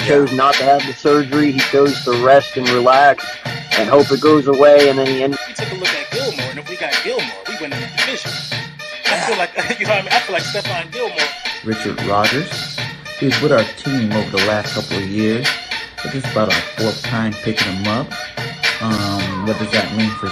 chose not to have the surgery. He chose to rest and relax and hope it goes away. And then he ended. We took a look at Gilmore, and if we got Gilmore, we win in the division. I feel like, you know what I mean? I feel like Stephon Gilmore. Richard Rodgers. He's with our team over the last couple of years. So this is about our fourth time picking him up. What does that mean for...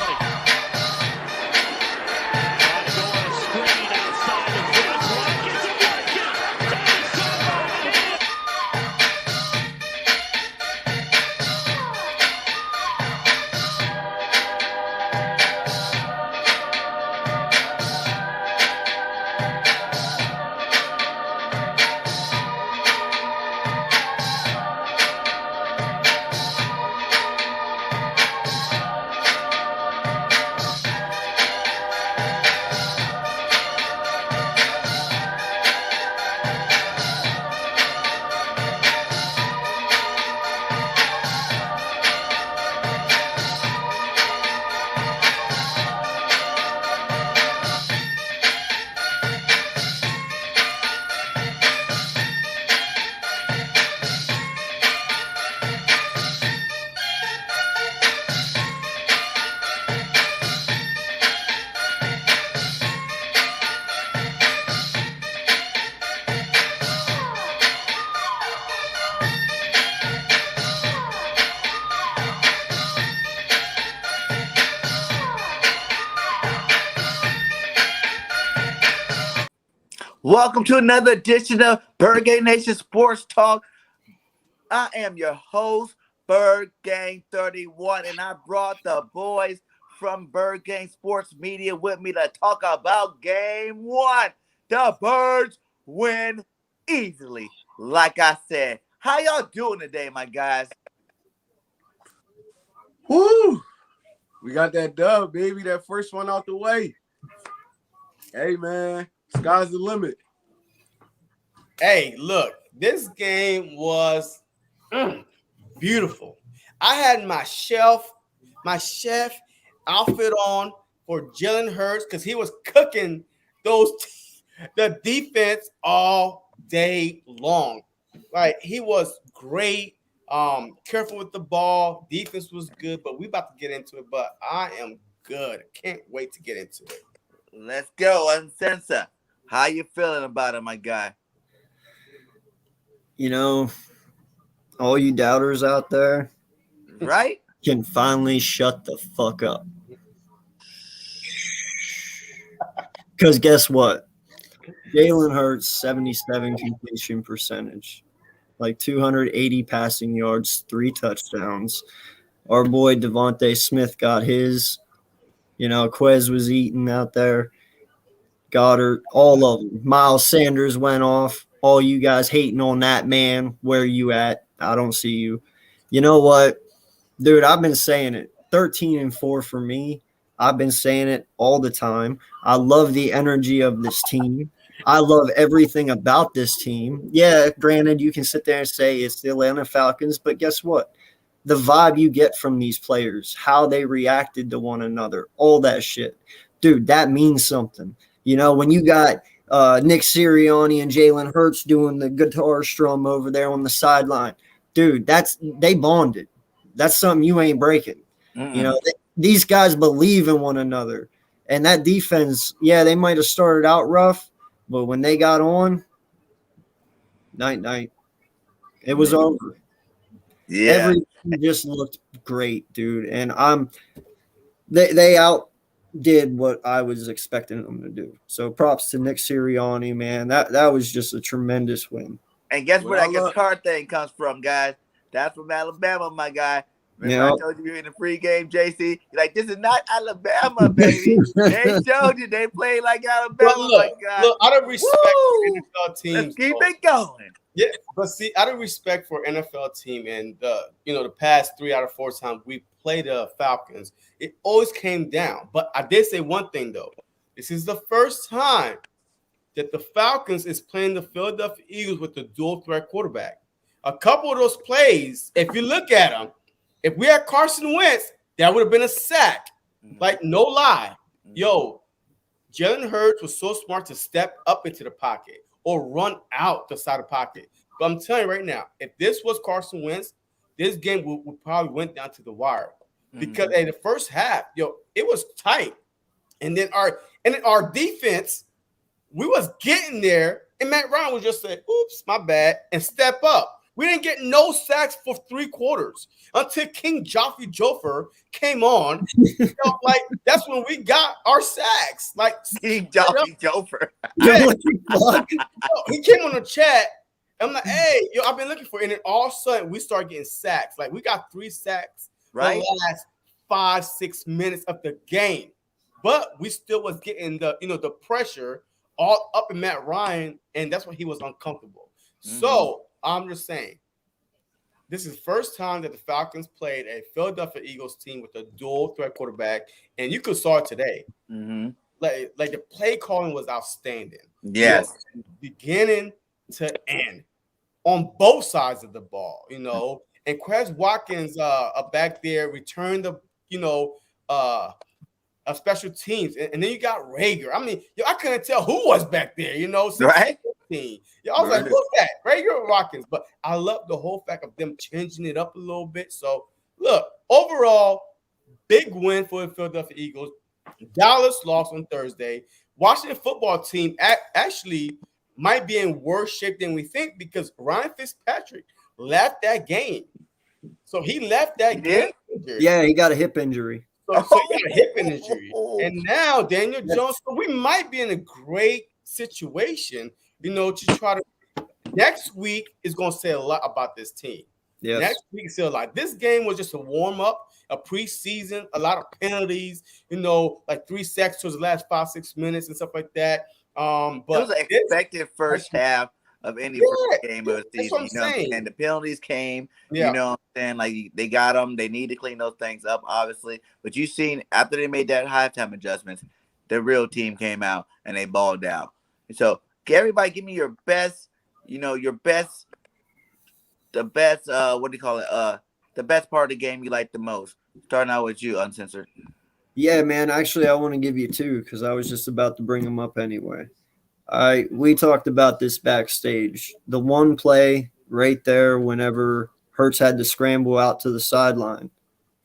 Welcome to another edition of BIRDGANG Nation Sports Talk. I am your host, BIRDGANG 31, and I brought the boys from BIRDGANG Sports Media with me to talk about Game 1. The Birds win easily, like I said. How y'all doing today, my guys? Woo! We got that dub, baby. That first one out the way. Hey, man. Sky's the limit. Hey, look, this game was beautiful. I had my chef outfit on for Jalen Hurts because he was cooking the defense all day long. Right, he was great. Careful with the ball. Defense was good, but we about to get into it. But I am good. Can't wait to get into it. Let's go, Uncensored. How you feeling about it, my guy? You know, all you doubters out there, right, can finally shut the fuck up. Because guess what? Jalen Hurts, 77 completion percentage, like 280 passing yards, 3 touchdowns. Our boy Devontae Smith got his. You know, Quez was eating out there. Goddard, all of them. Miles Sanders went off. All you guys hating on that man. Where are you at? I don't see you. You know what? Dude, I've been saying it. 13-4 for me. I've been saying it all the time. I love the energy of this team. I love everything about this team. Yeah, granted, you can sit there and say it's the Atlanta Falcons, but guess what? The vibe you get from these players, how they reacted to one another, all that shit. Dude, that means something. You know, when you got Nick Sirianni and Jalen Hurts doing the guitar strum over there on the sideline, dude, they bonded. That's something you ain't breaking. You know, these guys believe in one another. And that defense, yeah, they might have started out rough, but when they got on, night, it was over. Yeah. Everything just looked great, dude. And they outdid what I was expecting them to do. So props to Nick Sirianni, man. That was just a tremendous win. And guess where that guitar thing comes from, guys? That's from Alabama, my guy. Remember I told you in the pregame, JC? You're like, this is not Alabama, baby. They showed you they played like Alabama, my guy. Look, out of respect for NFL teams. Let's keep it going. Yeah, but see, out of respect for NFL team and the past 3 out of 4 times we played the Falcons, it always came down. But I did say one thing though. This is the first time that the Falcons is playing the Philadelphia Eagles with the dual threat quarterback. A couple of those plays, if you look at them, if we had Carson Wentz, that would have been a sack. Like, no lie. Yo, Jalen Hurts was so smart to step up into the pocket or run out the side of the pocket. But I'm telling you right now, if this was Carson Wentz, this game would probably went down to the wire because in the first half, it was tight, and then our defense, we was getting there, and Matt Ryan was just saying, "Oops, my bad," and step up. We didn't get no sacks for 3 quarters until King Joffrey Joffer came on. Like that's when we got our sacks. Like King Joffrey Joffer. Yeah. He came on the chat. I'm like, hey, I've been looking for it. And then all of a sudden, we start getting sacks. Like, we got 3 sacks right the last 5-6 minutes of the game. But we still was getting the pressure all up in Matt Ryan, and that's why he was uncomfortable. So, I'm just saying, this is the first time that the Falcons played a Philadelphia Eagles team with a dual threat quarterback, and you could saw it today. Like the play calling was outstanding. Yes. Beginning to end on both sides of the ball, and Quez Watkins back there returned the, special teams. And then you got Rager. I mean, I couldn't tell who was back there, right? I was like, who's that? Rager or Watkins? But I love the whole fact of them changing it up a little bit. So, look, overall, big win for the Philadelphia Eagles. Dallas lost on Thursday. Washington football team actually might be in worse shape than we think because Ryan Fitzpatrick left that game. So he left that game. Yeah, he got a hip injury. So he got a hip injury. And now Daniel Jones, so we might be in a great situation, to try to – next week is going to say a lot about this team. Yes. Next week is a lot. This game was just a warm-up, a preseason, a lot of penalties, like 3 sacks towards the last 5-6 minutes and stuff like that. But it was an expected first half of any first game of the season. And the penalties came. You know what I'm saying? Like they got them. They need to clean those things up, obviously. But you seen after they made that halftime adjustments, the real team came out and they balled out. So everybody, give me your best. The best. What do you call it? The best part of the game you like the most. Starting out with you, Uncensored. Yeah, man. Actually, I want to give you 2 because I was just about to bring them up anyway. We talked about this backstage. The one play right there whenever Hurts had to scramble out to the sideline,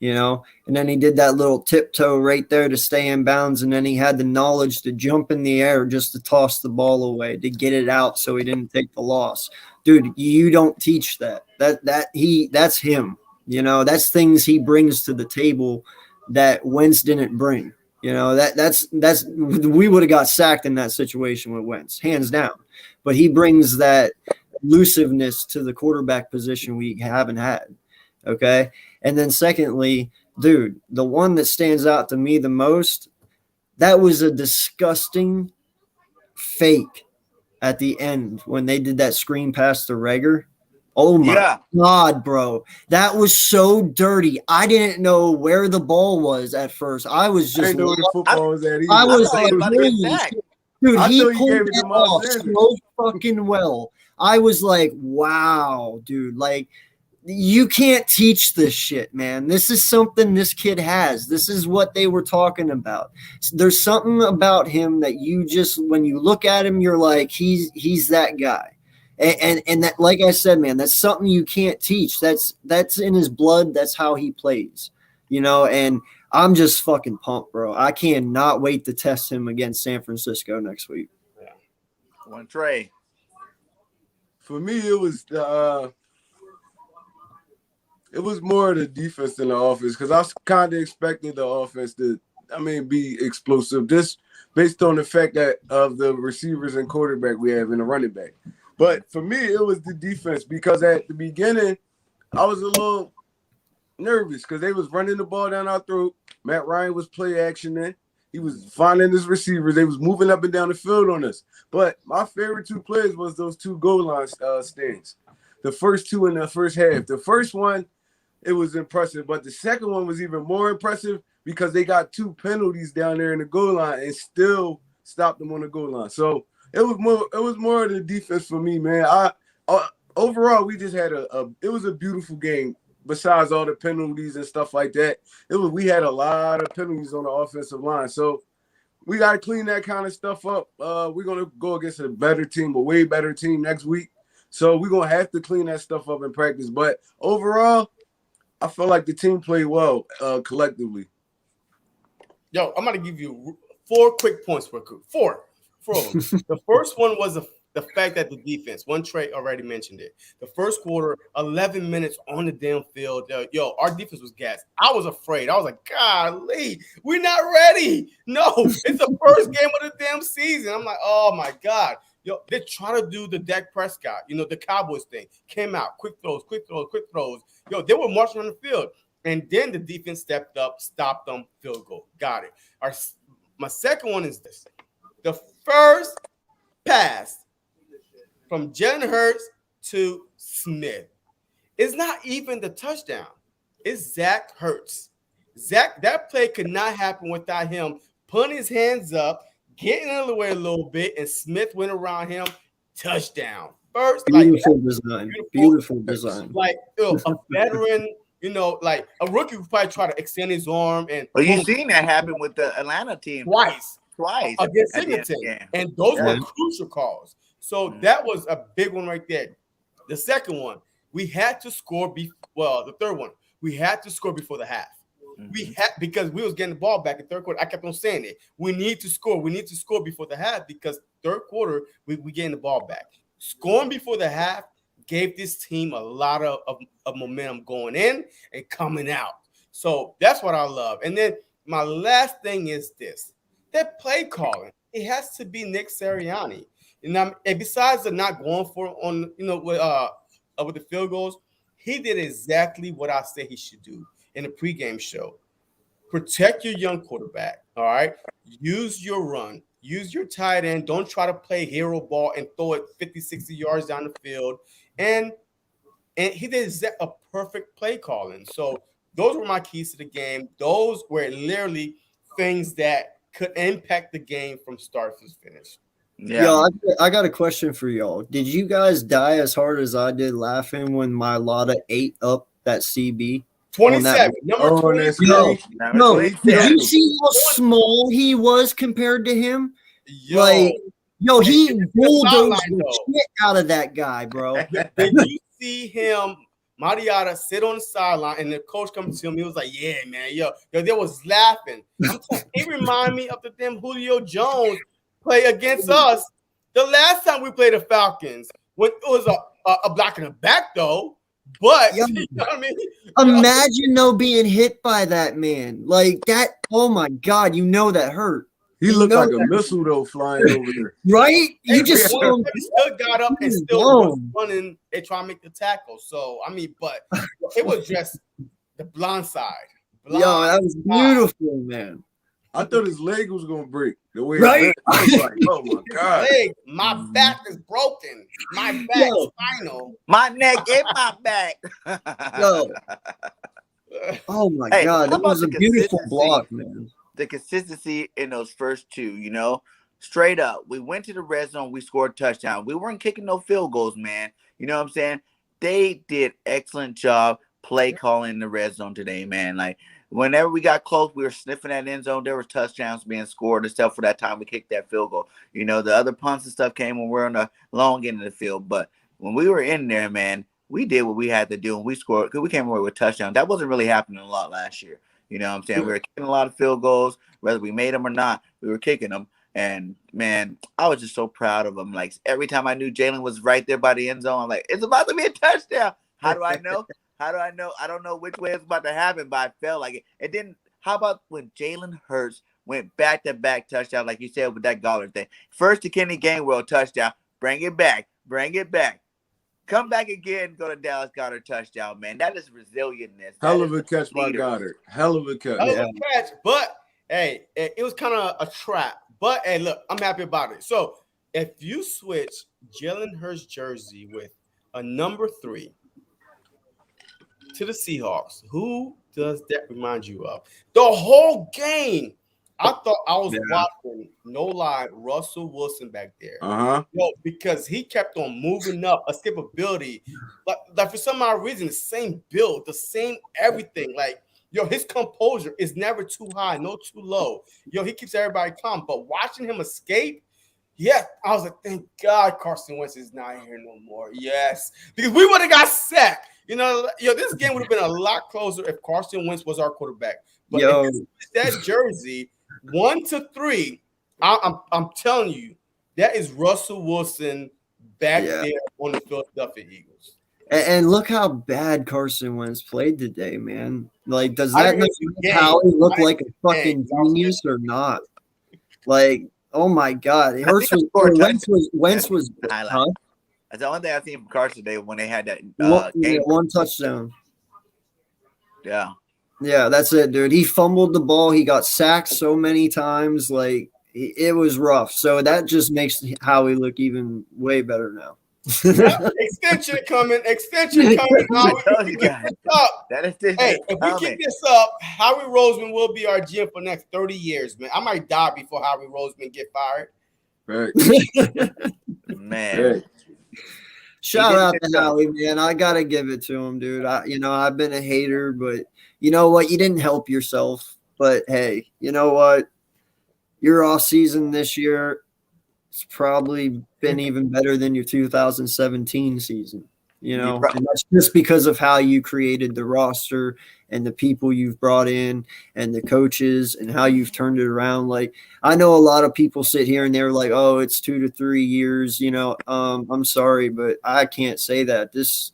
and then he did that little tiptoe right there to stay in bounds, and then he had the knowledge to jump in the air just to toss the ball away, to get it out so he didn't take the loss. Dude, you don't teach that. That's him. That's things he brings to the table that Wentz didn't bring. That's we would have got sacked in that situation with Wentz, hands down. But he brings that elusiveness to the quarterback position we haven't had. Okay. And then secondly, dude, the one that stands out to me the most, that was a disgusting fake at the end when they did that screen pass to Rager. Oh my God, bro. That was so dirty. I didn't know where the ball was at first. I was just I didn't know where the football was at either. I was like, dude, he pulled it that off so fucking well. I was like, wow, dude. Like, you can't teach this shit, man. This is something this kid has. This is what they were talking about. There's something about him that you just, when you look at him, you're like, he's that guy. And that, like I said, man, that's something you can't teach. That's in his blood. That's how he plays, and I'm just fucking pumped, bro. I cannot wait to test him against San Francisco next week. Yeah. One Trey. For me, it was more the defense than the offense because I kind of expected the offense to, be explosive. Just based on the fact that of the receivers and quarterback we have and the running back. But for me, it was the defense because at the beginning, I was a little nervous because they was running the ball down our throat. Matt Ryan was play actioning. He was finding his receivers. They was moving up and down the field on us. But my favorite 2 plays was those 2 goal line stands. The first 2 in the first half. The first one, it was impressive. But the second one was even more impressive because they got 2 penalties down there in the goal line and still stopped them on the goal line. So it was more of the defense for me, man. Overall, we just had it was a beautiful game. Besides all the penalties and stuff like that, we had a lot of penalties on the offensive line. So we got to clean that kind of stuff up. We're gonna go against a better team, a way better team next week. So we're gonna have to clean that stuff up in practice. But overall, I feel like the team played well collectively. Yo, I'm gonna give you 4 quick points for four of them. The first one was the fact that the defense, one Trey already mentioned it. The first quarter, 11 minutes on the damn field. Yo, our defense was gassed. I was afraid. I was like, golly, we're not ready. No, it's the first game of the damn season. I'm like, oh my God. Yo, they try to do the Dak Prescott, the Cowboys thing. Came out, quick throws. Yo, they were marching on the field. And then the defense stepped up, stopped them, field goal. Got it. My second one is this. The first pass from Jalen Hurts to Smith. It's not even the touchdown. It's Zach Hurts. That play could not happen without him putting his hands up, getting out of the way a little bit, and Smith went around him. Touchdown. First, beautiful design. Like a veteran, like a rookie would probably try to extend his arm. Well, you seen that happen with the Atlanta team twice against Singleton. Singleton. And those were crucial calls. So that was a big one right there. The second one, we had to score the third one, we had to score before the half. We had, because we was getting the ball back in third quarter. I kept on saying it. We need to score. We need to score before the half, because third quarter we getting the ball back. Scoring before the half gave this team a lot of momentum going in and coming out. So that's what I love. And then my last thing is this: that play calling. It has to be Nick Sirianni. And besides the not going for it on, with the field goals, he did exactly what I said he should do in the pregame show. Protect your young quarterback. All right. Use your run. Use your tight end. Don't try to play hero ball and throw it 50, 60 yards down the field. And he did a perfect play calling. So those were my keys to the game. Those were literally things that could impact the game from start to finish. Yeah, yo, I got a question for y'all. Did you guys die as hard as I did laughing when Mailata ate up that CB? 27. Number 27. No, did you see how small he was compared to him? He bulldozed the shit out of that guy, bro. Did you see him, Mariota, sit on the sideline, and the coach comes to him? He was like, "Yeah, man, yo, they was laughing." It reminded me of the damn Julio Jones play against us the last time we played the Falcons, when it was a block in the back though. But you know what I mean? Imagine being hit by that man like that. Oh my God, that hurt. He looked like a missile though, flying over there. Right? You just still got up and still was running. They try to make the tackle. So but it was just the blind side. That was beautiful, man. I thought his leg was gonna break. The way right? I was like, oh my God. My back is broken. My back spinal. My neck and my back. Oh my God. That was a beautiful block, man. The consistency in those first two, straight up. We went to the red zone, we scored a touchdown. We weren't kicking no field goals, man. You know what I'm saying? They did excellent job play calling in the red zone today, man. Like, whenever we got close, we were sniffing that end zone. There were touchdowns being scored, except for that time we kicked that field goal. The other punts and stuff came when we were on the long end of the field. But when we were in there, man, we did what we had to do, and we scored because we came away with touchdowns. That wasn't really happening a lot last year. You know what I'm saying? We were kicking a lot of field goals, whether we made them or not. We were kicking them. And, man, I was just so proud of them. Like, every time I knew Jalen was right there by the end zone, I'm like, it's about to be a touchdown. How do I know? How do I know? I don't know which way it's about to happen, but I felt like it. It didn't. How about when Jalen Hurts went back-to-back touchdown, like you said with that Goddard thing? First to Kenny Gainwell touchdown. Bring it back. Come back again, go to Dallas Goddard touchdown, man. That is resilientness. Hell of a catch by Goddard. Hell of a catch. But, hey, it was kind of a trap. But, hey, look, I'm happy about it. So, if you switch Jalen Hurts' jersey with a number 3 to the Seahawks, who does that remind you of? The whole game, I thought I was watching, no lie, Russell Wilson back there. Because he kept on moving up, escapability. Like for some odd reason, the same build, the same everything. Like, his composure is never too high, no too low. He keeps everybody calm. But watching him escape, Yeah, I was like, thank God Carson Wentz is not here no more. Yes, because we would have got sacked. This game would have been a lot closer if Carson Wentz was our quarterback. But Yo. if it's that jersey 1-3, I'm telling you, that is Russell Wilson back there on the Philadelphia Eagles. And look how bad Carson Wentz played today, man. Like, does I that didn't make Howie look like a fucking genius or not? Like, oh my God, Wentz was highlight. That's the only thing I've seen from Carson today when they had that game. one touchdown. Yeah, that's it, dude. He fumbled the ball. He got sacked so many times. Like, it was rough. So that just makes Howie look even way better now. Extension coming. Howie, that is hey, if we keep this up, Howie Roseman will be our GM for the next 30 years, man. I might die before Howie Roseman get fired. Right. Man. Right. Shout out to Howie, man. I gotta give it to him, dude. I've been a hater, but you know what? You didn't help yourself. But hey, you know what? Your off season this year, it's probably been even better than your 2017 season, and that's just because of how you created the roster and the people you've brought in and the coaches and how you've turned it around. Like, I know a lot of people sit here and they're like, oh, it's 2 to 3 years, I'm sorry, but I can't say that. This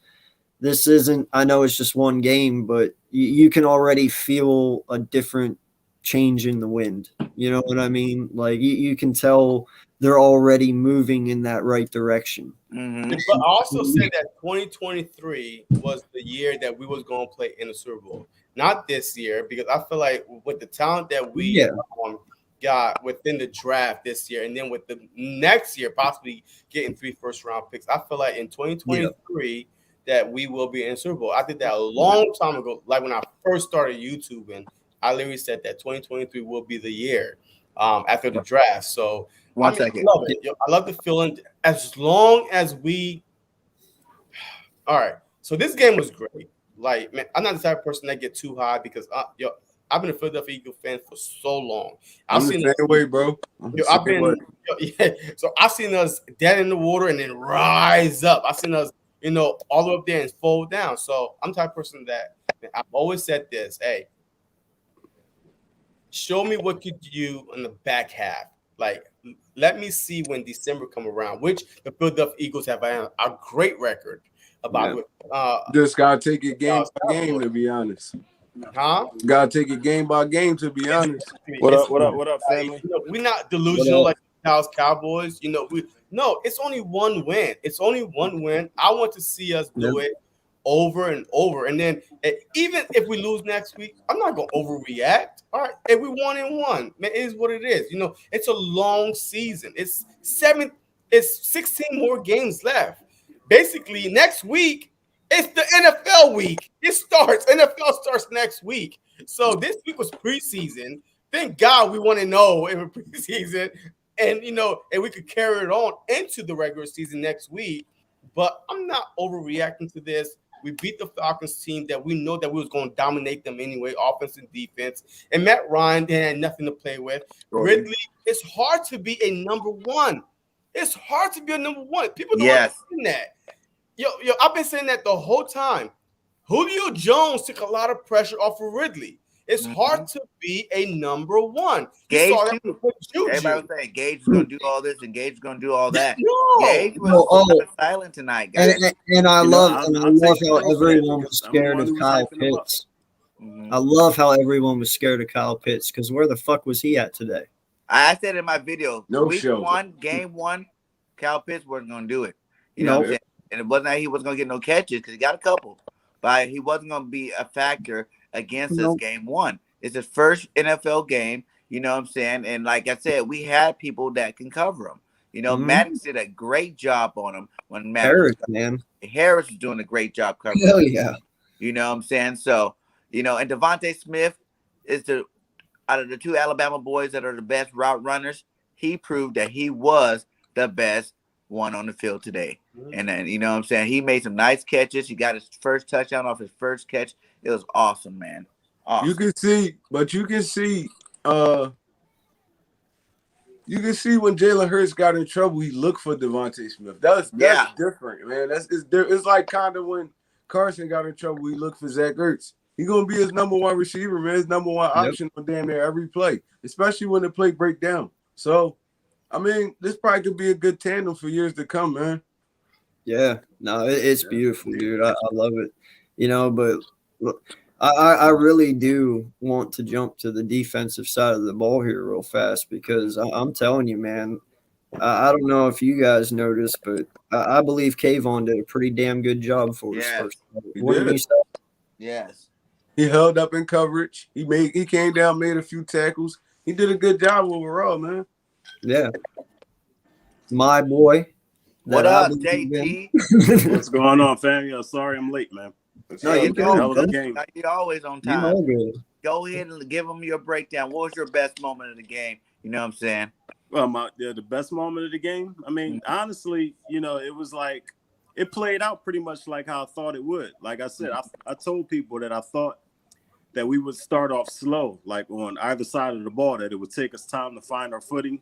isn't, I know it's just one game, but you can already feel a different change in the wind. You know what I mean? Like, you can tell they're already moving in that right direction. Mm-hmm. But I also said that 2023 was the year that we was going to play in the Super Bowl. Not this year, because I feel like with the talent that we got within the draft this year, and then with the next year possibly getting 3 first-round picks, I feel like in 2023 that we will be in the Super Bowl. I did that a long time ago, like when I first started YouTubing. I literally said that 2023 will be the year after the draft. So I love it. I love the feeling. As long as we, all right. So this game was great. Like, man, I'm not the type of person that get too high because I've been a Philadelphia Eagles fan for so long. I'm the same way, bro. So I've seen us dead in the water and then rise up. I've seen us, all the way up there and fold down. So I'm the type of person that I've always said this. Hey, show me what you do in the back half. Like, let me see when December come around, which the Philadelphia Eagles have a great record about. Just gotta take it game by game, to be honest. Gotta take it game by game, to be honest. What up, family? We're not delusional like the Dallas Cowboys. It's only one win. It's only one win. I want to see us do it over and over. And then even if we lose next week, I'm not going to overreact. All right. If we 1-1, man, it is what it is. It's a long season. It's 16 more games left. Basically, next week, it's the NFL week. NFL starts next week. So this week was preseason. Thank God we want to know in preseason. And, and we could carry it on into the regular season next week. But I'm not overreacting to this. We beat the Falcons team that we know that we was going to dominate them anyway, offense and defense. And Matt Ryan, they had nothing to play with. Ridley, it's hard to be a number one. It's hard to be a number one. People don't understand that. Yo, I've been saying that the whole time. Julio Jones took a lot of pressure off of Ridley. It's hard to be a number one. Gage, everybody was saying Gage is going to do all this and Gage is going to do all that. Gage was silent tonight, guys. And I love how everyone was scared of Kyle Pitts. I love how everyone was scared of Kyle Pitts because where the fuck was he at today? I said in my video, game one, Kyle Pitts wasn't going to do it. You know what I'm saying? And it wasn't that he wasn't going to get no catches because he got a couple, but he wasn't going to be a factor against us game one. It's his first NFL game, you know what I'm saying? And like I said, we had people that can cover him. Maddox did a great job on him when Harris was doing a great job covering him. Hell yeah. You know what I'm saying? So, and Devontae Smith is out of the 2 Alabama boys that are the best route runners, he proved that he was the best one on the field today. And then, you know what I'm saying? He made some nice catches. He got his first touchdown off his first catch. It was awesome, man. Awesome. You can see You can see when Jalen Hurts got in trouble, he looked for Devontae Smith. That's different, man. It's like kind of when Carson got in trouble, he looked for Zach Ertz. He's gonna be his number one receiver, man. His number one option on damn near every play, especially when the play break down. So, I mean, this probably could be a good tandem for years to come, man. Yeah, no, it's beautiful, dude. I love it. You know, but look, I really do want to jump to the defensive side of the ball here real fast because I'm telling you, man, I don't know if you guys noticed, but I believe Kayvon did a pretty damn good job for his first. What did you say? Yes. He held up in coverage. He came down, made a few tackles. He did a good job overall, man. Yeah. My boy. What up, JT? What's going on, fam? Yo, sorry I'm late, man. No, you're good. You're always on time. You know good. Go ahead and give them your breakdown. What was your best moment of the game? You know what I'm saying? Well, the best moment of the game, I mean, honestly, you know, it was like it played out pretty much like how I thought it would. Like I said, I told people that I thought that we would start off slow, like on either side of the ball, that it would take us time to find our footing.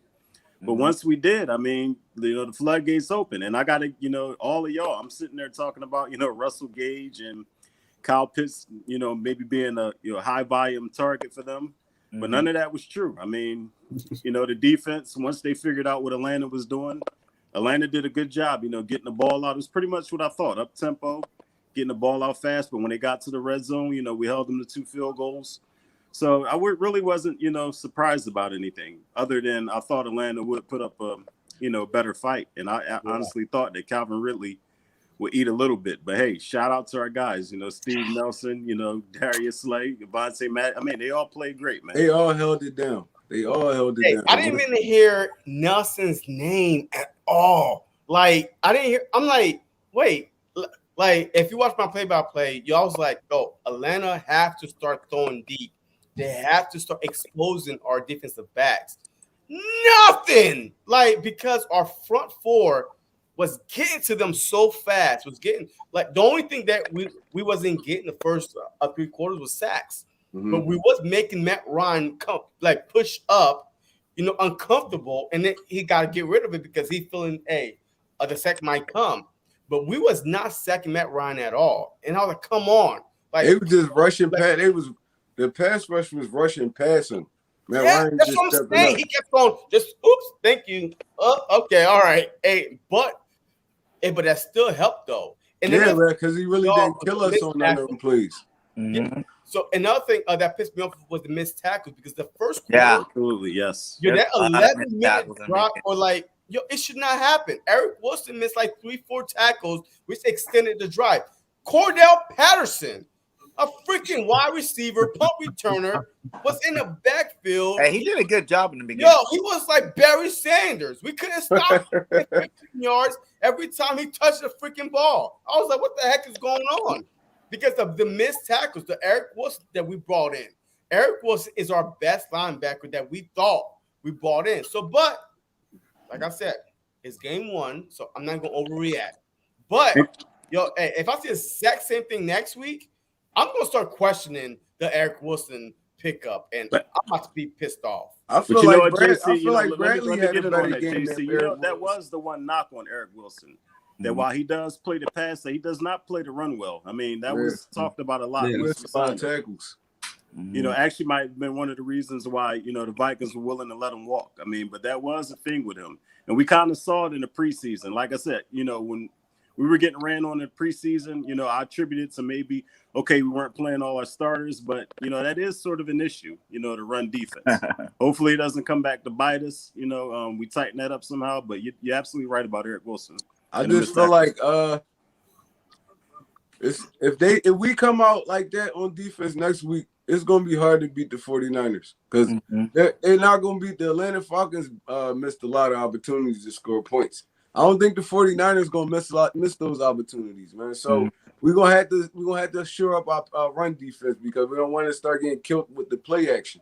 But once we did, I mean, you know, the floodgates open. And I got to, you know, all of y'all, I'm sitting there talking about, you know, Russell Gage and Kyle Pitts, you know, maybe being a high volume target for them. But none of that was true. I mean, you know, the defense, once they figured out what Atlanta was doing, Atlanta did a good job, you know, getting the ball out. It was pretty much what I thought, up tempo, getting the ball out fast. But when they got to the red zone, you know, we held them to 2 field goals. So I really wasn't, you know, surprised about anything other than I thought Atlanta would put up a, you know, better fight. And I honestly thought that Calvin Ridley would eat a little bit. But, hey, shout out to our guys, you know, Steve Nelson, you know, Darius Slay, Devontae Matt. I mean, they all played great, man. They all held it down. Down. I didn't even hear Nelson's name at all. Like, I didn't hear – I'm like, wait. Like, if you watch my play-by-play, you always like, oh, Atlanta have to start throwing deep. They have to start exposing our defensive backs. Nothing. Like, because our front four was getting to them so fast. Was getting like the only thing that we wasn't getting the first 3 quarters was sacks. But we was making Matt Ryan push up, you know, uncomfortable, and then he got to get rid of it because he's feeling the sack might come. But we was not sacking Matt Ryan at all. And I was like, come on. Like, it was just rushing past. The pass rush was rushing past him. Man, Ryan that's what I'm saying. He kept going, just oops, thank you. Okay, all right. But that still helped though. And because he really didn't kill us on none of them plays. Yeah. So another thing that pissed me off was the missed tackles because the first quarter, absolutely, yes. That 11-minute drop or like, it should not happen. Eric Wilson missed like 3-4 tackles, which extended the drive. Cordell Patterson, a freaking wide receiver, punt returner, was in the backfield. Hey, he did a good job in the beginning. He was like Barry Sanders. We couldn't stop him 15 yards every time he touched the freaking ball. I was like, what the heck is going on? Because of the missed tackles, the Eric Wilson that we brought in. Eric Wilson is our best linebacker that we thought we brought in. So, but, like I said, it's game 1, so I'm not going to overreact. But, if I see the exact same thing next week, I'm going to start questioning the Eric Wilson pickup, and I'm about to be pissed off. I feel like Bradley had a better game than Eric. That was the one knock on Eric Wilson. That while he does play the pass, that he does not play the run well. I mean, that was talked about a lot. Tackles. You know, actually might have been one of the reasons why, you know, the Vikings were willing to let him walk. I mean, but that was a thing with him. And we kind of saw it in the preseason. Like I said, you know, when we were getting ran on in preseason, you know, I attributed to maybe, we weren't playing all our starters, but, you know, that is sort of an issue, you know, to run defense. Hopefully it doesn't come back to bite us. You know, we tighten that up somehow, but you're absolutely right about Eric Wilson. I just feel like if we come out like that on defense next week, it's going to be hard to beat the 49ers because they're not going to beat the Atlanta Falcons. Missed a lot of opportunities to score points. I don't think the 49ers going to miss those opportunities, man. So we're going to have to shore up our run defense because we don't want to start getting killed with the play action.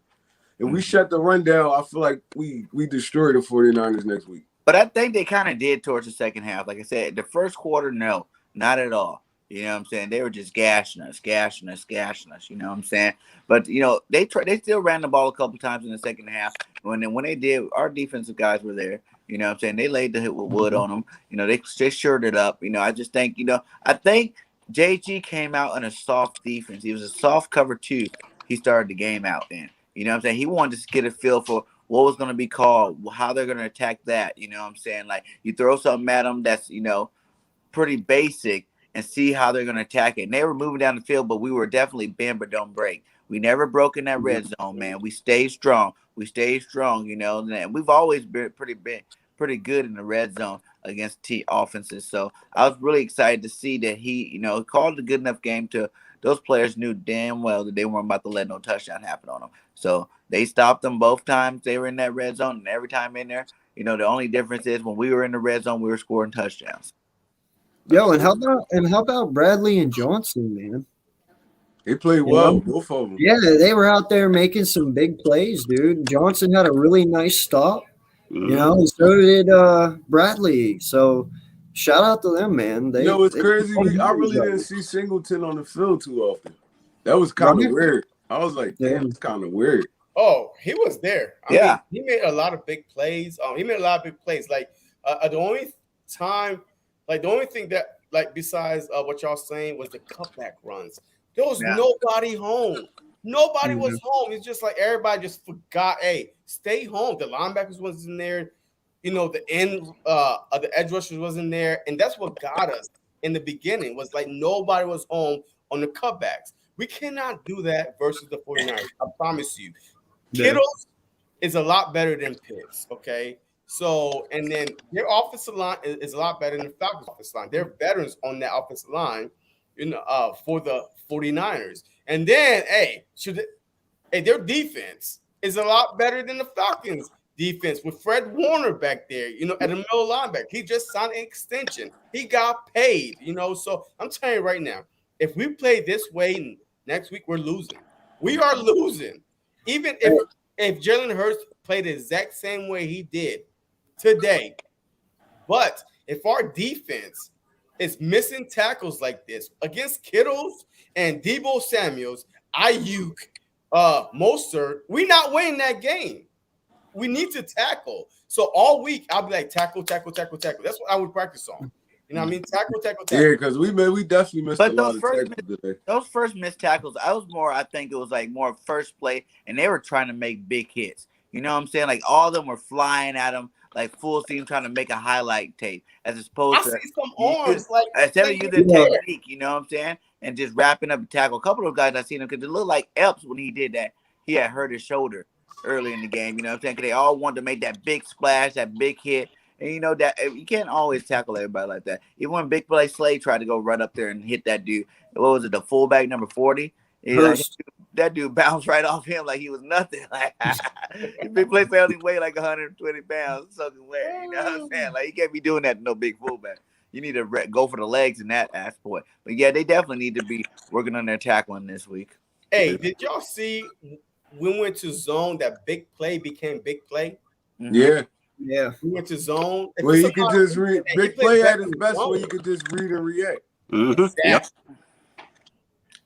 If we shut the run down, I feel like we destroy the 49ers next week. But I think they kind of did towards the second half. Like I said, the first quarter, no, not at all. You know what I'm saying? They were just gashing us. You know what I'm saying? But they still ran the ball a couple times in the second half. When they did, our defensive guys were there. You know what I'm saying? They laid the hit with wood on them. They shored it up. I just think I think JG came out in a soft defense. He was a soft cover 2. He started the game out in. You know what I'm saying? He wanted to get a feel for what was going to be called, how they're going to attack that. You know what I'm saying? Like, you throw something at them that's pretty basic, and see how they're going to attack it. And they were moving down the field, but we were definitely bend but don't break. We never broke in that red zone, man. We stayed strong. And we've always been pretty good in the red zone against offenses. So I was really excited to see that he called a good enough game to those players knew damn well that they weren't about to let no touchdown happen on them. So they stopped them both times they were in that red zone, and every time in there, the only difference is when we were in the red zone, we were scoring touchdowns. Yo, and how about Bradley and Johnson, man? They played well, both of them. Yeah, they were out there making some big plays, dude. Johnson had a really nice stop, and so did Bradley. So shout out to them, man. It's crazy. I really didn't see Singleton on the field too often. That was kind of weird. I was like, damn, it's kind of weird. Oh, he was there. I mean, he made a lot of big plays. Like the only thing that, like, besides what y'all saying was the cutback runs. There was nobody home. Nobody was home. It's just like everybody just forgot, hey, stay home. The linebackers wasn't there. The end of the edge rushers wasn't there. And that's what got us in the beginning, was like nobody was home on the cutbacks. We cannot do that versus the 49ers. I promise you. Kittles is a lot better than Pitts, okay? So, and then their offensive line is a lot better than the Falcons' offensive line. They're veterans on that offensive line, for the 49ers. And then, their defense is a lot better than the Falcons' defense with Fred Warner back there, at the middle linebacker. He just signed an extension. He got paid, So I'm telling you right now, if we play this way next week, we're losing. We are losing. Even if Jalen Hurts played the exact same way he did today. But if our defense is missing tackles like this against Kittles and Deebo Samuels, Ayuk, Mostert, we're not winning that game. We need to tackle. So all week, I'll be like, tackle. That's what I would practice on. You know what I mean? Tackle. Yeah, because we definitely missed a lot of tackles today. Those first missed tackles, I think it was like more first play, and they were trying to make big hits. You know what I'm saying? Like, all of them were flying at them like full steam, trying to make a highlight tape, as opposed to see some arms like instead of using technique. You know what I'm saying? And just wrapping up the tackle. A couple of guys I seen him, because it looked like Epps when he did that. He had hurt his shoulder early in the game. You know what I'm saying? Because they all wanted to make that big splash, that big hit. And that you can't always tackle everybody like that. Even when Big Play Slade tried to go run up there and hit that dude, what was it, the fullback number 40? That dude bounced right off him like he was nothing. Like, Big Play Slade only weighed like 120 pounds, soaking wet. You know what I'm saying? Like, you can't be doing that to no big fullback. You need to go for the legs in that aspect. But yeah, they definitely need to be working on their tackling this week. Hey, did y'all see when we went to zone that big play became big play? Mm-hmm. Yeah. Yeah, we went to zone. Well, you could just read. Big play at his best when you could just read and react. Mm-hmm. Yep.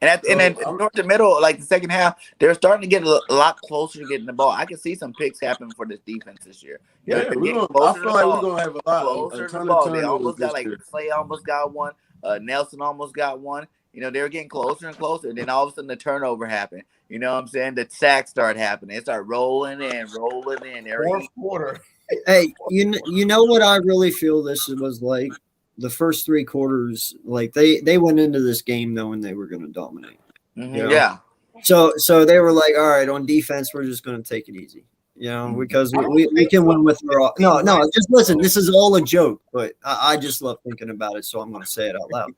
And then towards the middle, like the second half, they're starting to get a lot closer to getting the ball. I can see some picks happen for this defense this year. Yeah, I feel like we're gonna have a ton of turnovers. They almost got Clay almost got one. Nelson almost got one. They were getting closer and closer. And then all of a sudden the turnover happened. You know what I'm saying? The sacks started happening. It started rolling in. Fourth quarter. Hey, you know what I really feel this was like? The first 3 quarters, like they went into this game knowing they were going to dominate. Mm-hmm. Yeah. So they were like, all right, on defense, we're just going to take it easy, because we can win with our – no, just listen. This is all a joke, but I just love thinking about it, so I'm going to say it out loud.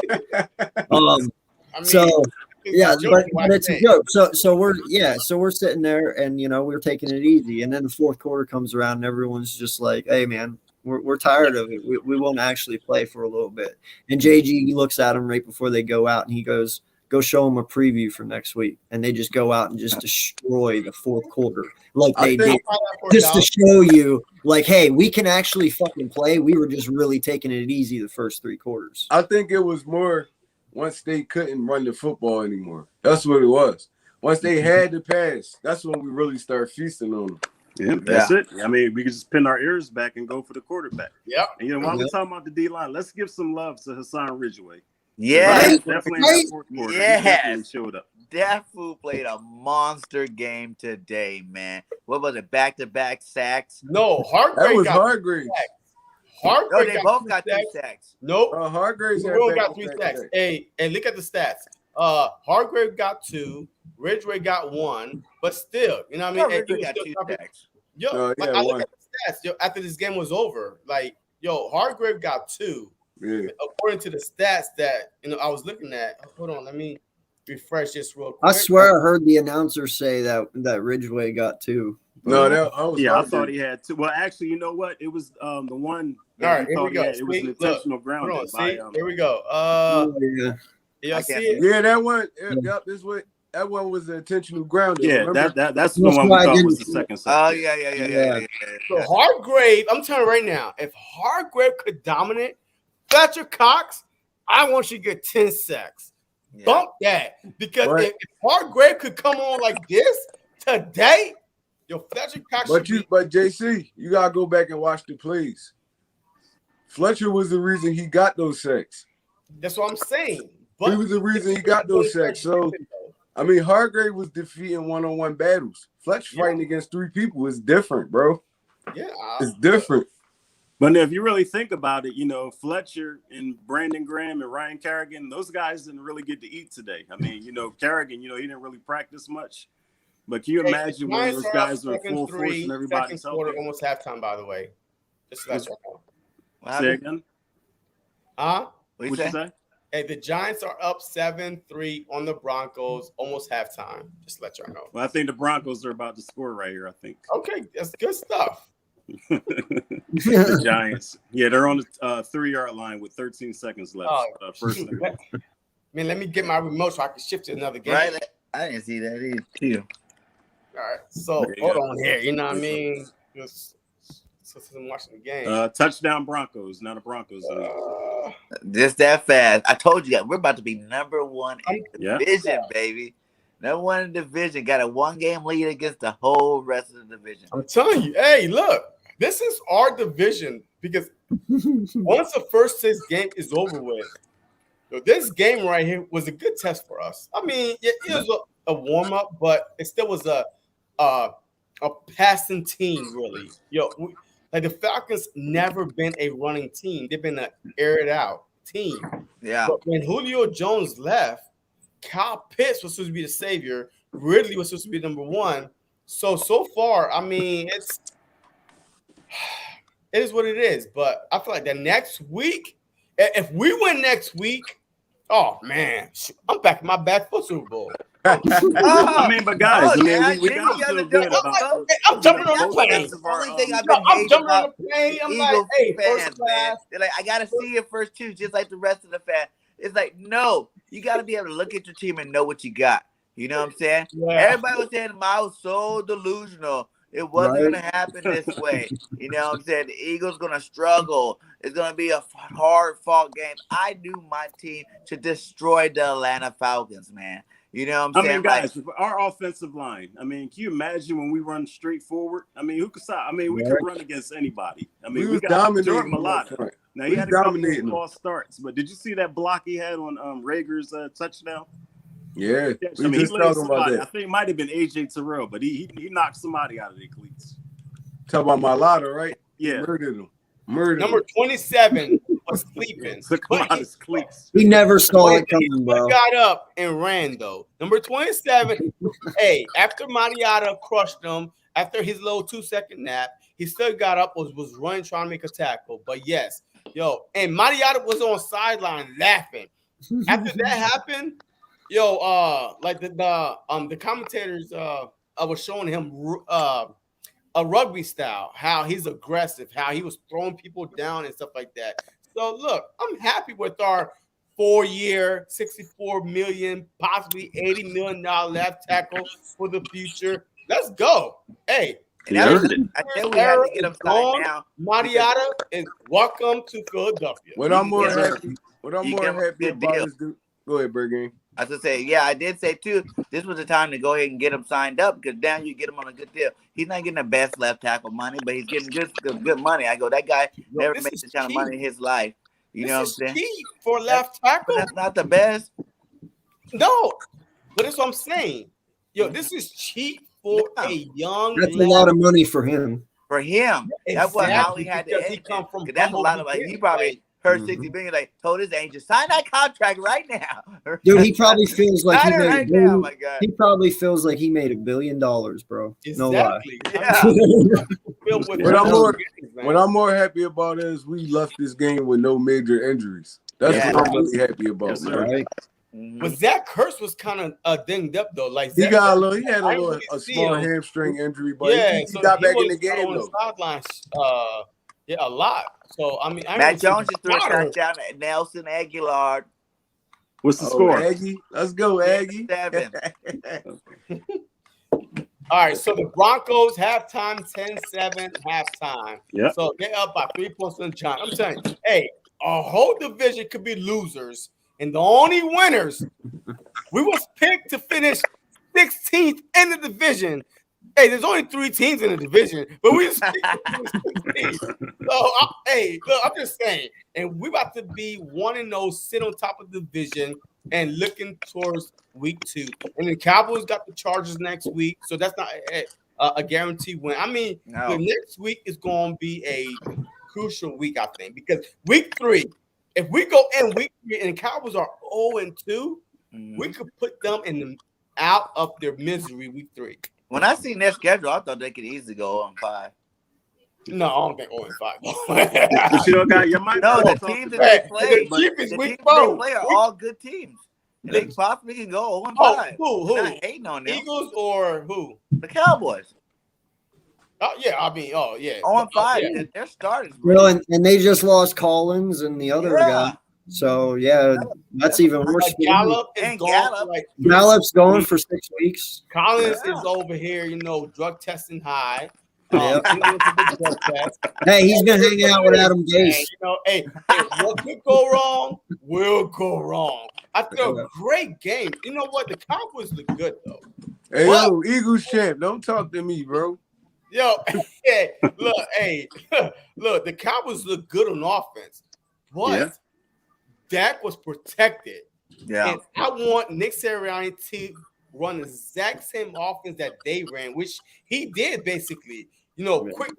Yeah, but it's a joke. So we're sitting there and we're taking it easy, and then the fourth quarter comes around and everyone's just like, "Hey, man, we're tired of it. We won't actually play for a little bit." And JG looks at him right before they go out and he goes, "Go show them a preview for next week." And they just go out and just destroy the fourth quarter like they did, just to show you, like, hey, we can actually fucking play. We were just really taking it easy the first 3 quarters. I think it was more. once they couldn't run the football anymore. That's what it was. Once they had the pass, that's when we really start feasting on them. Yeah, that's it. I mean, we can just pin our ears back and go for the quarterback. Yep. And, you know, while we're talking about the D-line, let's give some love to Hassan Ridgeway. Yeah. Definitely in that fourth quarter. He definitely showed up. That fool played a monster game today, man. What was it? Back-to-back sacks? No, That was Hargrave. No, they both got 2 sacks. Nope. Hargrave's got 3 sacks. Hey, look at the stats. Hargrave got 2, Ridgeway got 1, but still, you know what I mean? Ridgeway got 2 sacks. Yo, I look at the stats. Yo, after this game was over, like, yo, Hargrave got 2. Yeah. According to the stats that I was looking at. Hold on, let me refresh this real quick. I swear I heard the announcer say that Ridgeway got 2. No, I was. Yeah, I thought he had 2. Well, actually, you know what? It was the one. All right, here we go. It was an intentional grounding. Hold on, see? Here we go. Yeah, see it? Yeah, that one. Yep, this one. That one was an intentional grounding. Yeah, that's the one we thought was the second sack. Oh yeah. So Hargrave, I'm telling you right now, if Hargrave could dominate Fletcher Cox, I want you to get 10 sacks. Yeah. Bump that. Because if Hargrave could come on like this today, yo, Fletcher Cox. But JC, you gotta go back and watch the plays. Fletcher was the reason he got those sacks. That's what I'm saying. But he was the reason he got those sacks. So I mean, Hargrave was defeating one-on-one battles. Fletcher fighting against 3 people is different, bro. Yeah, it's different. But if you really think about it, you know, Fletcher and Brandon Graham and Ryan Kerrigan, those guys didn't really get to eat today. I mean, you know, Kerrigan, you know, he didn't really practice much. But can you imagine when those guys are full force and everybody's healthy? Almost halftime, by the way. Just let you know. Say again? What'd you say? Hey, the Giants are up 7-3 on the Broncos, almost halftime. Just let y'all know. Well, I think the Broncos are about to score right here, I think. Okay, that's good stuff. The Giants. Yeah, they're on the 3-yard line with 13 seconds left. First thing. Man, let me get my remote so I can shift to another game. Right? I didn't see that either, too. All right, so hold on here. You know what I mean? Just I'm watching the game. Touchdown Broncos. Now the Broncos. Just that fast. I told you that we're about to be number 1 in the division, baby. Number 1 in the division. Got a 1-game lead against the whole rest of the division. I'm telling you, hey, look, this is our division because once the first 6 game is over with, this game right here was a good test for us. I mean, it was a warm up, but it still was a passing team, really. Like the Falcons never been a running team. They've been an air it out team. Yeah. But when Julio Jones left, Kyle Pitts was supposed to be the savior. Ridley was supposed to be number 1. So far, I mean, it is what it is. But I feel like the next week, if we win next week, oh man, I'm back in my back for Super Bowl. I mean, but guys, we gotta feel good about. I'm jumping on the plane. Only thing I've been I'm jumping on the plane. I'm Eagles like, hey, fans, first class. They're like, I gotta see it first too, just like the rest of the fans. It's like, no, you gotta be able to look at your team and know what you got. You know what I'm saying? Yeah. Everybody was saying I was so delusional. It wasn't gonna happen this way. You know what I'm saying? The Eagles gonna struggle. It's gonna be a hard-fought game. I knew my team to destroy the Atlanta Falcons, man. You know what I'm saying? I mean, guys, our offensive line. I mean, can you imagine when we run straight forward? I mean, who could stop? I mean, we could run against anybody. I mean, we got Jordan Mailata. Now he had a couple of false starts, but did you see that block he had on Rager's touchdown? Yeah, I mean, he talking about that. I think it might have been AJ Terrell, but he knocked somebody out of their cleats. Talk about Mailata, right? Yeah, murdered him. Number 27 was sleeping. He never saw it coming, bro. He got up and ran, though. Number 27, hey, after Mariota crushed him, after his little 2-second nap, he still got up, was running, trying to make a tackle. But yes, and Mariota was on sideline laughing. After that happened, like the commentators was showing him a rugby style, how he's aggressive, how he was throwing people down and stuff like that. So look, I'm happy with our 4-year, $64 million, possibly $80 million left tackle for the future. Let's go. Hey, I think we have to get him started now. Mariota, and welcome to Philadelphia. What I'm more happy about is Go ahead, BIRDGANG. I was gonna say, yeah, I did say too. This was the time to go ahead and get him signed up because now you get him on a good deal. He's not getting the best left tackle money, but he's getting good money. I go, that guy never made this kind of money in his life. You know what I'm saying? Cheap for left tackle. But that's not the best. No, but that's what I'm saying. Yo, this is cheap for a young. That's a lot of money for him. For him, that's what Ali had to. He come from. That's a lot of like. He probably heard 60 billion. Like told his agent, sign that contract right now. Dude, he probably feels like he made right now, my God. He probably feels like he made $1 billion, bro. No lie. Yeah. What I'm more happy about is we left this game with no major injuries. That's what I'm really happy about. Right. But Zach Kurtz was kind of dinged up though. Like he had a small hamstring injury, but he got back in the game though. Sidelines, a lot. So I mean, Matt Jones just threw a touchdown at Nelson Aguilar. What's the score? Aggie, let's go, Aggie. 7. All right, so the Broncos halftime 10-7 halftime. Yeah. So they're up by 3 points on John. I'm telling you, hey, a whole division could be losers, and the only winners. We was picked to finish 16th in the division. Hey, there's only 3 teams in the division, but we just 16th. So, hey, look, I'm just saying, and we about to be 1-0, sit on top of the division, and looking towards week 2. And the Cowboys got the Chargers next week, so that's not a guaranteed win. I mean, the next week is going to be a crucial week, I think, because week 3, if we go in week 3 and the Cowboys are 0-2, we could put them out of their misery week 3. When I seen their schedule, I thought they could easily go 0-5. No, I don't think 0-5. But you don't got your mind. No, the teams that they play, week they play are all good teams. And they possibly can go 0-5. Who? I'm not hating on them. Eagles or who? The Cowboys. Oh yeah, I mean, 0-5. They're starters. Well, and they just lost Collins and the other guy. So yeah, that's even worse. Like Gallup is gone. Gallup's going for 6 weeks. Collins is over here, drug testing high. Hey, he's been hanging out with Adam Gase. Hey, what could go wrong will go wrong. After a great game, you know what? The Cowboys look good though. Hey, yo, Eagles champ, don't talk to me, bro. Yo, look, the Cowboys look good on offense, but Dak was protected. Yeah, and I want Nick Sirianni to run the exact same offense that they ran, which he did basically. Quick,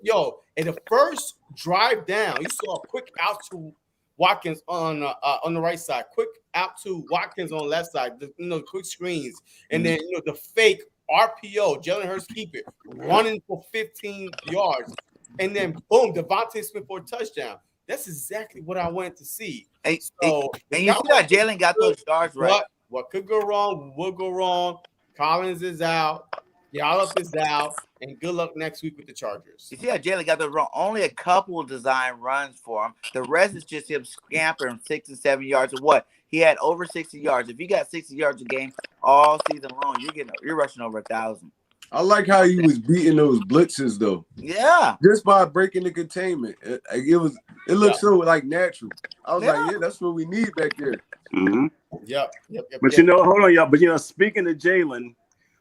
in the first drive down, you saw a quick out to Watkins on the right side, quick out to Watkins on the left side, quick screens, and then the fake RPO, Jalen Hurts keep it running for 15 yards, and then boom, Devontae Smith for a touchdown. That's exactly what I wanted to see. And you see that Jalen got those yards right. What could go wrong will go wrong. Collins is out. Gallup is out. And good luck next week with the Chargers. You see how Jalen got those wrong? Only a couple of design runs for him. The rest is just him scampering 6 and 7 yards of what? He had over 60 yards. If you got 60 yards a game all season long, you're rushing over 1,000. I like how he was beating those blitzes though. Yeah, just by breaking the containment. It looked so like natural. I was like, that's what we need back there. Mm-hmm. Yep. But hold on, y'all. But speaking of Jalen,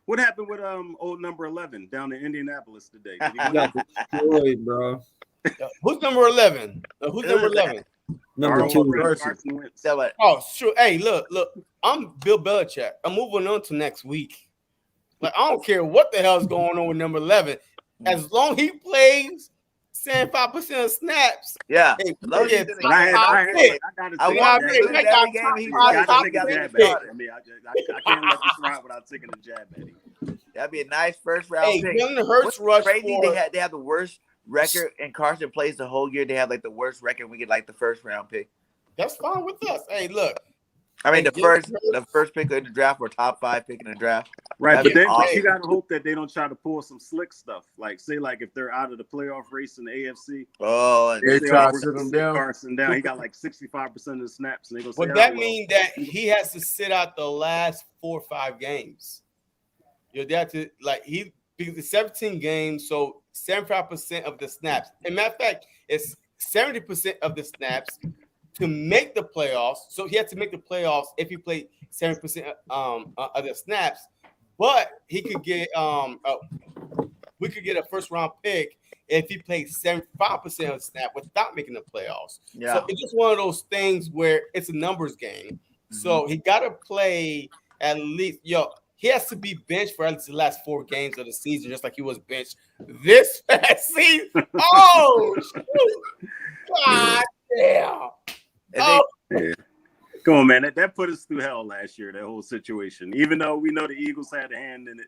what happened with old number 11 down in Indianapolis today? He got destroyed, bro. Who's number 11? Who's number 11? Number 2. Oh, sure. Hey, look. I'm Bill Belichick. I'm moving on to next week. Like, I don't care what the hell's going on with number 11. As long as he plays 75% of snaps. Yeah. Hey, I got can't let this ride without taking a jab at him. That'd be a nice first round pick. Hurts rush crazy? They have the worst record, and Carson plays the whole year. They have like the worst record. We get like the first round pick. That's fine with us. Hey, look. I mean, the first pick in the draft or top 5 pick in the draft. Right, but you got to hope that they don't try to pull some slick stuff. Like, say, if they're out of the playoff race in the AFC. Oh, they try to sit him down. Carson down. He got like 65% of the snaps. And they Would that mean that he has to sit out the last 4 or 5 games? They have to, because it's 17 games, so 75% of the snaps. And matter of fact, it's 70% of the snaps to make the playoffs. So he had to make the playoffs if he played 7% of the snaps, but he could get we could get a first round pick if he played 75% of the snap without making the playoffs. Yeah. So it's just one of those things where it's a numbers game. So he got to play at least, he has to be benched for at least the last 4 games of the season, just like he was benched this past season. Oh, shoot. God damn. And Yeah. Come on, man. That put us through hell last year, that whole situation. Even though we know the Eagles had a hand in it,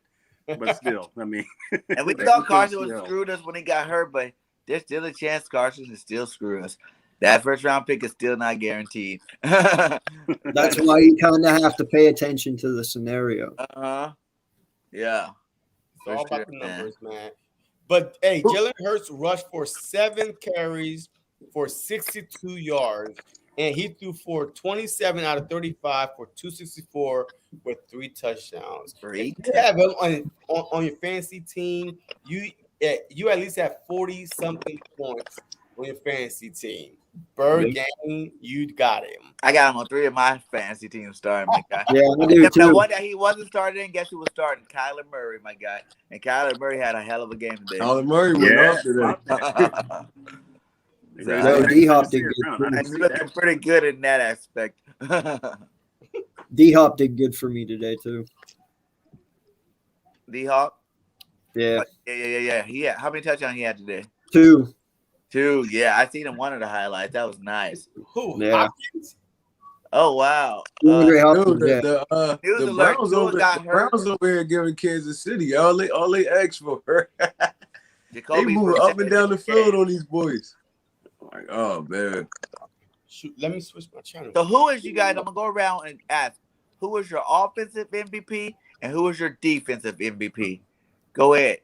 but still, I mean. And we thought Carson would screwed us when he got hurt, but there's still a chance Carson can still screw us. That first round pick is still not guaranteed. That's why you kind of have to pay attention to the scenario. Yeah. It's all about the numbers, man. But hey, Jalen Hurts rushed for 7 carries for 62 yards, and he threw for 27 out of 35 for 264 with 3 touchdowns. If you have him on your fantasy team, you at least have 40-something points on your fantasy team. BIRDGANG, you got him. I got him on 3 of my fantasy teams starting, my guy. Yeah, I do too. The one that he wasn't starting, guess who was starting? Kyler Murray, my guy. And Kyler Murray had a hell of a game today. Kyler Murray went off today. So D-Hop did good. He's looking pretty good in that aspect. D-Hop did good for me today too. D-Hop? Yeah. Yeah. How many touchdowns he had today? 2. 2. Yeah, I seen him one of the highlights. That was nice. Who? Yeah. Hopkins? Oh wow. The Browns over here giving Kansas City all they asked for. They move up and down the field on these boys. Like, oh man. Shoot, let me switch my channel. So who is you guys? I'm gonna go around and ask who is your offensive MVP and who is your defensive MVP? Go ahead,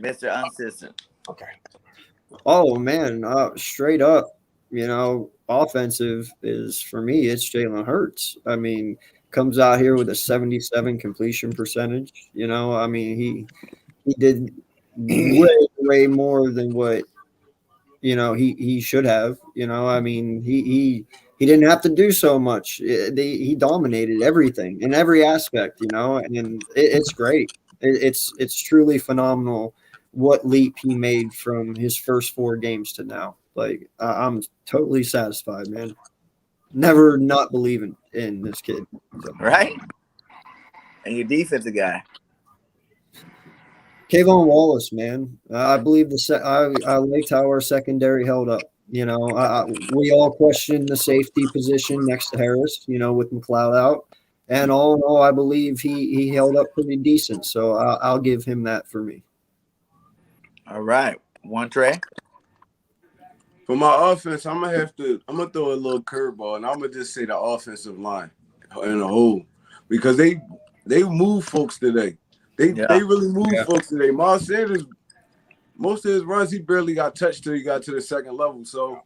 Mr. Unsistent. Okay. Oh man, straight up, offensive is for me. It's Jalen Hurts. I mean, comes out here with a 77 completion percentage. He did way more than what he should have. He didn't have to do so much. He dominated everything in every aspect. And it's great. It's truly phenomenal what leap he made from his first 4 games to now. Like, I'm totally satisfied, man. Never not believing in this kid. So. Right? And your defensive guy. Kayvon Wallace, man. I believe I liked how our secondary held up. We all questioned the safety position next to Harris, with McLeod out. And all in all, I believe he held up pretty decent. So I'll give him that for me. All right. One Trey. For my offense, I'm gonna throw a little curveball, and I'm gonna just say the offensive line in a whole, because they move folks today. They really move folks today. Miles Sanders, most of his runs, he barely got touched till he got to the second level. So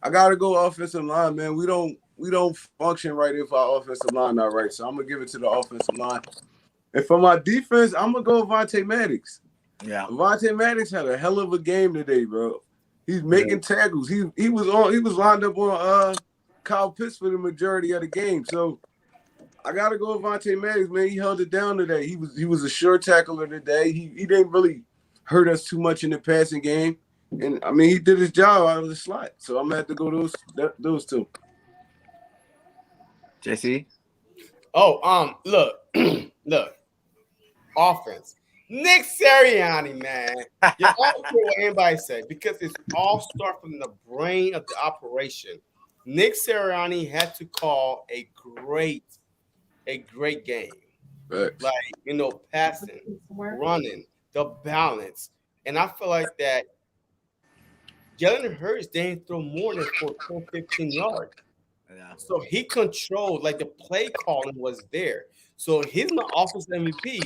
I gotta go offensive line, man. We don't function right if our offensive line not right. So I'm gonna give it to the offensive line. And for my defense, I'm gonna go Avonte Maddox. Yeah, Avonte Maddox had a hell of a game today, bro. He's making tackles. He was lined up on Kyle Pitts for the majority of the game. So I gotta go Avonte Maddox, man. He held it down today. He was a sure tackler today. He didn't really hurt us too much in the passing game. And I mean, he did his job out of the slot. So I'm gonna have to go those 2. JC. Oh, look. Offense. Nick Sirianni, man. You all care what anybody say, because it's all start from the brain of the operation. Nick Sirianni had to call a great game. Right. Like, passing, running, the balance. And I feel like that Jalen Hurts didn't throw more than 14, 15 yards. Yeah. So he controlled, like, the play calling was there. So he's my offensive MVP.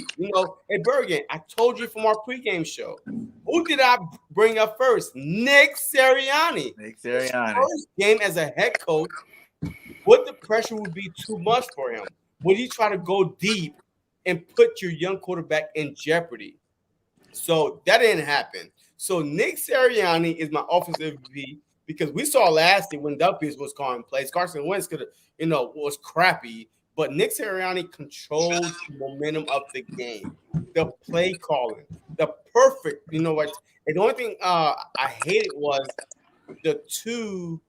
Hey, BIRDGANG, I told you from our pregame show. Who did I bring up first? Nick Sirianni. His first game as a head coach, what the pressure would be too much for him? Would he try to go deep and put your young quarterback in jeopardy? So that didn't happen. So Nick Sirianni is my offensive MVP because we saw last year when Doug Pearson was calling plays, Carson Wentz could have, was crappy, but Nick Sirianni controlled the momentum of the game, the play calling, the perfect, and the only thing I hated was the two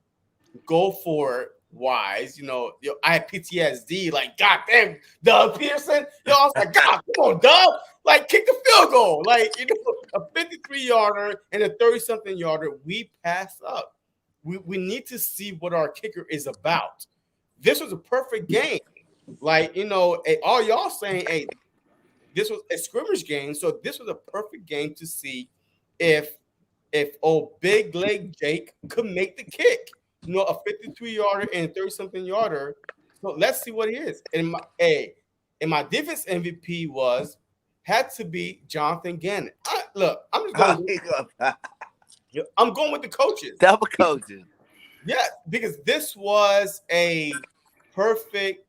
go for it wise. I had PTSD, like, God damn, Doug Pearson. I was like, God, come on, Doug. Like, kick the field goal. Like, a 53-yarder and a 30-something yarder, we pass up. We need to see what our kicker is about. This was a perfect game. Like, all y'all saying, hey, this was a scrimmage game. So this was a perfect game to see if old big leg Jake could make the kick. A 53-yarder and 30-something yarder. So let's see what he is. And my defense MVP had to be Jonathan Gannon. I'm going with the coaches. Double coaches. Yeah, because this was a perfect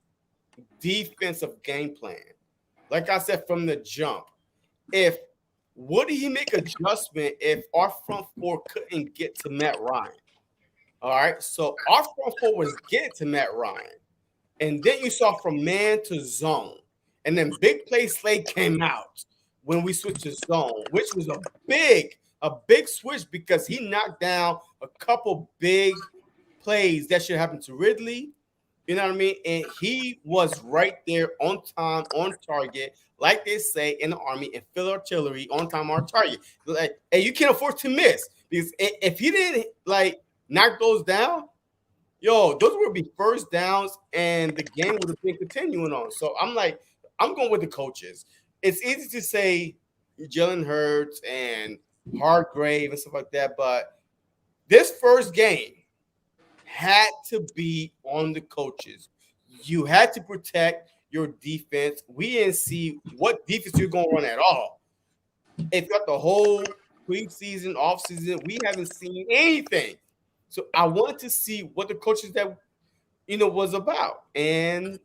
defensive game plan. Like I said from the jump, would he make adjustment if our front four couldn't get to Matt Ryan? All right, so our front four was getting to Matt Ryan. And then you saw from man to zone. And then big play Slade came out when we switched to zone, which was a big switch because he knocked down a couple big plays that should happen to Ridley. You know what I mean? And he was right there on time, on target, like they say in the Army, and field artillery, on time, on target. Like, and you can't afford to miss because if he didn't knock those down, those would be first downs, and the game would have been continuing on. So I'm going with the coaches. It's easy to say Jalen Hurts and Hargrave and stuff like that, but this first game had to be on the coaches. You had to protect your defense. We didn't see what defense you're going to run at all. If you got the whole preseason, offseason, we haven't seen anything. So I wanted to see what the coaches that was about. And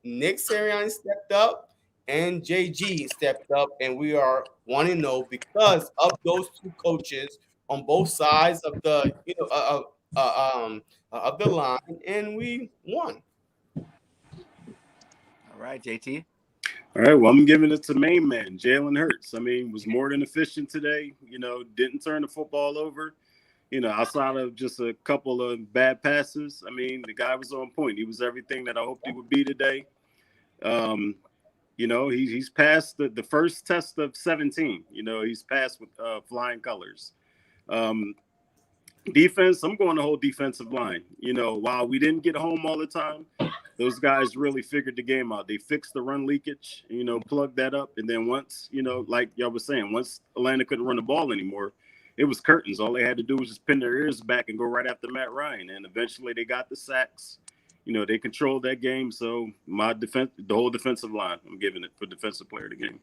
Nick Sirianni stepped up and JG stepped up, and we are 1-0 because of those two coaches on both sides of the of the line, and we won. All right, JT. All right, well, I'm giving it to main man, Jalen Hurts. I mean, was more than efficient today. Didn't turn the football over. Outside of just a couple of bad passes, I mean, the guy was on point. He was everything that I hoped he would be today. He's passed the first test of 17. He's passed with flying colors. Defense, I'm going the whole defensive line. While we didn't get home all the time, those guys really figured the game out. They fixed the run leakage, plugged that up. And then once, like y'all was saying, once Atlanta couldn't run the ball anymore, it was curtains. All they had to do was just pin their ears back and go right after Matt Ryan. And eventually they got the sacks. They controlled that game. So my defense, the whole defensive line, I'm giving it for defensive player of the game.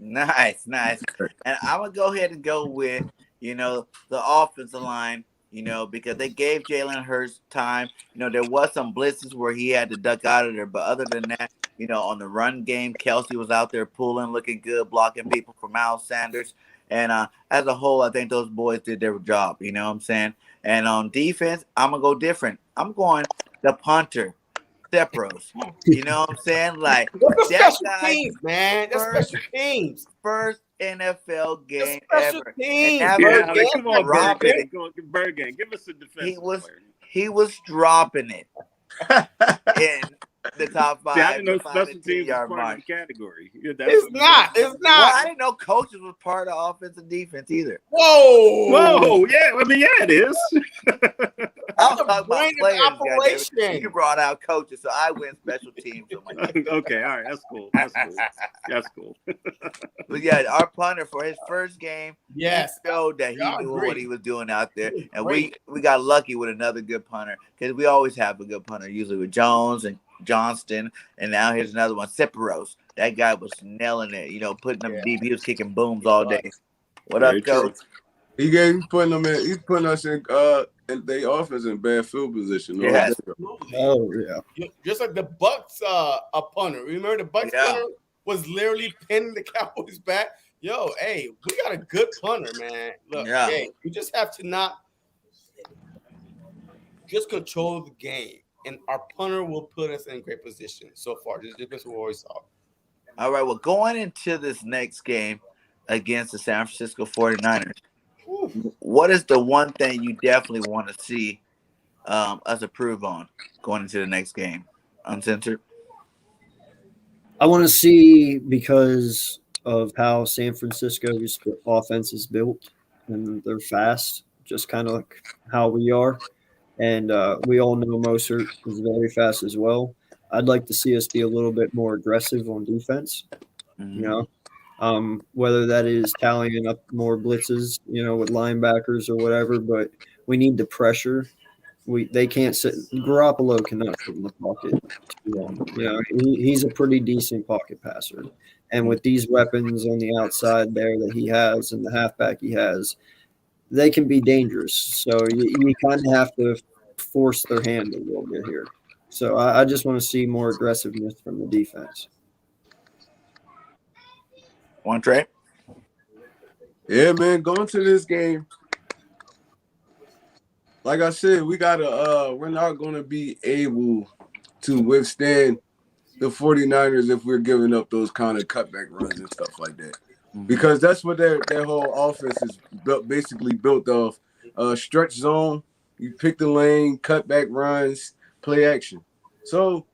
Nice. And I'm going to go ahead and go with, the offensive line, because they gave Jalen Hurts time. There was some blitzes where he had to duck out of there. But other than that, on the run game, Kelsey was out there pulling, looking good, blocking people for Miles Sanders. And as a whole, I think those boys did their job. You know what I'm saying? And on defense, I'm going to go different. I'm going the punter, Sepros. You know what I'm saying? Like, that's that special guy, teams, man. That's special teams. First NFL game special ever. teams. Come on, BIRDGANG. Give us a defensive player. He was dropping it in the top 5. See, I didn't know special teams was part of the category. It's not. Well, I didn't know coaches was part of offense and defense either. Whoa. Yeah. I mean, yeah, it is. I'm talking about players. Operation. You brought out coaches, so I win special teams. Okay, all right, that's cool. That's cool. But yeah, our punter for his first game, yes, he showed that he knew what he was doing out there, and we got lucky with another good punter because we always have a good punter, usually with Jones and Johnston, and now here's another one, Sepros. That guy was nailing it, putting them deep. He was kicking booms all day. What up, coach? He's putting us in their offense in bad field position. Yes. Oh yeah. Just like the Bucks a punter. Remember the Bucks punter was literally pinning the Cowboys back. Yo, hey, we got a good punter, man. Look, hey, you just have to not just control the game, and our punter will put us in great position so far. Just what we saw. All right, well, going into this next game against the San Francisco 49ers, what is the one thing you definitely want to see us improve on going into the next game? Uncensored. I want to see, because of how San Francisco's offense is built, and they're fast, just kind of like how we are. And we all know Mostert is very fast as well. I'd like to see us be a little bit more aggressive on defense, whether that is tallying up more blitzes, with linebackers or whatever, but we need the pressure. They can't sit. Garoppolo cannot sit in the pocket too long. He's a pretty decent pocket passer, and with these weapons on the outside there that he has and the halfback he has, they can be dangerous. So you kind of have to force their hand a little bit here. So I just want to see more aggressiveness from the defense. Trey? Yeah, man, going to this game, like I said, we're not going to be able to withstand the 49ers if we're giving up those kind of cutback runs and stuff like that. Because that's what their whole offense is basically built off. Stretch zone, you pick the lane, cutback runs, play action. So,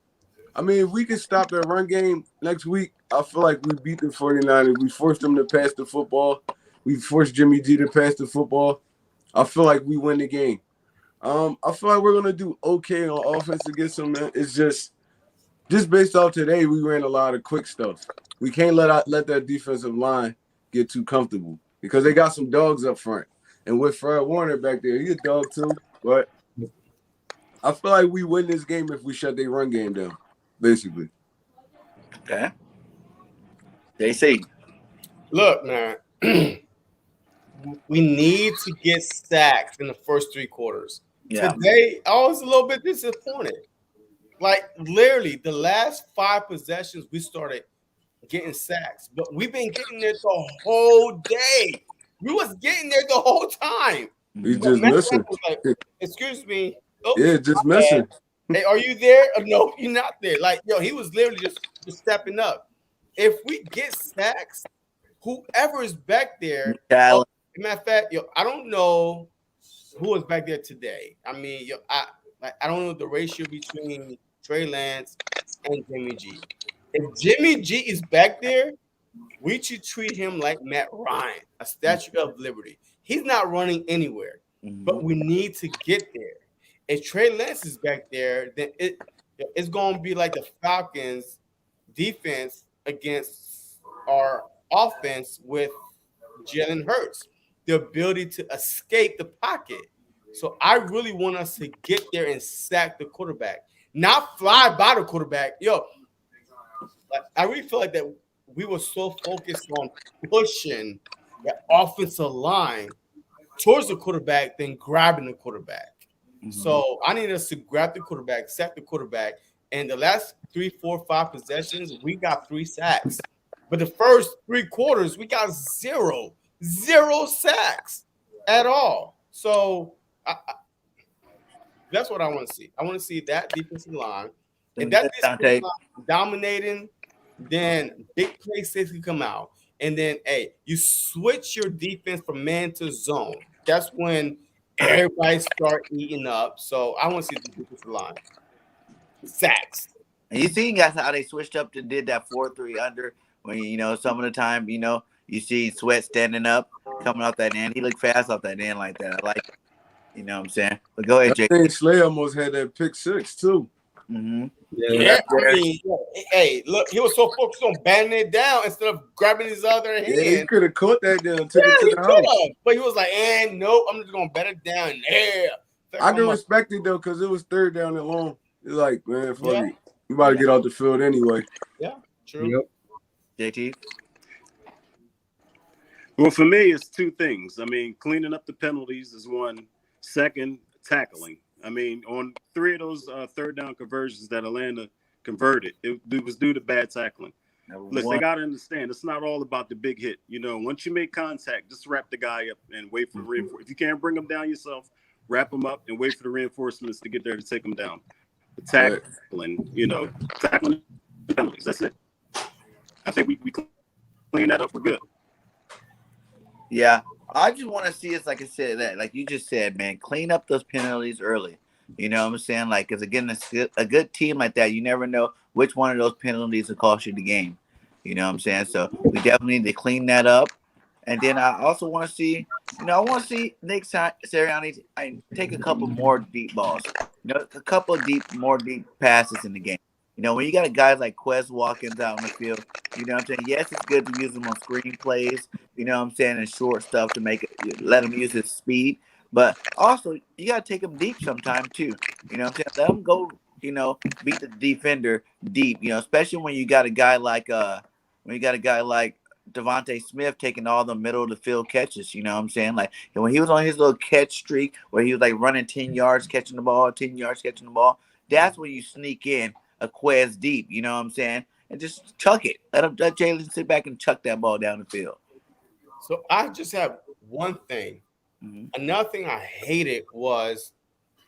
I mean, if we can stop their run game next week, I feel like we beat the 49ers. We forced them to pass the football. We forced Jimmy G to pass the football. I feel like we win the game. I feel like we're going to do okay on offense against them, man. It's just based off today, we ran a lot of quick stuff. We can't let that defensive line get too comfortable because they got some dogs up front. And with Fred Warner back there, he's a dog too. But I feel like we win this game if we shut their run game down, basically. Okay. JC. Look, man, we need to get sacks in the first 3 quarters. Yeah. Today, I was a little bit disappointed. Like, literally, the last 5 possessions, we started getting sacks. But we've been getting there the whole day. We was getting there the whole time. We just missing. Like, excuse me. Oops, yeah, just missing. Hey, are you there? No, you're not there. Like, he was literally just stepping up. If we get sacks, whoever is back there, matter of fact, I don't know who was back there today. I mean, I don't know the ratio between Trey Lance and Jimmy G. If Jimmy G is back there, we should treat him like Matt Ryan, a Statue of Liberty. He's not running anywhere, but we need to get there. If Trey Lance is back there, then it's going to be like the Falcons' defense against our offense with Jalen Hurts, the ability to escape the pocket. So I really want us to get there and sack the quarterback, not fly by the quarterback. I really feel like that we were so focused on pushing the offensive line towards the quarterback than grabbing the quarterback. So I need us to grab the quarterback, sack the quarterback. And the last 3, 4, 5 possessions, we got 3 sacks. But the first 3 quarters, we got zero sacks at all. So that's what I want to see. I want to see that defensive line. If that defensive line dominating, then big play safety come out. And then, you switch your defense from man to zone. That's when everybody start eating up. So I want to see the defensive line. Sacks. And you seen guys how they switched up to did that 4-3 under when some of the time you see Sweat standing up coming off that end. He looked fast off that end like that. I like it. You know what I'm saying? But go ahead, Jake. I think Slay almost had that pick 6 too. Yeah, I mean, hey, look, he was so focused on banding it down instead of grabbing his other hand. Yeah, he could have caught that down, took it to the house. But he was like, nope, I'm just gonna bat it down there. I can respect it though, because it was 3rd down and long. It's like, man, fuck it. You about to get off the field anyway. Yeah, true. Yep. JT. Well, for me, it's 2 things. I mean, cleaning up the penalties is one. Second, tackling. I mean, on 3 of those 3rd down conversions that Atlanta converted, it was due to bad tackling. Look, they got to understand, it's not all about the big hit. Once you make contact, just wrap the guy up and wait for reinforcement. If you can't bring him down yourself, wrap them up, and wait for the reinforcements to get there to take them down. Attack and tackling penalties. That's it. I think we clean that up. We're good. Yeah, I just want to see us, like I said, that like you just said, man, clean up those penalties early. You know what I'm saying? Like, because again, a good team like that, you never know which one of those penalties will cost you the game. You know what I'm saying? So we definitely need to clean that up. And then I also want to see, I want to see Nick Sirianni take a couple more deep balls. A couple of more deep passes in the game. When you got a guy like Quez Watkins out on the field, you know what I'm saying? Yes, it's good to use him on screen plays, you know what I'm saying, and short stuff to let him use his speed. But also, you got to take him deep sometime, too. You know what I'm saying? Let him go, beat the defender deep, especially when you got a guy like Devontae Smith taking all the middle of the field catches, you know what I'm saying? Like, when he was on his little catch streak where he was like running 10 yards catching the ball, 10 yards catching the ball, that's when you sneak in a Quez deep, you know what I'm saying? And just chuck it. Let Jalen sit back and chuck that ball down the field. So I just have one thing. Mm-hmm. Another thing I hated was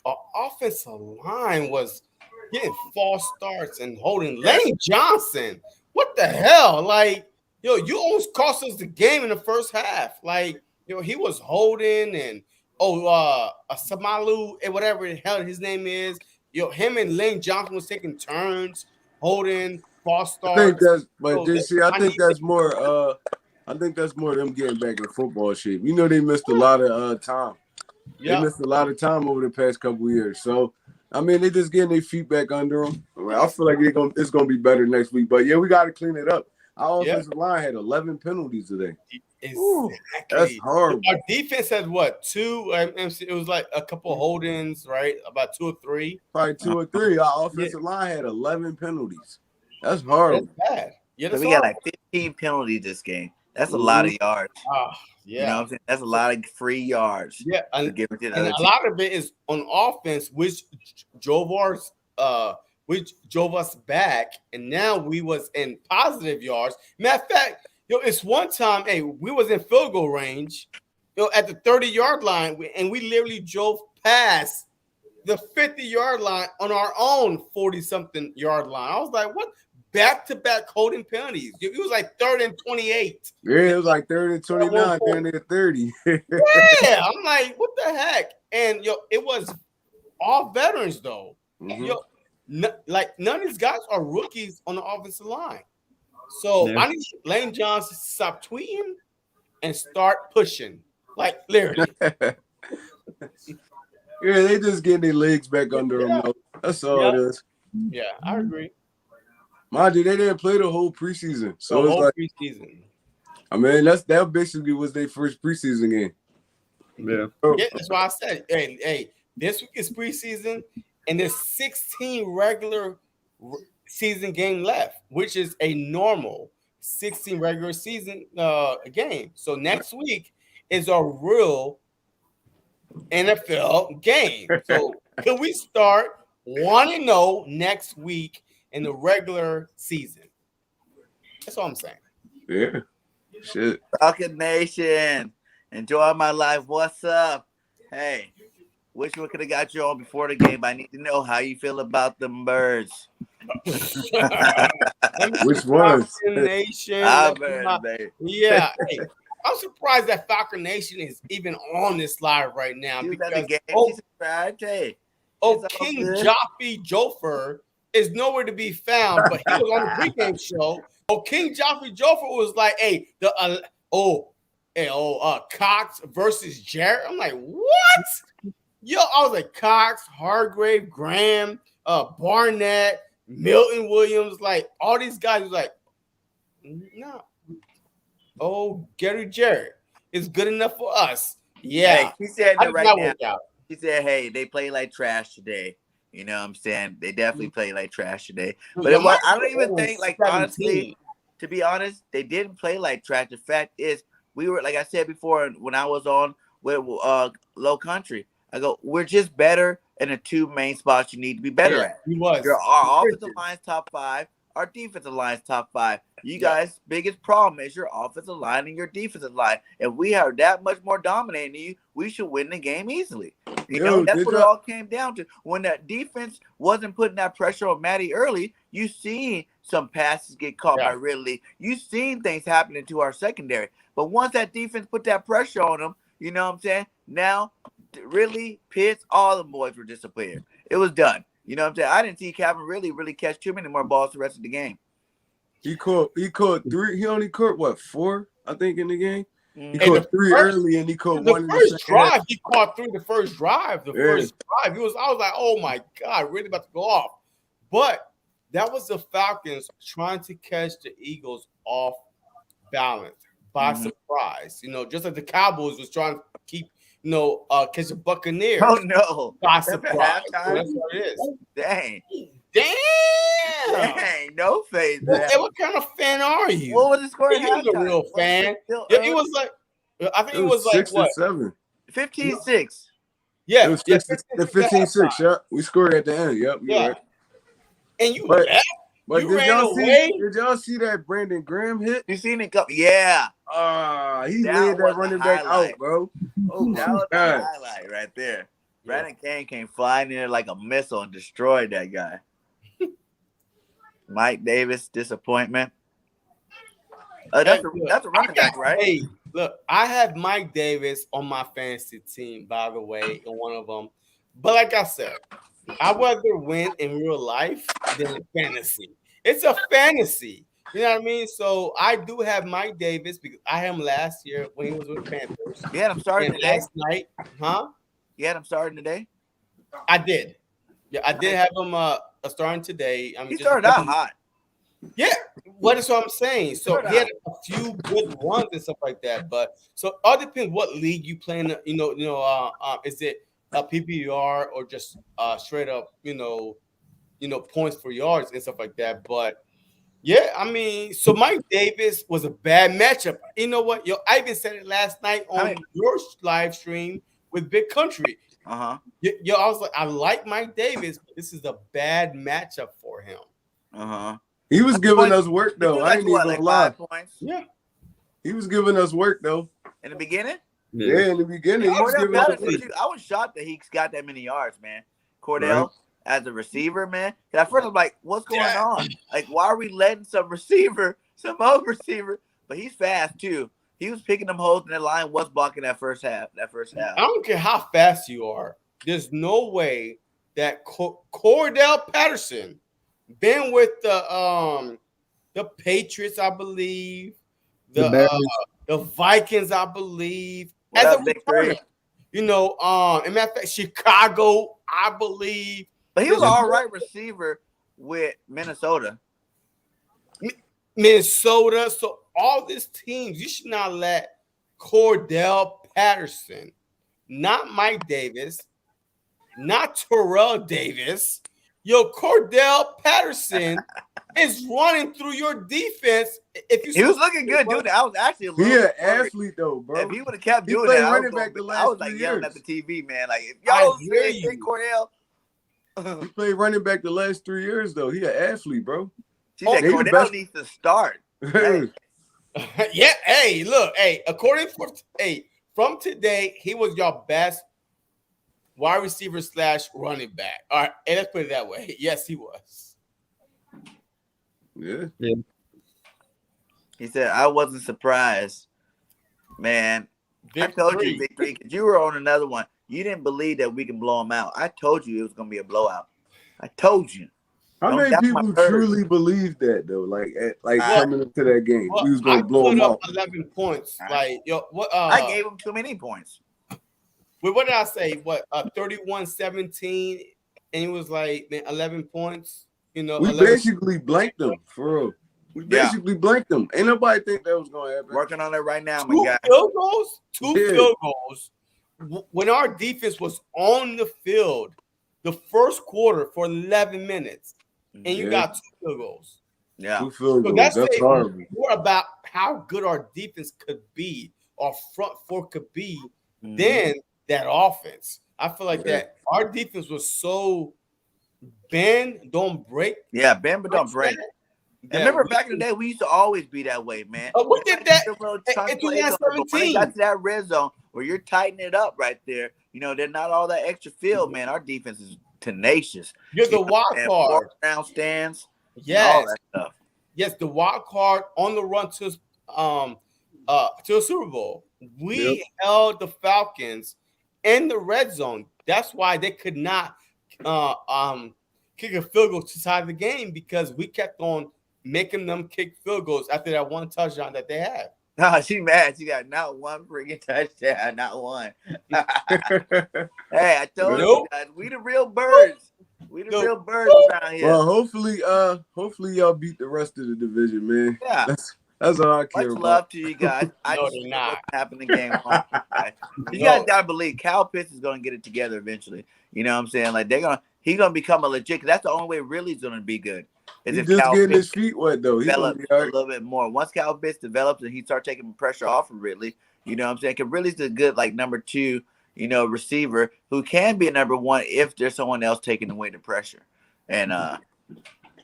our offensive line was getting false starts and holding Lane Johnson. What the hell? Like, you almost cost us the game in the first half. Like, he was holding and Samalu and whatever the hell his name is. Him and Lane Johnson was taking turns holding false starts. I think that's, but JC, I think that's more. I think that's more them getting back in football shape. They missed a lot of time. Yeah. They missed a lot of time over the past couple of years. So, they just getting their feet back under them. I feel like it's going to be better next week. But, yeah, we got to clean it up. Our offensive line had 11 penalties today. Exactly. That's horrible. Our defense had, what, 2? It was like a couple of holdings, right? About 2 or 3. Probably 2 or 3. Our offensive line had 11 penalties. That's horrible. That's bad. Yeah, so we got like 15 penalties this game. That's a lot of yards. Yeah. You know what I'm saying? That's a lot of free yards. Yeah. And a lot of it is on offense, which drove us back. And now we was in positive yards. Matter of fact, it's one time, we was in field goal range, at the 30-yard line, and we literally drove past the 50-yard line on our own 40-something yard line. I was like, what? Back-to-back holding penalties. It was like 3rd and 28. Yeah, it was like 3rd and 29, then they're 30. Yeah, I'm like, what the heck? And it was all veterans though. Mm-hmm. None of these guys are rookies on the offensive line. So I need Lane Johnson to stop tweeting and start pushing. Like literally. Yeah, they just getting their legs back under them. Though. That's all it is. Yeah, I agree. Mind you, they didn't play the whole preseason. So it's like preseason. That basically was their first preseason game. Yeah. Yeah, that's why I said, hey, this week is preseason, and there's 16 regular season game left, which is a normal 16 regular season game. So next week is a real NFL game. So can we start 1-0 next week in the regular season? That's all I'm saying. Yeah. Shit. Falcon Nation. Enjoy my life. What's up? Hey, wish we could have got you on before the game. I need to know how you feel about them birds. Which ones? Nation. Baby. Yeah. Hey, I'm surprised that Falcon Nation is even on this live right now. King Jaffe Joffer is nowhere to be found, but he was on the pregame show. King Jaffe Joffer was like, hey, Cox versus Jarrett. I'm like, what? Yo, I was like, Cox, Hargrave, Graham, Barnett, Milton Williams, like all these guys was like, no. Oh, Gary Jarrett is good enough for us. Yeah. Hey, he said that right now. He said, hey, they play like trash today. You know what I'm saying? They definitely play like trash today. But I don't even think, like, honestly, to be honest, they didn't play like trash. The fact is, we were, like I said before, when I was on with Low Country, I go, we're just better in the 2 main spots you need to be better at. He was. Our offensive line's top 5. Our defensive line is top 5. You guys' biggest problem is your offensive line and your defensive line. If we are that much more dominating you, we should win the game easily. You know, that's what it all came down to. When that defense wasn't putting that pressure on Matty early, you seen some passes get caught by Ridley. You seen things happening to our secondary. But once that defense put that pressure on them, you know what I'm saying? Now, Ridley, Pitts, all the boys were disappeared. It was done. You know what I'm saying? I didn't see Calvin really catch too many more balls the rest of the game. He caught 3. He only caught what, 4, I think, in the game. He And caught 3 early, and he caught 1 in the first second half. drive. He caught 3 the first drive. The first drive, I was like, oh my God, really about to go off. But that was the Falcons trying to catch the Eagles off balance by surprise. You know, just like the Cowboys was trying to keep, catch the Buccaneers. Oh no! By surprise. So that's what it is. Dang! No faith. What kind of fan are you? What was the score? He was a real fan. It was like, I think it was like 6 what? 7. 15-6. Yeah, it was 15-6. Yeah, we scored at the end. Yep. Right. And you left. But you did ran y'all away. did y'all see that Brandon Graham hit? You seen it come? Yeah. He laid that running back out, bro. Oh, that was the highlight right there. Brandon Kane came flying in there like a missile and destroyed that guy. Mike Davis, disappointment. That's a running back, right? Hey, look, I have Mike Davis on my fantasy team, by the way, in one of them. But like I said, I'd rather win in real life than in fantasy. It's a fantasy. You know what I mean? So I do have Mike Davis because I had him last year when he was with the Panthers. You had him starting today? Last night. Huh? You had him starting today? I did. Yeah, I did have him starting today. He started out hot. Yeah, what is what I'm saying. So he had a few good runs and stuff like that. But so all depends what league you play in. Is it a PPR or just straight up, points for yards and stuff like that. But yeah, I mean, so Mike Davis was a bad matchup. You know what? I even said it last night on your live stream with Big Country. I was like, I like Mike Davis, but this is a bad matchup for him. He was giving us work though. I ain't even gonna lie. 5 points? Yeah. He was giving us work though. In the beginning? Yeah, in the beginning. He was giving us work. I was shocked that he got that many yards, man. Cordell as a receiver, man. At first I was like, what's going on? Like, why are we letting some old receiver? But he's fast too. He was picking them holes, and the line was blocking that first half. I don't care how fast you are. There's no way that Cordell Patterson been with the Patriots, I believe, the Vikings, I believe, as a returner. In matter of fact, Chicago, I believe. But he was an all right receiver with Minnesota. So all these teams, you should not let Cordell Patterson, not Mike Davis, not Terrell Davis. Cordell Patterson is running through your defense. He was looking good, dude. I was actually a little He an athlete though, bro. If he would have kept doing that, I was like yelling at the TV, man. Like, if y'all say Cordell. He played running back the last 3 years though. He an athlete, bro. She said Cordell needs to start. Yeah, hey, look, from today, he was your best wide receiver / running back. All right, and let's put it that way. Yes, he was. Yeah. He said, I wasn't surprised, man. I told you, Victory, because you were on another one. You didn't believe that we can blow them out. I told you it was going to be a blowout. I told you. How many people truly believe that though? Coming into that game, we was going to blow them out. 11 points. I gave him too many points. What did I say? 31-17, and it was like 11 points. We basically blanked them for real. We basically blanked them. Ain't nobody think that was going to happen. Working on it right now, my guy. Two field goals. When our defense was on the field, the first quarter for 11 minutes, and you got 2 field goals. Yeah, 2 field goals. That's horrible. More about how good our defense could be, our front four could be, than that offense. I feel like that our defense was so bend, don't break. Yeah, bend but don't break. And remember back in the day, we used to always be that way, man. We did that The little in chunk plays on it, but when it 2017. got to that red zone where you're tightening it up right there, you know, they're not all that extra field, man. Our defense is tenacious. You're the wild And card. fourth down stands, and Yes. all that stuff. Yes, the wild card on the run to a Super Bowl. We held the Falcons in the red zone. That's why they could not kick a field goal to side the game, because we kept on making them kick field goals after that one touchdown that they had. No, she mad. She got not one freaking touchdown, not one. Hey, I told you guys, we the real birds. We the real birds around here. Well, hopefully y'all beat the rest of the division, man. Yeah. That's all I care Much about. love to you guys. I No, just they're know not. what's happening in game one. You guys gotta believe Kyle Pitts is gonna get it together eventually. You know what I'm saying? Like he's gonna become a legit. Cause that's the only way really he's gonna be good. Is He's if just Kyle getting Pitts his feet wet though. He's gonna develops be all a right. little bit more. Once Kyle Pitts develops and he starts taking pressure off of Ridley, you know what I'm saying? Cause Ridley's a good like number 2, you know, receiver who can be a number 1 if there's someone else taking away the pressure. And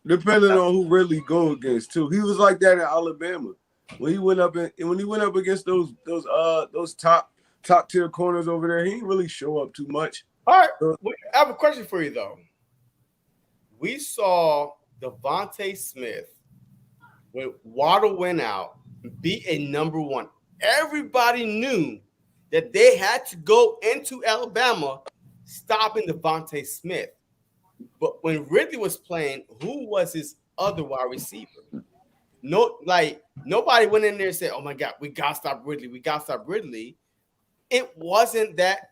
Depending on who really go against too. He was like that in Alabama. When he went up against those top tier corners over there, he didn't really show up too much. All right, I have a question for you though. We saw Devontae Smith when Waddle went out be a number 1. Everybody knew that they had to go into Alabama stopping Devontae Smith. But when Ridley was playing, who was his other wide receiver? Nobody went in there and said, "Oh my God, we gotta stop Ridley. We gotta stop Ridley." It wasn't that,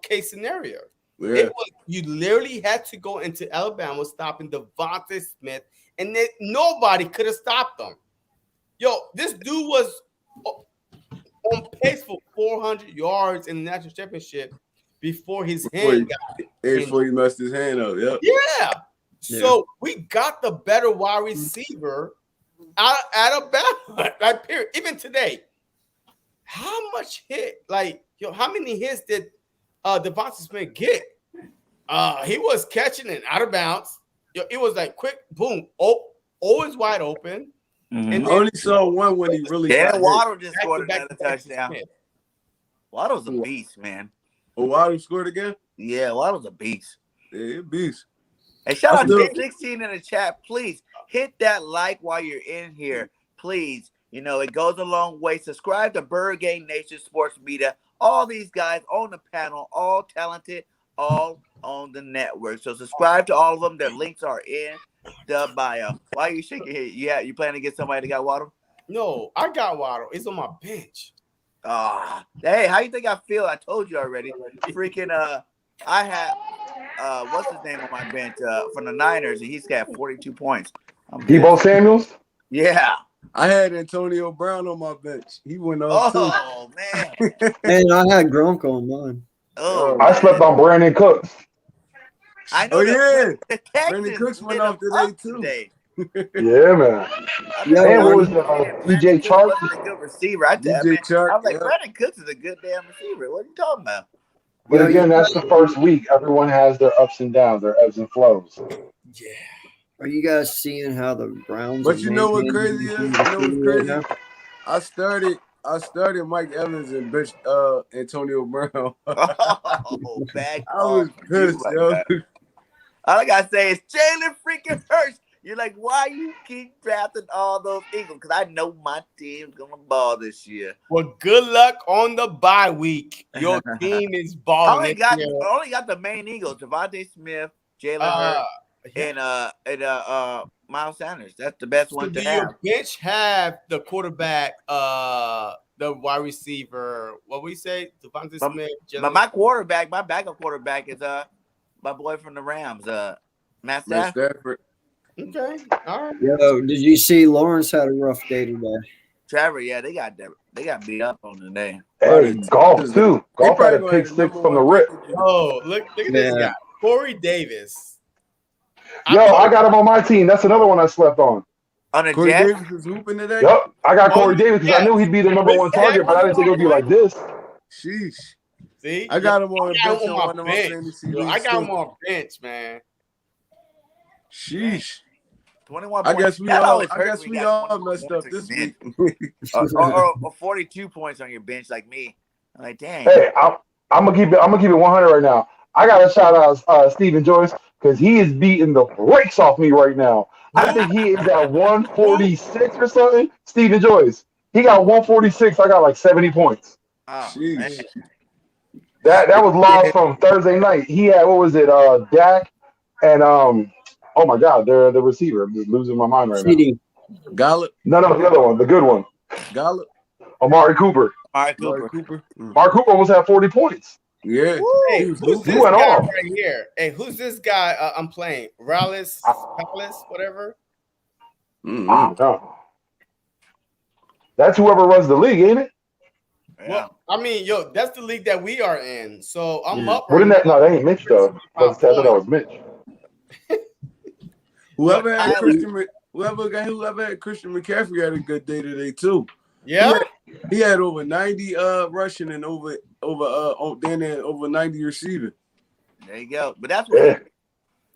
case scenario. Yeah. It was, you literally had to go into Alabama stopping Devontae Smith, and then nobody could have stopped him. Yo, this dude was on pace for 400 yards in the national championship before his hand got before he messed his hand up. Yep. Yeah. So we got the better wide receiver out of Alabama. Like, period. Even today, how much hit? How many hits did Devontae Smith get? He was catching it out of bounds. It was like quick, boom, always wide open. Mm-hmm. And I only saw one when he really got hit. Waddle just scored Back another to back touchdown. Smith. Waddle's a beast, man. Oh, Waddle scored again? Yeah, Waddle's a beast. Yeah, beast. Hey, shout out to 16 in the chat. Please hit that like while you're in here. Please. It goes a long way. Subscribe to BIRDGANG Nation Sports Media. All these guys on the panel, all talented, all on the network. So subscribe to all of them. Their links are in the bio. Why are you shaking your head? Yeah, you planning to get somebody that got Waddle? No, I got Waddle. It's on my bench. Hey, how you think I feel? I told you already. Freaking I had what's his name on my bench from the Niners, and he's got 42 points. Deebo Samuels? Yeah. I had Antonio Brown on my bench. He went off too. Oh man. And I had Gronk on mine. I slept on Brandon Cooks. I know yeah. The Brandon Cooks went off today too. Yeah, man. And what was DJ Chark? Was a good receiver. I was like, Brandon Cooks is a good damn receiver. What are you talking about? But again, that's the first week. Everyone has their ups and downs, their ebbs and flows. Yeah. Are you guys seeing how the Browns? But you know what crazy is? I started Mike Evans and benched Antonio Brown. Bad I was pissed, yo. All I gotta say is Jalen freaking Hurts. You're like, why you keep drafting all those Eagles? Because I know my team's gonna ball this year. Well, good luck on the bye week. Your team is balling. I only got the main Eagles: Devontae Smith, Jalen Hurts, and Miles Sanders. That's the best one to have. Your bench have the quarterback, the wide receiver. What we say, Devontae Smith. But my backup quarterback is my boy from the Rams, Matt Stafford. Okay, all right. Yo, did you see Lawrence had a rough day today? Trevor, yeah, they got beat up on today. Hey, golf too. Golf had a pick six from the rip. Oh, look at this guy, Corey Davis. Yo, I got him on my team. That's another one I slept on. On the Corey Jets? Davis is hooping today? Yep, I got Corey Davis because I knew he'd be the number one target, but I didn't think it would be like this. Sheesh. See, I got him on I got him on bench, man. Sheesh. 21 I points. guess we That all always I hurts guess when we you got all 21 messed points up on your this bench. week. or 42 points on your bench like me. I'm like, dang. Hey, I'm gonna keep it 100 right now. I gotta shout out Stephen Joyce because he is beating the brakes off me right now. I think he is at 146 or something. Stephen Joyce, he got 146. I got like 70 points. Oh, man. Sheesh. That was lost from Thursday night. He had what was it? Dak and oh my God, the receiver. I'm just losing my mind right now. CD. Gallup. No, the other one, the good one, Gallup. Amari Cooper. Amari Amari Cooper. Cooper. Amari Cooper almost had 40 points. Yeah. Hey, He was who's hooping. this went guy off. right here? Hey, who's this guy I'm playing? Palace, whatever. Mhm. No. That's whoever runs the league, ain't it? Yeah. Well, I mean, yo, that's the league that we are in. So I'm Yeah. up What right in that? now. No, that ain't Mitch though. I thought that was Mitch. Whoever had Tyler- whoever had Christian McCaffrey had a good day today too. Yeah. He had over 90 rushing and over 90 receiving. There you go. But that's what Yeah.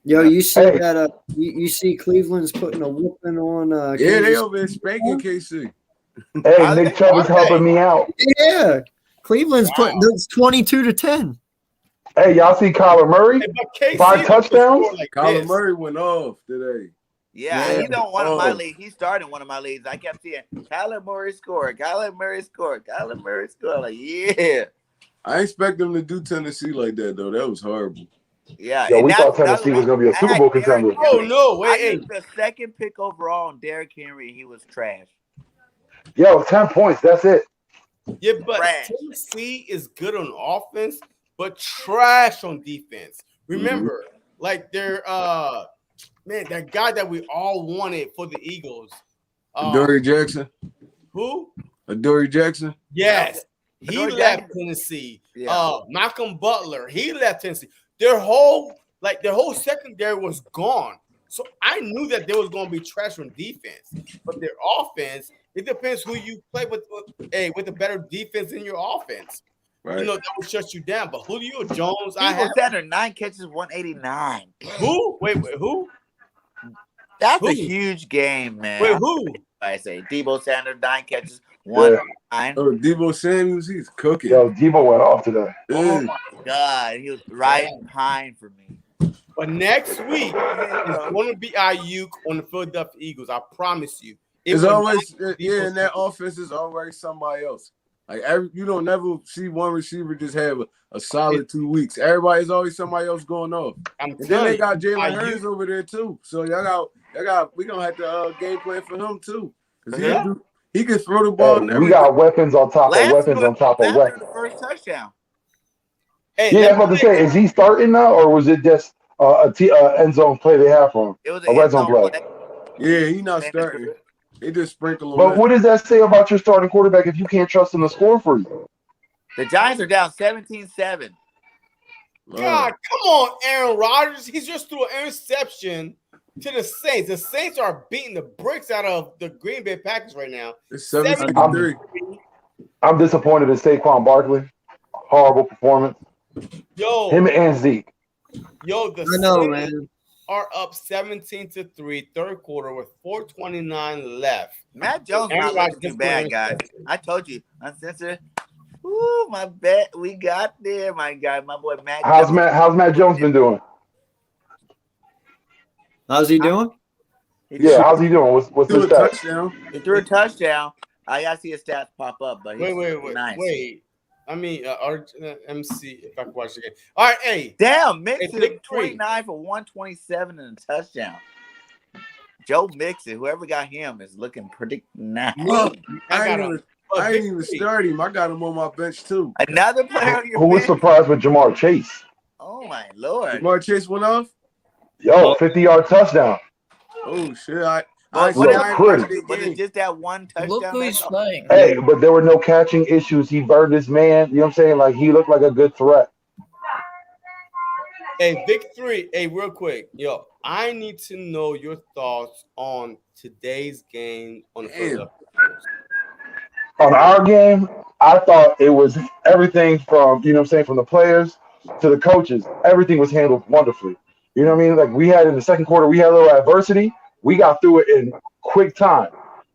Yo, you see Hey. that? You see Cleveland's putting a whooping on. Yeah, Kansas they over there spanking KC. Hey, Nick Chubb is helping me out. Yeah, Cleveland's putting it's 22-10. Hey, y'all see Kyler Murray? Hey, but KC 5 touchdowns? like Kyler this. Murray went off today. Yeah, Yeah. he's on one of my Oh. leagues. He started one of my leagues. I kept seeing Kyler Murray score. Kyler Murray score. Kyler Murray score. Like, yeah. I expect them to do Tennessee like that though. That was horrible. Yeah. Yo, and we that's- thought Tennessee was going to be a I Super had Bowl Derrick contender. Oh Henry. no! I Wait, hey, used the second pick overall on Derrick Henry. He was trash. Yo, 10 points. That's it. yeah, but Trash. Tennessee is good on offense, but trash on defense. Remember, like they're man, that guy that we all wanted for the Eagles. Adoree Jackson. Who? Adoree Jackson. Yes, he Adoree left Jackson. Tennessee. Yeah. Malcolm Butler, he left Tennessee. Their whole secondary was gone. So I knew that there was going to be trash on defense, but their offense, it depends who you play with a better defense in your offense. Right. You know, that will shut you down. But Julio Jones, People center 9 catches, 189. who? Wait, who? That's Who? a huge game, man. Wait, who? I say Debo Sanders, 9 catches, 109. Oh, Debo Samuels, he's cooking. Yo, Debo went off today. Oh Yeah. my God, he was right behind for me. But next week it's going to be Ayuk on the Philadelphia Eagles. I promise you. It's will always not be in that offense is always somebody else. Like you don't never see one receiver just have a solid 2 weeks. Everybody's always somebody else going off. I'm And then telling they got you, Jalen Ayuk- Hurts over there too. So we gonna have to game plan for him too. Because Yeah. he can throw the ball. Hey, we got weapons on top of weapons on top of Last weapons. the first touchdown. Hey, Yeah, I let was about me to say, is he starting now, or was it just end zone play they have for him? It was A red zone play. Yeah, he not starting. They just sprinkle him. But what does that say about your starting quarterback if you can't trust him to score for you? The Giants are down 17-7. God, come on, Aaron Rodgers. He's just threw an interception to the Saints. The Saints are beating the bricks out of the Green Bay Packers right now. It's 7-3. I'm disappointed in Saquon Barkley. Horrible performance. Yo, Him and Zeke. yo, the I know, Saints man. are up 17-3, third quarter with 4:29 left. Matt Jones Aaron not Rodgers looking too just bad, put guys. in- I told you, uncensored. Ooh, my bet we got there, my guy, my boy Matt. How's Jones. Matt Jones been doing? How's he doing? Yeah, how's he doing? What's Threw his a stats? touchdown. He threw a touchdown. I gotta see his stats pop up, but he's nice. Wait. I mean, MC, if I can watch the game. All right, hey. Damn, Hey, Mixon, Big 29 for 127 and a touchdown. Joe Mixon, whoever got him is looking pretty nice. Oh, I got ain't a even start him. I got him on my bench too. Another player on your Who was bench? surprised with Jamar Chase? Oh my lord. Jamar Chase went off. Yo, 50-yard touchdown. Oh shit! I But Look ain't pretty. watched that was game. it just that one touchdown? Look who he's That's all? playing. Hey, but there were no catching issues. He burned his man. You know what I'm saying? Like, he looked like a good threat. Hey, Vic 3. Hey, real quick. Yo, I need to know your thoughts on today's game on the Philadelphia Eagles. On our game, I thought it was everything from, you know what I'm saying, from the players to the coaches. Everything was handled wonderfully. You know what I mean? Like, we had in the second quarter, we had a little adversity. we got through it in quick time.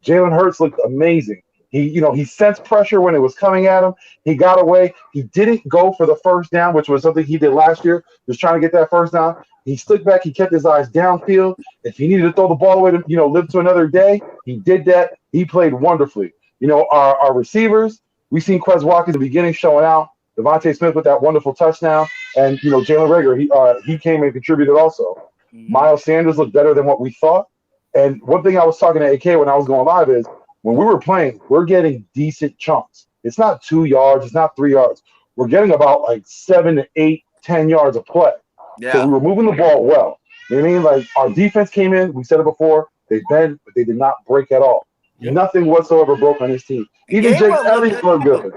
Jalen Hurts looked amazing. He sensed pressure when it was coming at him. He got away. He didn't go for the first down, which was something he did last year. Just trying to get that first down. He stood back. He kept his eyes downfield. If he needed to throw the ball away to, live to another day, he did that. He played wonderfully. Our receivers, we seen Quez Watkins at the beginning showing out. Devontae Smith with that wonderful touchdown. And, Jalen Reagor, he came and contributed also. Miles Sanders looked better than what we thought. And one thing I was talking to AK when I was going live is, when we were playing, we're getting decent chunks. It's not 2 yards. It's not 3 yards. We're getting about like 7 to 8, 10 yards of play. Yeah. So we were moving the ball well. You know what I mean? Like, our defense came in. We said it before. They bent, but they did not break at all. Yep. Nothing whatsoever broke on his team. Even Jake Elliott looked good.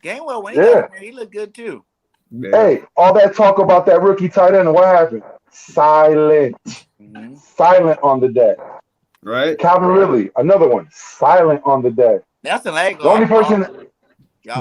Gainwell, when he got in there, he looked good too. Yeah. Hey, all that talk about that rookie tight end, and what happened? Silent. Mm-hmm. Silent on the day. Right. Calvin Ridley, another one, silent on the day. That's an leg. The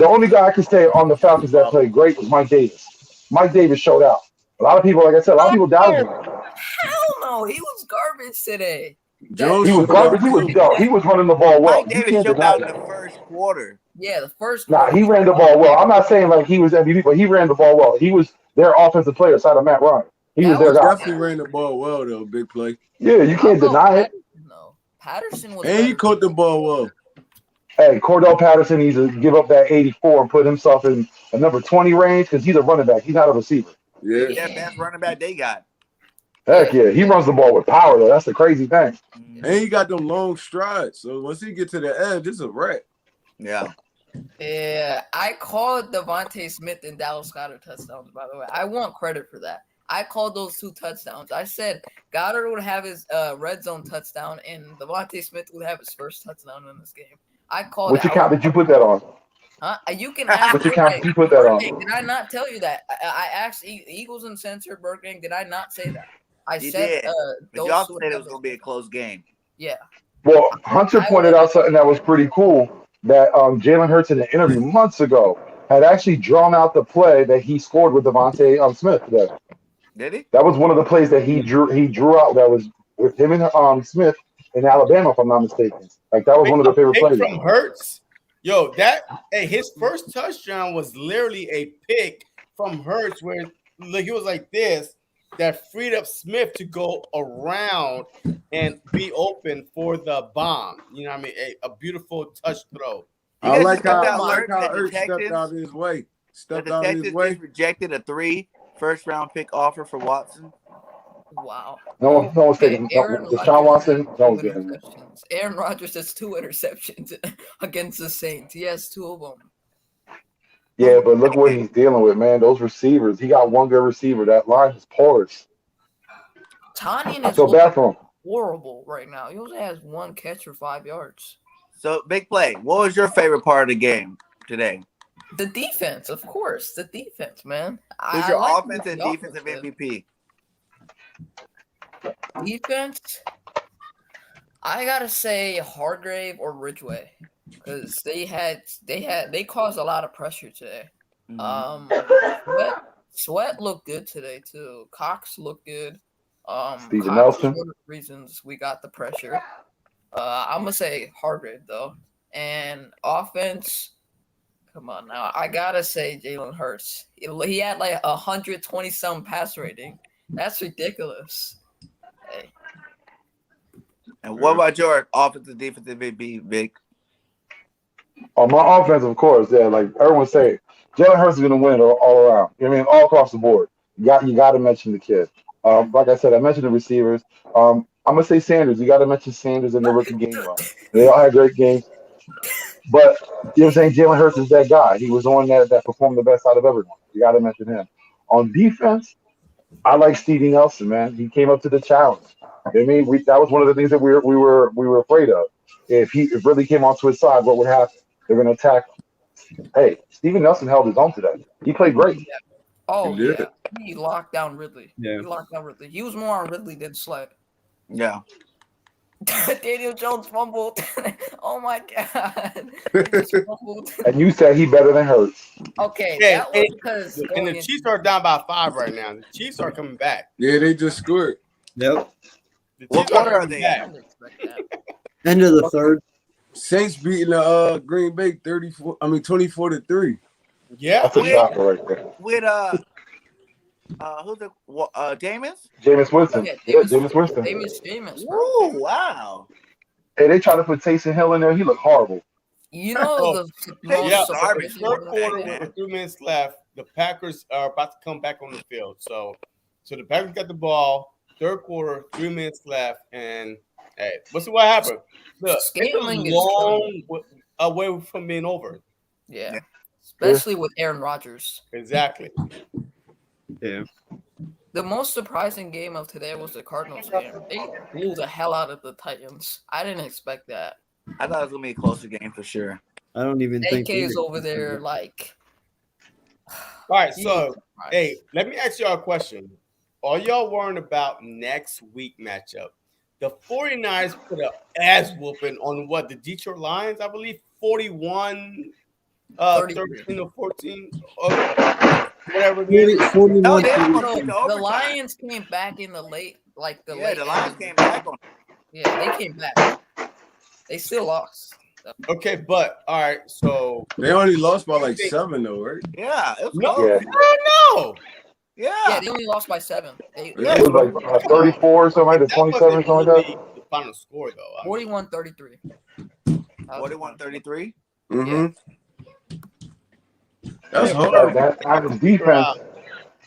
only guy I could say on the Falcons that played great was Mike Davis. Mike Davis showed out. A lot of people, like I said, people doubted him. Hell no, he was garbage today. He was garbage. He was running the ball well. Mike Davis showed out in the first quarter. Yeah, the first quarter. Nah, he ran the ball well. I'm not saying like he was MVP, but he ran the ball well. He was their offensive player aside of Matt Ryan. He was their guy. Definitely ran the ball well, though. Big play. Yeah, you can't deny it. Patterson was. And he caught the ball well. Hey, Cordell Patterson needs to give up that 84 and put himself in a number 20 range because he's a running back. He's not a receiver. Yeah, best running back they got. Heck yeah, he runs the ball with power though. That's the crazy thing. And he got them long strides. So once he get to the edge, it's a wreck. Yeah. Yeah, I called Devontae Smith and Dallas Goedert touchdowns. By the way, I want credit for that. I called those 2 touchdowns. I said Goddard would have his red zone touchdown, and Devontae Smith would have his first touchdown in this game. I called. Which account did you put that on? Huh? You can ask. Which account did you put that on? Did I not tell you that? I asked Eagles Uncensored BIRDGANG. Did I not say that? You said. But y'all said it was going to be a close game. Yeah. Well, Hunter pointed out something that was pretty cool. That Jalen Hurts in an interview months ago had actually drawn out the play that he scored with Devontae Smith today. Did he? That was one of the plays that he drew out. That was with him and Smith in Alabama, if I'm not mistaken. Like that was one of the favorite plays from Hurts. Yo, his first touchdown was literally a pick from Hurts where he was like this that freed up Smith to go around and be open for the bomb. You know what I mean? A beautiful touch throw. I like how Hurts stepped out of his way. Rejected a 3 first-round pick offer for Watson. Wow. No one's taking Deshaun Watson. No one's getting him. Aaron Rodgers has 2 interceptions against the Saints. He has 2 of them. Yeah, but look what he's dealing with, man. Those receivers. He got one good receiver. That line is porous. Tanyan is bad for him. Horrible right now. He only has 1 catch for 5 yards. So, big play. What was your favorite part of the game today? The defense, of course. The defense, man. Who's your offense and defensive MVP? Defense, I gotta say Hargrave or Ridgeway because they caused a lot of pressure today. Sweat looked good today too. Cox looked good. Steven Nelson. One of the reasons we got the pressure. I'm gonna say Hargrave though, and offense. Come on now, I gotta say Jalen Hurts. He had like 120-some pass rating. That's ridiculous. Hey. And what about your offensive defensive MVP, Vic? On my offense, of course, yeah. Like everyone say, Jalen Hurts is gonna win all around. You know what I mean, all across the board. You got to mention the kid. Like I said, I mentioned the receivers. I'm gonna say Sanders. You got to mention Sanders in the rookie game run. They all had great games. But you know what I'm saying? Jalen Hurts is that guy. He was on that performed the best out of everyone. You got to mention him. On defense, I like Stevie Nelson, man. He came up to the challenge. I mean, that was one of the things that we were afraid of. If really came onto his side, what would happen? They're going to attack him. Hey, Stevie Nelson held his own today. He played great. Oh, yeah. He locked down Ridley. Yeah. He locked down Ridley. He was more on Ridley than Sled. Yeah. Daniel Jones fumbled. Oh my god! And you said he better than Hurts. Okay, that was because and the Chiefs are down by 5 right now. The Chiefs are coming back. Yeah, they just scored. Yep. The What Chiefs are quarter are coming they back. I didn't expect that. End of the third. Saints beating the Green Bay 24-3. Yeah, That's a I mean, shocker right there. with who's the Jameis? Jameis Winston. Yeah, Yeah, Jameis Winston. Jameis, bro. Woo! Wow. Hey, they try to put Taysom Hill in there. He looked horrible. You know Oh, the Hey, yeah. most garbage. surprising Third quarter man. with 3 minutes left. The Packers are about to come back on the field. So the Packers got the ball. Third quarter, 3 minutes left, and hey, let's see what happened. Look, it's Scaling a is long away from being over. Yeah, especially with Aaron Rodgers. Exactly. Yeah. The most surprising game of today was the Cardinals game. They blew the hell out of the Titans. I didn't expect that. I thought it was gonna be a closer game for sure. I don't even think AK is over there like. All right, Jesus so Christ. hey, let me ask y'all a question. Are y'all worried about next week matchup? The 49ers put an ass whooping on what, the Detroit Lions, I believe, 41 13 or 14 or whatever it is. 41. No, they No, almost took the the overtime. Lions came back in the late, like the late. The Lions innings. came back on. Yeah, they came back. They still lost. Okay, but all right, so They only lost by like 7 though, right? Yeah, it was no, close. no. Yeah, they only lost by 7. They Yeah. It was like 34 or something like that, That 27 wasn't something like really that. the final score though. I mean, 41-33. 41-33. Mm-hmm. That's Yeah, hard. That was defense.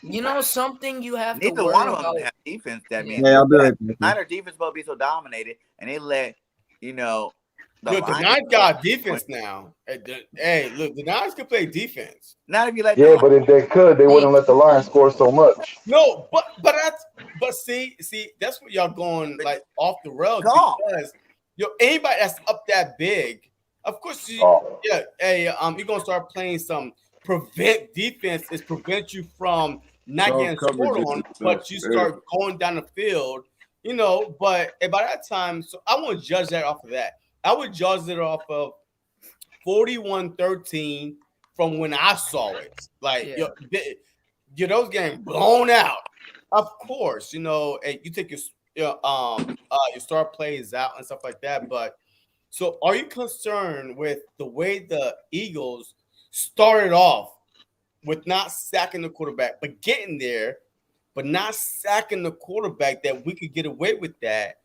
You know something you have to Neither worry one of about. them have defense that Yeah. means. Yeah, I'll be right back. Niner defense will be so dominated, and they let the look, the Lions Niners got defense now. Hey, look, the Niners can play defense. Not if you let Yeah, the but if they could, they wouldn't let the Lions score so much. No, but see, that's what y'all going like off the rails Go. because anybody that's up that big, of course, Oh. you're gonna start playing some prevent defense is prevent you from not Zone getting scored coverages on, and but stuff, you yeah. start going down the field, But by that time, so I won't judge that off of that. I would judge it off of 41-13 from when I saw it. Like, those games blown out. Of course, you take your star plays out and stuff like that. But so, are you concerned with the way the Eagles started off with not sacking the quarterback, but getting there, but not sacking the quarterback, that we could get away with that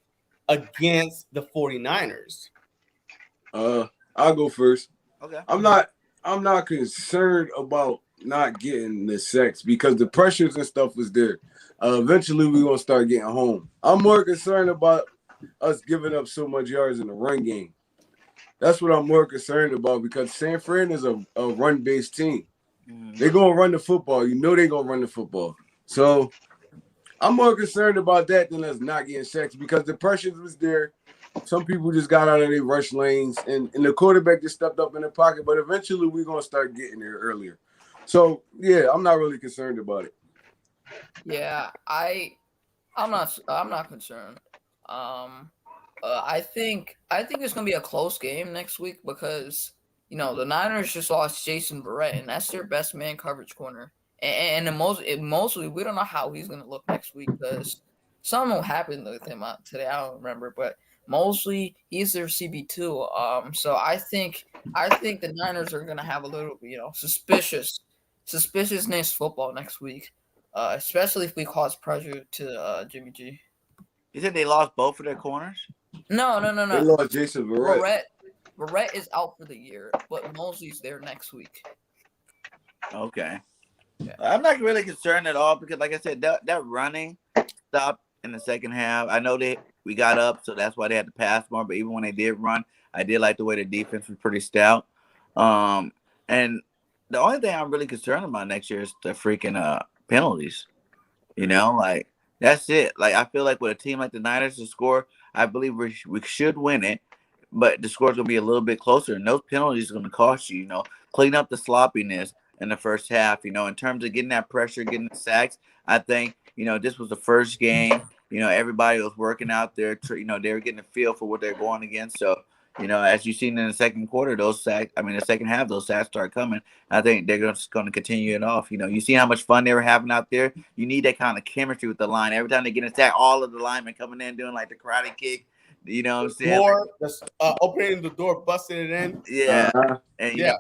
against the 49ers? I'll go first. Okay. I'm not concerned about not getting the sacks because the pressures and stuff was there. Eventually we're gonna start getting home. I'm more concerned about us giving up so much yards in the run game. That's what I'm more concerned about because San Fran is a run-based team. They're gonna run the football. They're gonna run the football. So I'm more concerned about that than us not getting sacks because the pressure was there. Some people just got out of their rush lanes and the quarterback just stepped up in the pocket. But eventually we're gonna start getting there earlier. So yeah, I'm not really concerned about it. Yeah, I'm not concerned. I think it's gonna be a close game next week because the Niners just lost Jason Verrett, and that's their best man coverage corner. And mostly we don't know how he's gonna look next week because something will happen with him today. I don't remember, but mostly he's their CB2. So I think the Niners are gonna have a little suspiciousness football next week, especially if we cause pressure to Jimmy G. You said they lost both of their corners? No. They lost Jason Verrett. Verrett is out for the year, but Mosley's there next week. Okay. Yeah. I'm not really concerned at all because, like I said, that running stopped in the second half. I know we got up, so that's why they had to pass more. But even when they did run, I did like the way the defense was pretty stout. And the only thing I'm really concerned about next year is the freaking penalties. That's it. Like, I feel like with a team like the Niners to score, I believe we should win it, but the score's going to be a little bit closer, and those penalties are going to cost you, clean up the sloppiness in the first half, in terms of getting that pressure, getting the sacks. I think, this was the first game. Everybody was working out there. They were getting a feel for what they're going against. So, You know, as you've seen in the second quarter, the second half, those sacks start coming. I think they're just going to continue it off. You know, you see how much fun they were having out there. You need that kind of chemistry with the line. Every time they get a sack, all of the linemen coming in doing like the karate kick. You know what I'm saying? Door, opening the door, busting it in. Yeah, and yeah.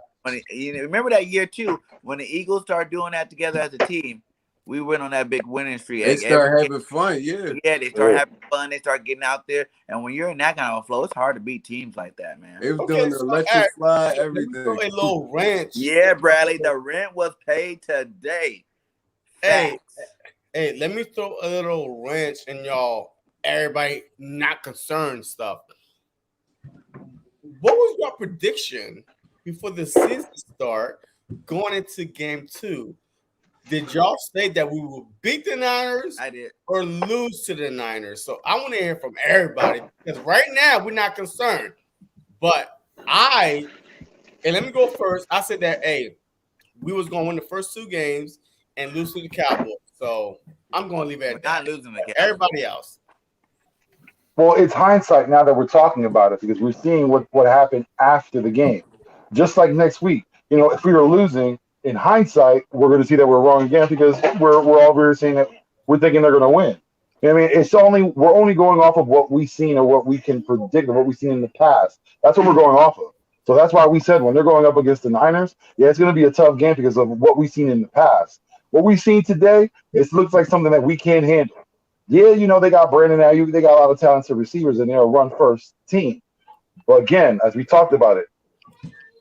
Remember that year too when the Eagles started doing that together as a team. We went on that big winning streak. They start having fun, yeah. Yeah, they start having fun. They start getting out there, and when you're in that kind of a flow, it's hard to beat teams like that, man. They was doing the electric fly, everything. A little wrench. Yeah, Bradley, the rent was paid today. Hey, let me throw a little wrench in y'all. Everybody not concerned stuff. What was your prediction before the season start going into game 2? Did y'all say that we will beat the Niners? I did. Or lose to the Niners? So I want to hear from everybody because right now we're not concerned. But let me go first. I said that, we was going to win the first 2 games and lose to the Cowboys. So I'm going to leave it at that. Not losing the Cowboys. Everybody else. Well, it's hindsight now that we're talking about it because we're seeing what happened after the game. Just like next week, if we were losing, in hindsight, we're going to see that we're wrong again because we're all really saying that we're thinking they're going to win. I mean, we're only going off of what we've seen or what we can predict or what we've seen in the past. That's what we're going off of. So that's why we said when they're going up against the Niners, it's going to be a tough game because of what we've seen in the past. What we've seen today, it looks like something that we can't handle. Yeah, they got Brandon Ayuk, they got a lot of talented receivers, and they're a run-first team. But again, as we talked about it,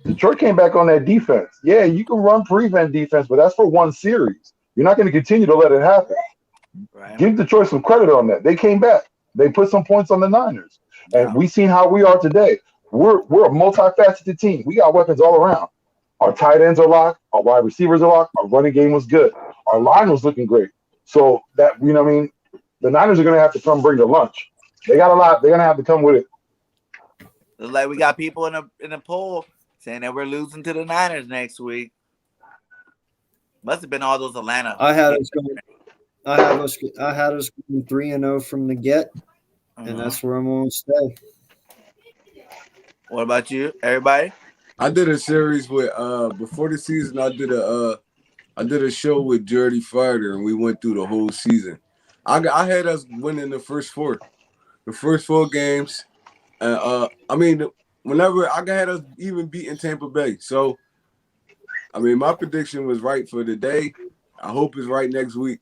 Detroit came back on that defense. Yeah, you can run prevent defense, but that's for one series. You're not going to continue to let it happen. Right. Give Detroit some credit on that. They came back. They put some points on the Niners. And we've seen how we are today. We're a multifaceted team. We got weapons all around. Our tight ends are locked. Our wide receivers are locked. Our running game was good. Our line was looking great. So that, the Niners are going to have to come bring their lunch. They got a lot. They're going to have to come with it. Looks like we got people in the poll saying that we're losing to the Niners next week. Must have been all those Atlanta. I had us going 3-0 from the get, and that's where I'm going to stay. What about you, everybody? I did a series with before the season. I did a show with Jordy Fighter, and we went through the whole season. I had us winning the first 4 games. Whenever I had us even beating Tampa Bay. So, my prediction was right for the day. I hope it's right next week.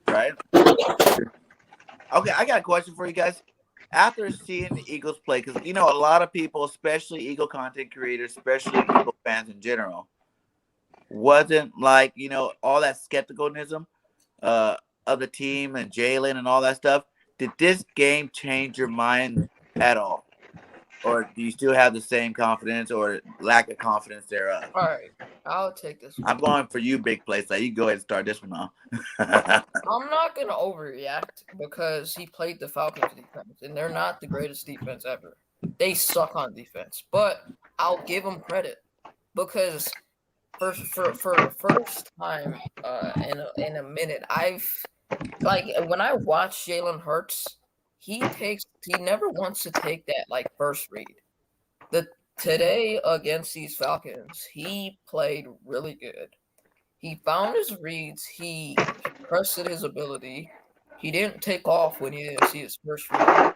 Right. Okay, I got a question for you guys. After seeing the Eagles play, because a lot of people, especially Eagle content creators, especially Eagle fans in general, wasn't like all that skepticalism of the team and Jalen and all that stuff. Did this game change your mind at all? Or do you still have the same confidence or lack of confidence thereof? All right, I'll take this one. I'm going for you, big play. So you go ahead and start this one off. I'm not going to overreact because he played the Falcons defense, and they're not the greatest defense ever. They suck on defense, but I'll give them credit because for the first time in a minute, when I watch Jalen Hurts, he never wants to take that first read. Today against these Falcons, he played really good. He found his reads. He trusted his ability. He didn't take off when he didn't see his first read.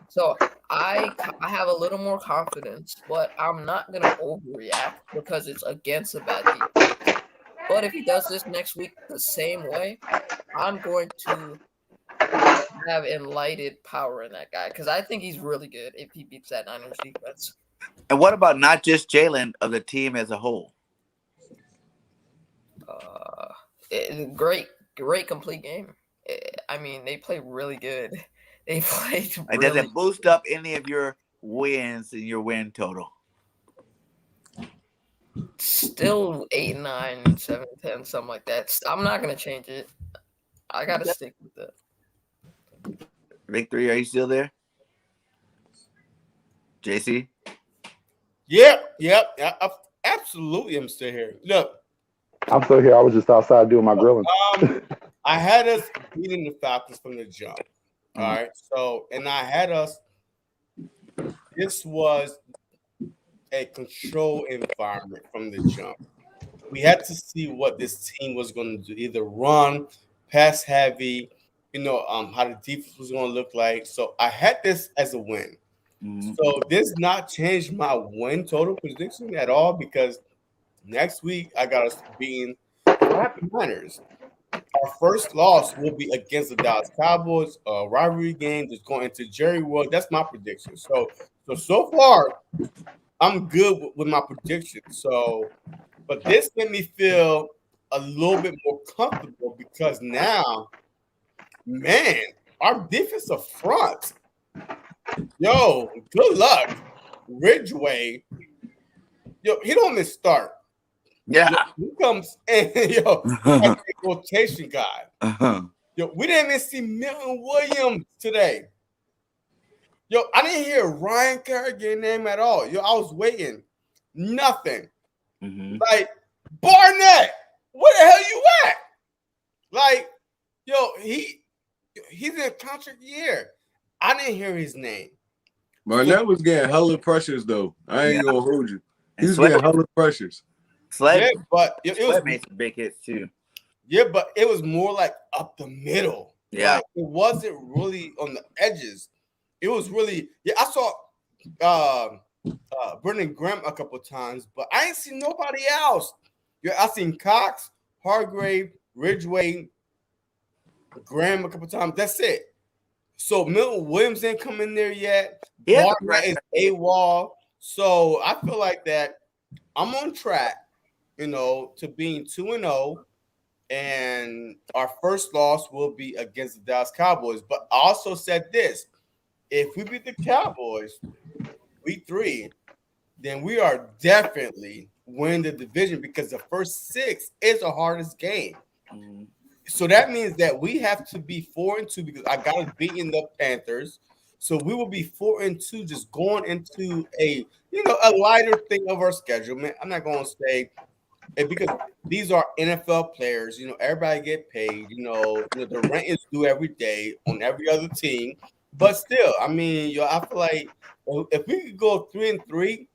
So I have a little more confidence, but I'm not gonna overreact because it's against a bad defense. But if he does this next week the same way, I'm going to have enlightened power in that guy because I think he's really good if he beats that Niners defense. And what about not just Jalen, of the team as a whole? Great complete game. They played really good. They played. It doesn't boost up any of your wins in your win total. Still 8-9, 7-10, something like that. I'm not gonna change it. I gotta stick with it. Victory, are you still there? JC? Yep. Absolutely, I'm still here. Look, I'm still here. I was just outside doing my grilling. I had us beating the Falcons from the jump. All right. So, and I had us this was a control environment from the jump. We had to see what this team was going to do, either run, pass heavy, how the defense was going to look like. So I had this as a win. So this not change my win total prediction at all, because next week I got us beating the Niners. Our first loss will be against the Dallas Cowboys, a rivalry game that's going into Jerry World. That's my prediction. So far, I'm good with my prediction. So, but this made me feel a little bit more comfortable, because now, man, our defensive front, yo, good luck. Ridgeway, yo, he don't even start. Yeah. Yo, he comes in, yo, like a rotation guy. Yo, we didn't even see Milton Williams today. Yo, I didn't hear Ryan Kerrigan name at all. Yo, I was waiting. Nothing. Like, Barnett, where the hell you at? Like, yo, he's in a contract year. I didn't hear his name. Barnett was getting hella pressures, though. I ain't gonna hold you. He was getting hella pressures. Yeah, but it was made some big hits too. Yeah, but it was more like up the middle. Yeah, like, it wasn't really on the edges. It was really I saw Brendan Graham a couple times, but I ain't seen nobody else. Yeah, I seen Cox, Hargrave, Ridgeway, Graham a couple times. That's it. So Milton Williams ain't come in there yet. Barnett is AWOL. So I feel like that I'm on track, to being 2-0, and our first loss will be against the Dallas Cowboys. But I also said this: if we beat the Cowboys week 3, then we are definitely winning the division, because the first 6 is the hardest game. So that means that we have to be 4-2, because I got us beating the Panthers. So we will be 4-2, just going into a lighter thing of our schedule. Man, I'm not going to say because these are NFL players. Everybody get paid. The rent is due every day on every other team. But still, I mean, I feel like if we could go 3-3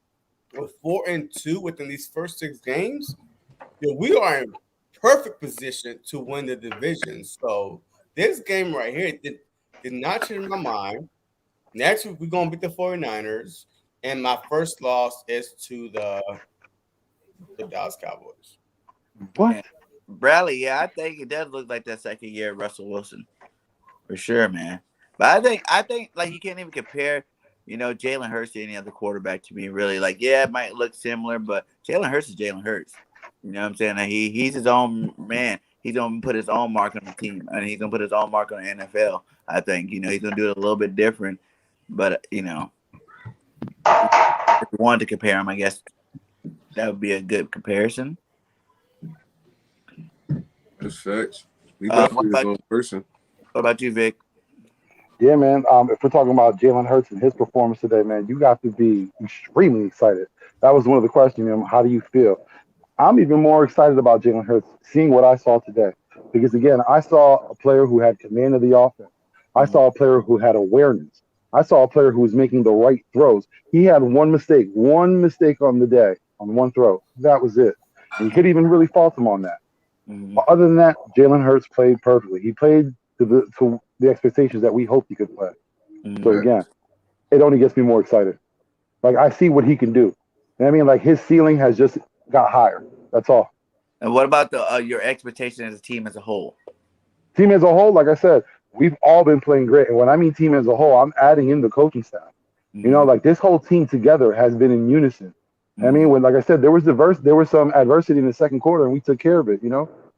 or 4-2 within these first 6 games, we are in perfect position to win the division. So this game right here did not change my mind. Next week, we're going to beat the 49ers, and my first loss is to the Dallas Cowboys. What? Bradley, I think it does look like that second year of Russell Wilson. For sure, man. But I think like you can't even compare, Jalen Hurts to any other quarterback to me, really. Like, yeah, it might look similar, but Jalen Hurts is Jalen Hurts. You know what I'm saying? Like, he's his own man. He's going to put his own mark on the team, and he's going to put his own mark on the NFL. I think, he's going to do it a little bit different. But, if you wanted to compare him, I guess that would be a good comparison. That's facts. He definitely his own person. What about you, Vic? Yeah, man. If we're talking about Jalen Hurts and his performance today, man, you got to be extremely excited. That was one of the questions. How do you feel? I'm even more excited about Jalen Hurts seeing what I saw today. Because, again, I saw a player who had command of the offense. I saw a player who had awareness. I saw a player who was making the right throws. He had one mistake on the day, on one throw. That was it. And you couldn't even really fault him on that. But other than that, Jalen Hurts played perfectly. He played to the expectations that we hoped he could play. So, again, it only gets me more excited. Like, I see what he can do. And I mean, like, his ceiling has just got higher. That's all. And what about your expectation as a team as a whole? Team as a whole, like I said, we've all been playing great. And when I mean team as a whole, I'm adding in the coaching staff. Like this whole team together has been in unison. I mean, like I said, there was some adversity in the second quarter, and we took care of it.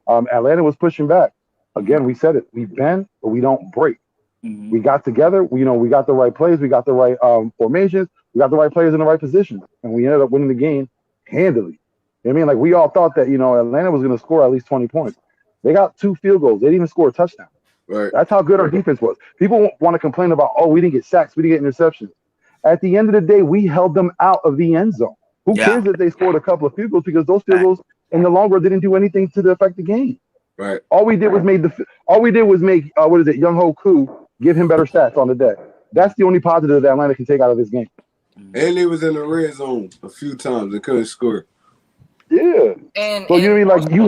Atlanta was pushing back. Again, we said it. We bend, but we don't break. We got together. We got the right plays. We got the right formations. We got the right players in the right positions, and we ended up winning the game handily. I mean, like we all thought that Atlanta was going to score at least 20 points. They got 2 field goals. They didn't even score a touchdown. Right. That's how good our defense was. People want to complain about, we didn't get sacks, we didn't get interceptions. At the end of the day, we held them out of the end zone. Who cares if they scored a couple of field goals, because those field goals in the long run didn't do anything to affect the game. Right. All we did was make Young Ho Koo give him better stats on the day. That's the only positive that Atlanta can take out of this game. And they was in the red zone a few times. They couldn't score. Yeah. And So you know what I mean? Like most you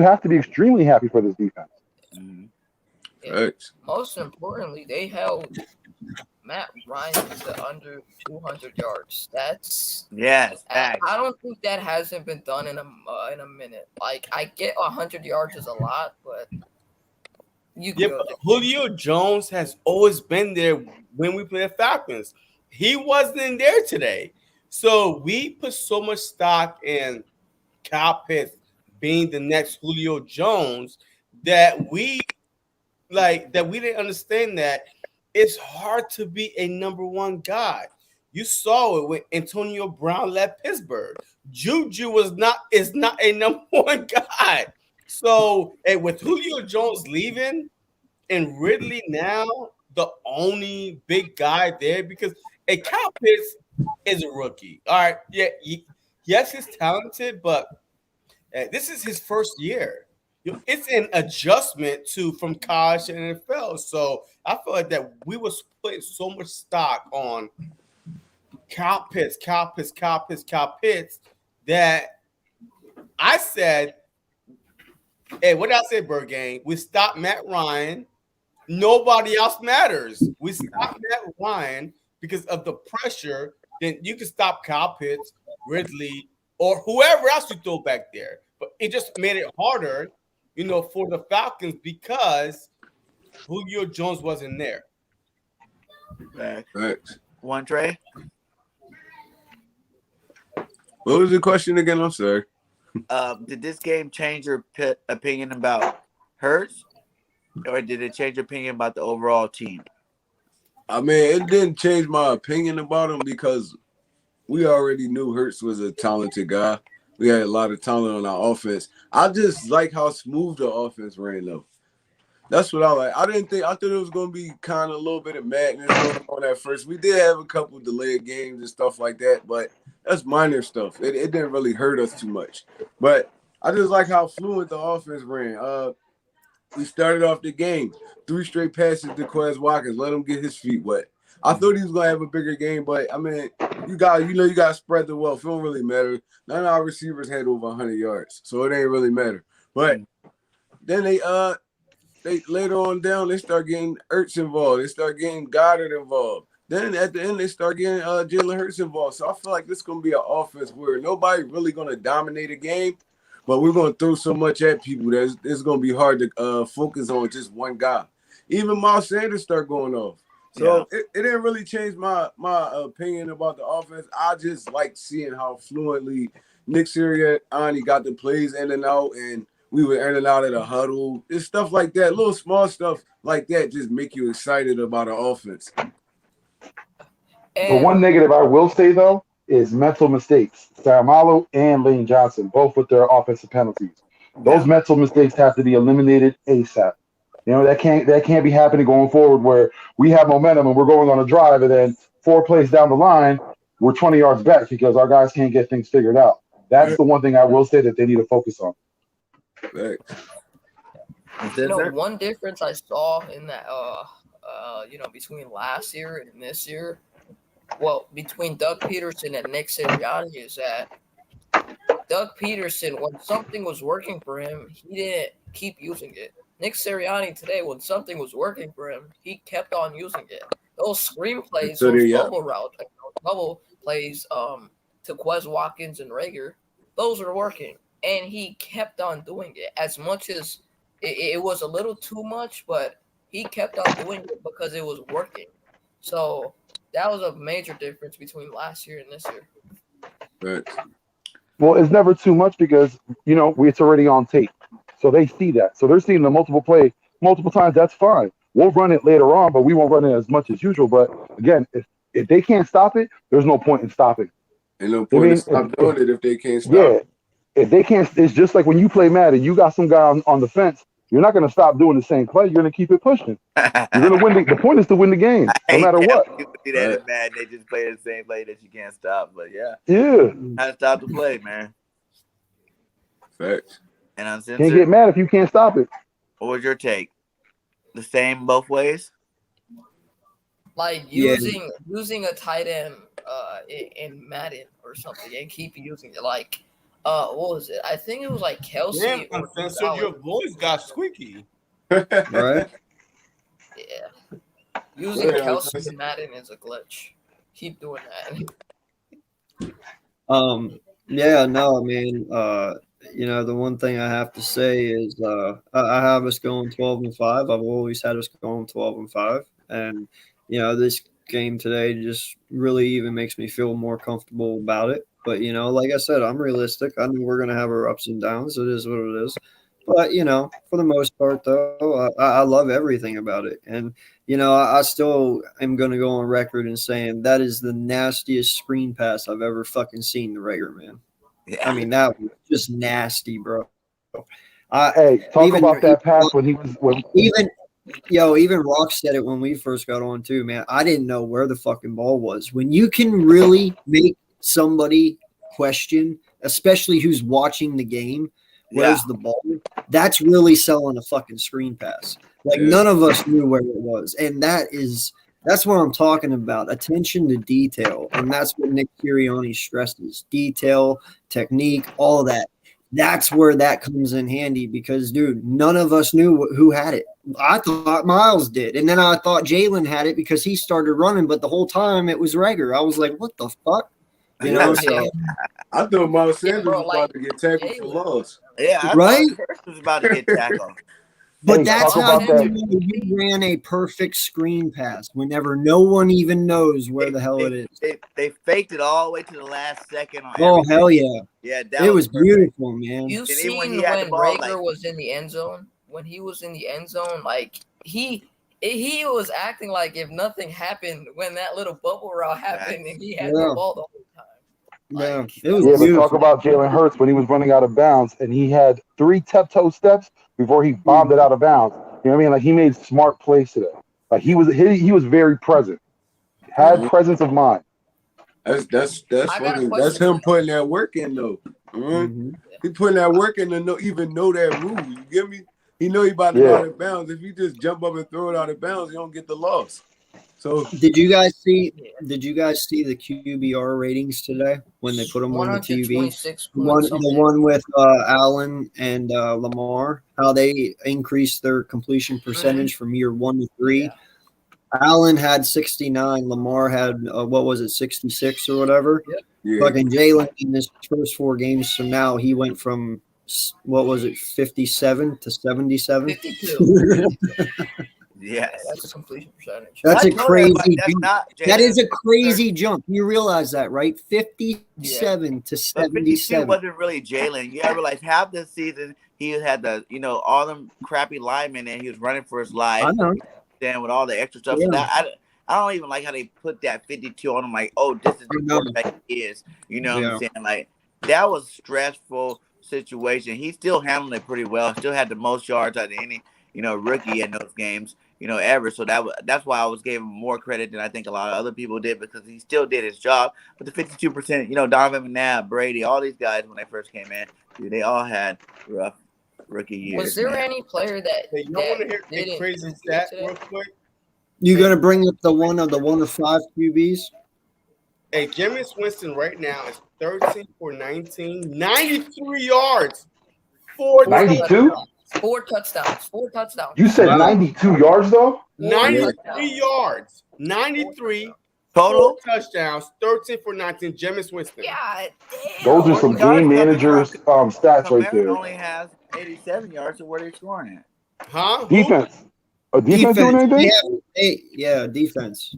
have to be extremely happy for this defense. Facts. most importantly, they held Matt Ryan to under 200 yards. That's Yes, I facts. don't think that hasn't been done in a minute. Like I get 100 yards is a lot, but you Yeah, good. but Julio Jones has always been there when we play the Falcons. He wasn't there today. So we put so much stock in Kyle Pitts being the next Julio Jones that we didn't understand that it's hard to be a number one guy. You saw it when Antonio Brown left Pittsburgh. Juju is not a number one guy. So and with Julio Jones leaving and Ridley now the only big guy there because a Kyle Pitts is a rookie. All right, yeah, yes, he's talented, but this is his first year. It's an adjustment from college to NFL. So I feel like that we was putting so much stock on Kyle Pitts that I said, hey, what did I say, Bird Gang? We stopped Matt Ryan. Nobody else matters. We stopped Matt Ryan because of the pressure. Then you can stop Kyle Pitts, Ridley, or whoever else you throw back there. But it just made it harder, for the Falcons because Julio Jones wasn't there. Facts. One Trey. What was the question again? I'm sorry. Did this game change your opinion about Hurts, or did it change your opinion about the overall team? I mean, it didn't change my opinion about him because we already knew Hurts was a talented guy. We had a lot of talent on our offense. I just like how smooth the offense ran, though. That's what I like. I thought it was going to be kind of a little bit of madness going on at first. We did have a couple delayed games and stuff like that, but that's minor stuff. It didn't really hurt us too much. But I just like how fluent the offense ran. We started off the game, 3 straight passes to Quez Watkins, let him get his feet wet. I thought he was gonna have a bigger game, but I mean, you got to spread the wealth. It don't really matter. None of our receivers had over 100 yards, so it ain't really matter. But then they later on down, they start getting Ertz involved. They start getting Goddard involved. Then at the end, they start getting Jalen Hurts involved. So I feel like this is gonna be an offense where nobody really gonna dominate a game, but we're gonna throw so much at people that it's gonna be hard to focus on just one guy. Even Miles Sanders start going off. So it didn't really change my opinion about the offense. I just like seeing how fluently Nick Sirianni got the plays in and out, and we were in and out of the huddle. It's stuff like that, little small stuff like that just make you excited about an offense. The one negative I will say, though, is mental mistakes. Saramalo and Lane Johnson, both with their offensive penalties. Those mental mistakes have to be eliminated ASAP. That can't be happening going forward where we have momentum and we're going on a drive and then 4 plays down the line, we're 20 yards back because our guys can't get things figured out. That's the one thing I will say that they need to focus on. One difference I saw in that, between last year and this year, between Doug Peterson and Nick Sirianni is that Doug Peterson, when something was working for him, he didn't keep using it. Nick Sirianni today, when something was working for him, he kept on using it. Those screenplays, those bubble routes, bubble plays to Quez Watkins and Rager, those are working. And he kept on doing it. As much as it was a little too much, but he kept on doing it because it was working. So that was a major difference between last year and this year. Right. Well, it's never too much because, it's already on tape. So they see that. So they're seeing the multiple times. That's fine. We'll run it later on, but we won't run it as much as usual. But again, if they can't stop it, there's no point in stopping. And no point in stop doing it if they can't stop. Yeah. If they can't, it's just like when you play Madden, you got some guy on the fence. You're not going to stop doing the same play. You're going to keep it pushing. You're going to win. The point is to win the game, no matter what. People do that in Madden. They just play the same play that you can't stop. But yeah, how to stop the play, man. Facts. And uncensored. Can't get mad if you can't stop it. What was your take? The same both ways? Like using a tight end in Madden or something and keep using it. Like, what was it? I think it was like Kelsey Damn, or Uncensored, Gonzalez. your voice got squeaky. Right? Yeah, using Yeah, Kelsey Uncensored. in Madden is a glitch. Keep doing that. Yeah, no, I mean, the one thing I have to say is I have us going 12-5. I've always had us going 12-5, and this game today just really even makes me feel more comfortable about it. But like I said, I'm realistic. I know we're gonna have our ups and downs. It is what it is. But for the most part, though, I love everything about it, and I still am going to go on record and saying that is the nastiest screen pass I've ever fucking seen the Rager, man. Yeah. I mean, that was just nasty, bro. Hey, talk about that pass when he was even Rock said it when we first got on too, man. I didn't know where the fucking ball was. When you can really make somebody question, especially who's watching the game, where's the ball? That's really selling a fucking screen pass. Like none of us knew where it was, and that's what I'm talking about. Attention to detail, and that's what Nick Sirianni stresses: detail, technique, all that. That's where that comes in handy because, dude, none of us knew who had it. I thought Miles did, and then I thought Jalen had it because he started running, but the whole time it was Rager. I was like, "What the fuck?" So I thought Miles Sanders was about to get tackled for loss. Yeah, right? Hurst was about to get tackled. But that's how you ran a perfect screen pass whenever no one even knows where the hell it is. They faked it all the way to the last second. Oh, hell yeah. Yeah, it was beautiful, man. You've seen when Rager was in the end zone? When he was in the end zone, like he was acting like if nothing happened when that little bubble route happened and he had the ball the whole time. It was but talk about Jalen Hurts when he was running out of bounds and he had 3 tiptoe steps before he bombed it out of bounds. You know what I mean? Like he made smart plays today. Like he was very present. Had presence of mind. That's him putting that work in though. He putting that work in to even know that rule. You get me? He know he about to go out of bounds. If you just jump up and throw it out of bounds, you don't get the loss. So did you guys see the QBR ratings today when they put them on the TV? The one with Allen and Lamar, how they increased their completion percentage from year 1 to 3. Yeah. Allen had 69, Lamar had 66 or whatever. Fucking Jalen in his first 4 games from now, he went from 57 to 77. 52. Yes, that's a completion percentage. That's a crazy jump. That is a crazy jump. You realize that, right? 57 to 77. 52 wasn't really Jalen. You gotta realize half the season he had all them crappy linemen and he was running for his life. I know. Then with all the extra stuff, so that I don't even like how they put that 52 on him. Like, oh, this is the quarterback he is. You know what I'm saying? Like that was a stressful situation. He still handled it pretty well. Still had the most yards out of any rookie in those games. Ever. So that's why I was giving him more credit than I think a lot of other people did because he still did his job. But the 52%, Donovan McNabb, Brady, all these guys when they first came in, dude, they all had rough rookie years. Was there any player that? Hey, you want to hear a crazy stat real quick? You gonna bring up the one of 5 QBs? Hey, Jameis Winston right now is 13 for 19, 93 yards, 92. 4 touchdowns. 4 touchdowns. You said 92 yards though? 93 yards. 93 total 4 touchdowns, 13 for 19. Jameis Winston. Yeah, those are some game managers stats right there. Only has 87 yards, so where are they scoring at? Huh? Defense. Defense doing anything? Yeah, defense.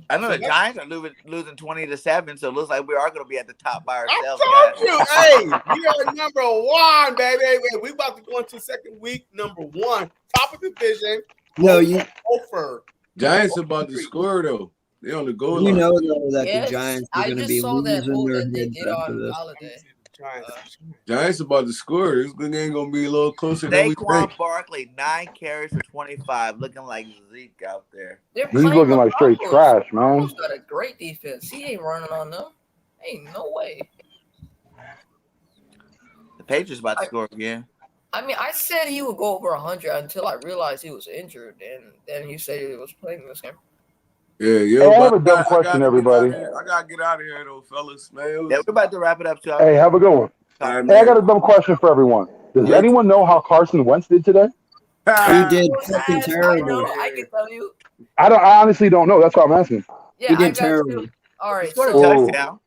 I know the Giants are losing 20-7, so it looks like we are going to be at the top by ourselves. I told you, hey, we are number 1, baby. We about to go into second week, number 1, top of the division. No, you over. Giants about to score though. They on the goal line. You know though that the Giants are going to be losing their heads after this. Giants about to score. This game gonna be a little closer than we think. Saquon Barkley, 9 carries for 25, looking like Zeke out there. He's looking like straight trash, man. He's got a great defense. He ain't running on them. Ain't no way. The Patriots about to score again. I mean, I said he would go over 100 until I realized he was injured, and then he said he was playing this game. Yeah, Hey, yo, I have but a dumb I question, gotta get out of everybody. here. I gotta get out of here though, fellas. Man, it Yeah, was we're about to wrap it up too. Hey, have a good one. all right, Hey, I man. got a dumb question for everyone. Does Yeah. anyone know how Carson Wentz did today? He did Who's fucking ass? I terrible. know. I can tell you. I honestly don't know. That's why I'm asking. Yeah, He I did got terrible. you. All He right, scored a so Oh, touchdown.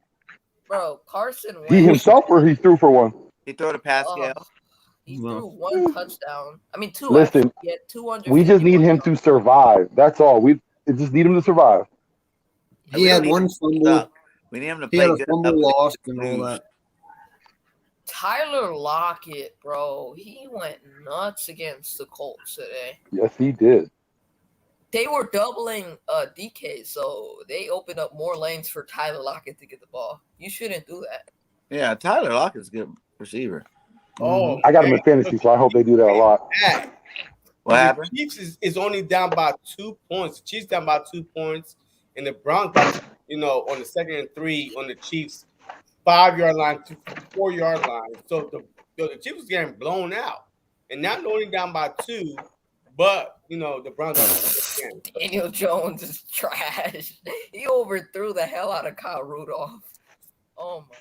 bro, Carson he Wentz. himself or he threw for one? He threw to Pascal. He No. threw one touchdown. I mean, two Listen, actually. He had 251 we just need him yards. to survive. That's all. We just need him to survive. He had one fumble. Suck. We need him to He play had a good fumble enough lost to and all lose. that. Tyler Lockett, bro, he went nuts against the Colts today. Yes, he did. They were doubling DK, so they opened up more lanes for Tyler Lockett to get the ball. You shouldn't do that. Yeah, Tyler Lockett's a good receiver. Oh, I got him in fantasy, so I hope they do that a lot. What happened? The Chiefs is only down by 2 points. The Chiefs down by 2 points, and the Browns, on the 2nd and 3 on the Chiefs 5-yard line to 4-yard line. So the Chiefs was getting blown out, and now they're only down by 2. But the Browns are again. Daniel Jones is trash. He overthrew the hell out of Kyle Rudolph. Oh my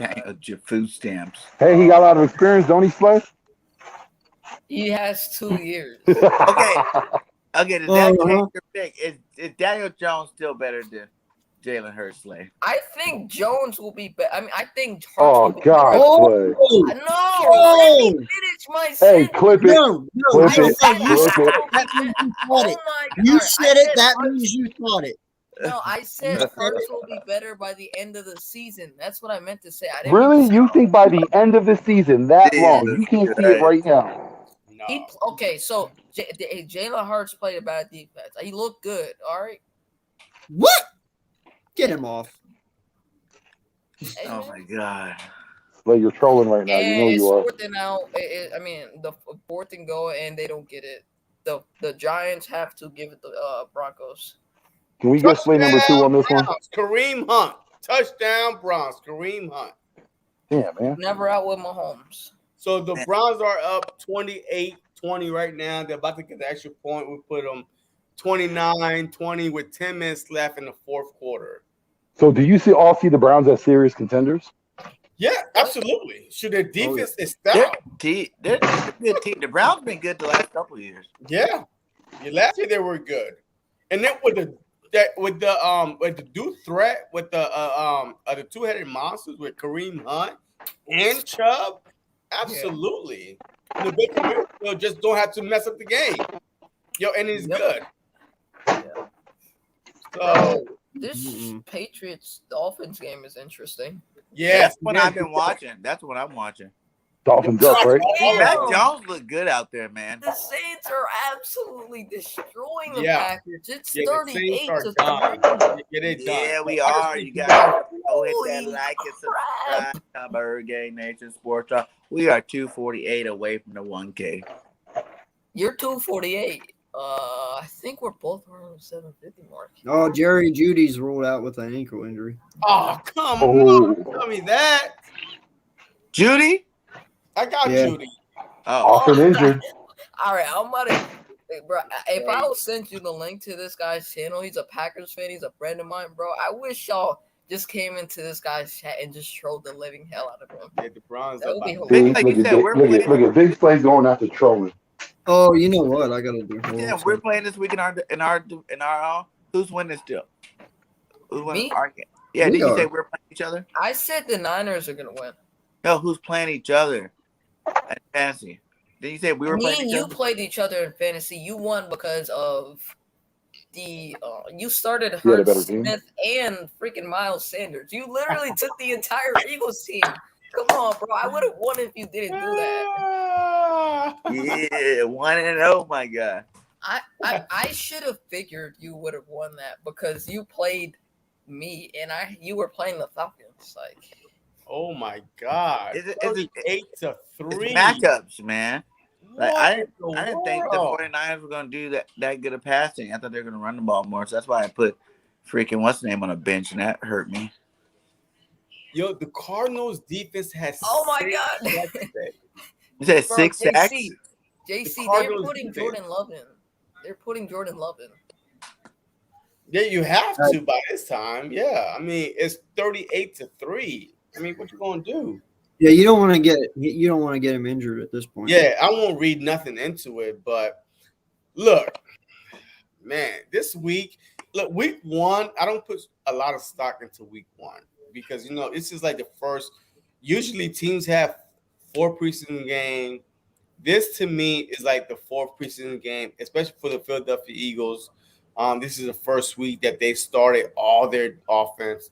god. Dang, your food stamps. Hey, he got a lot of experience, don't he, Slay? He has 2 years. Okay, does that change your pick? Is Daniel Jones still better than Jalen Hurts? Slay? I think Jones will be better. I mean, I think Hurts Oh will be God, better. Slay. No, let me finish my Hey, sentence. clip it. No, Clip no, it. no, you Clip said it. it. That means you thought it. Oh my You God. said it. That means you thought it. No, I said Hurts will be better by the end of the season. That's what I meant to say. I didn't Really? mean to You think by the end of the season that long? You can't see it right now. say okay, so Jalen Hurts played a bad defense. He looked good, all right? What? Get him off. Hey, Oh man. my god. Slay, you're trolling right now. You know It's you are. 4th and out. I mean, the 4th and go, and they don't get it. The Giants have to give it the Broncos. Can we get Slay number 2 on this one? Browns, Kareem Hunt. Touchdown, Browns. Kareem Hunt. Damn, man. Never out with Mahomes. So the Browns are up 28-20 right now. They're about to get the extra point. We put them 29-20 with 10 minutes left in the 4th quarter. So do you see the Browns as serious contenders? Yeah, absolutely. Should their defense is They're stout. they're a good team. The Browns been good the last couple of years. Yeah. Last year they were good. And then with the dude threat with the two-headed monsters with Kareem Hunt and Chubb, absolutely. The Baker Mayfield just don't have to mess up the game. And he's good. Yeah. So This Patriots Dolphins game is interesting. yeah, That's what I've been watching. That's what I'm watching. Dolphins up, right? Mac Jones look good out there, man. The Saints are absolutely destroying the Yeah. Packers. It's the 38 Saints are to done. 3. Yeah, they done. Yeah, we I just are. think You guys go hit that Holy like and crap. subscribe to BIRDGANG Nation Sports Talk. We are 248 away from the 1K. You're 248. I think we're both around the 750 mark. Oh, Jerry Judy's ruled out with an ankle injury. Oh, come Oh. on. Tell me that. Judy? I got Yeah. Judy. Oh, Often injured. All right, I'm about to. Hey, bro, if I will send you the link to this guy's channel, he's a Packers fan. He's a friend of mine, bro. I wish y'all just came into this guy's chat and just trolled the living hell out of him. Yeah, the Browns That would be are hilarious. Like you said, we're look playing. at Big Slay's going after trolling. Oh, you know what? I gotta do. hold Yeah, on a we're second. playing this week in our who's winning still? Who's winning? Me? Our game? Yeah, We did you are. say we're playing each other? I said the Niners are gonna win. No, who's playing each other at fantasy? Did you say we were Me playing and each you other? played each other in fantasy. You won because of the you started You had a Hurts, better team. Smith, and freaking Miles Sanders. You literally took the entire Eagles team. Come on, bro. I would have won if you didn't do that. Yeah, 1-0. My God. I should have figured you would have won that because you played me and you were playing the Falcons. Like, Oh my God. Is it 38-3. It's matchups, man. Like What I in didn't think the world? 49ers were gonna do that good of passing. I thought they were gonna run the ball more. So that's why I put freaking what's the name on a bench, and that hurt me. Yo, the Cardinals defense has oh my 6 God. sacks today. You said Bro, 6 sacks? JC, they're Cardinals putting defense. Jordan Love in. They're putting Jordan Love in. Yeah, you have to by this time. Yeah, I mean it's 38-3. I mean, what you gonna do? Yeah, you don't want to get him injured at this point. Yeah, I won't read nothing into it, but look, man, this week, week one, I don't put a lot of stock into week one because this is like the first. Usually, teams have 4 preseason games. This to me is like the 4th preseason game, especially for the Philadelphia Eagles. This is the first week that they started all their offense,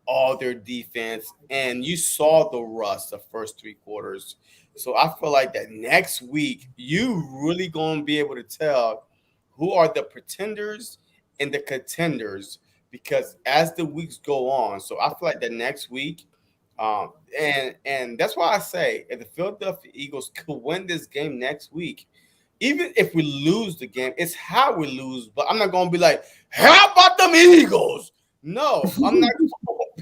all their defense, and you saw the rust the first 3 quarters. So I feel like that next week you really gonna be able to tell who are the pretenders and the contenders because as the weeks go on. So I feel like the next week, and that's why I say if the Philadelphia Eagles could win this game next week, even if we lose the game, it's how we lose. But I'm not gonna be like, how about them Eagles? No, I'm not gonna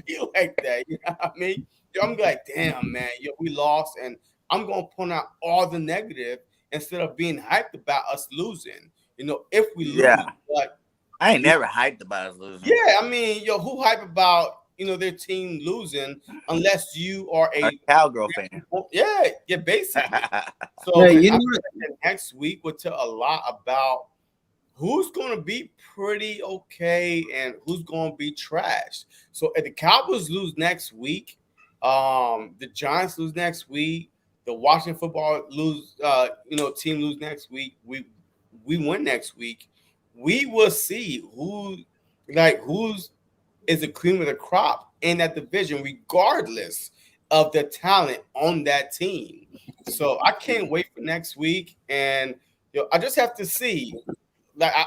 be like that. You know what I mean? I'm like, damn, man, we lost, and I'm gonna point out all the negative instead of being hyped about us losing. If we lose, but I ain't never hyped about us losing. Yeah, I mean, who hype about their team losing unless you are a cowgirl fan? Yeah, basically. So next week will tell a lot about who's going to be pretty okay and who's going to be trashed. So if the Cowboys lose next week, the Giants lose next week, the Washington football team lose next week, we win next week, we will see who's is the cream of the crop in that division, regardless of the talent on that team. So I can't wait for next week, and I just have to see.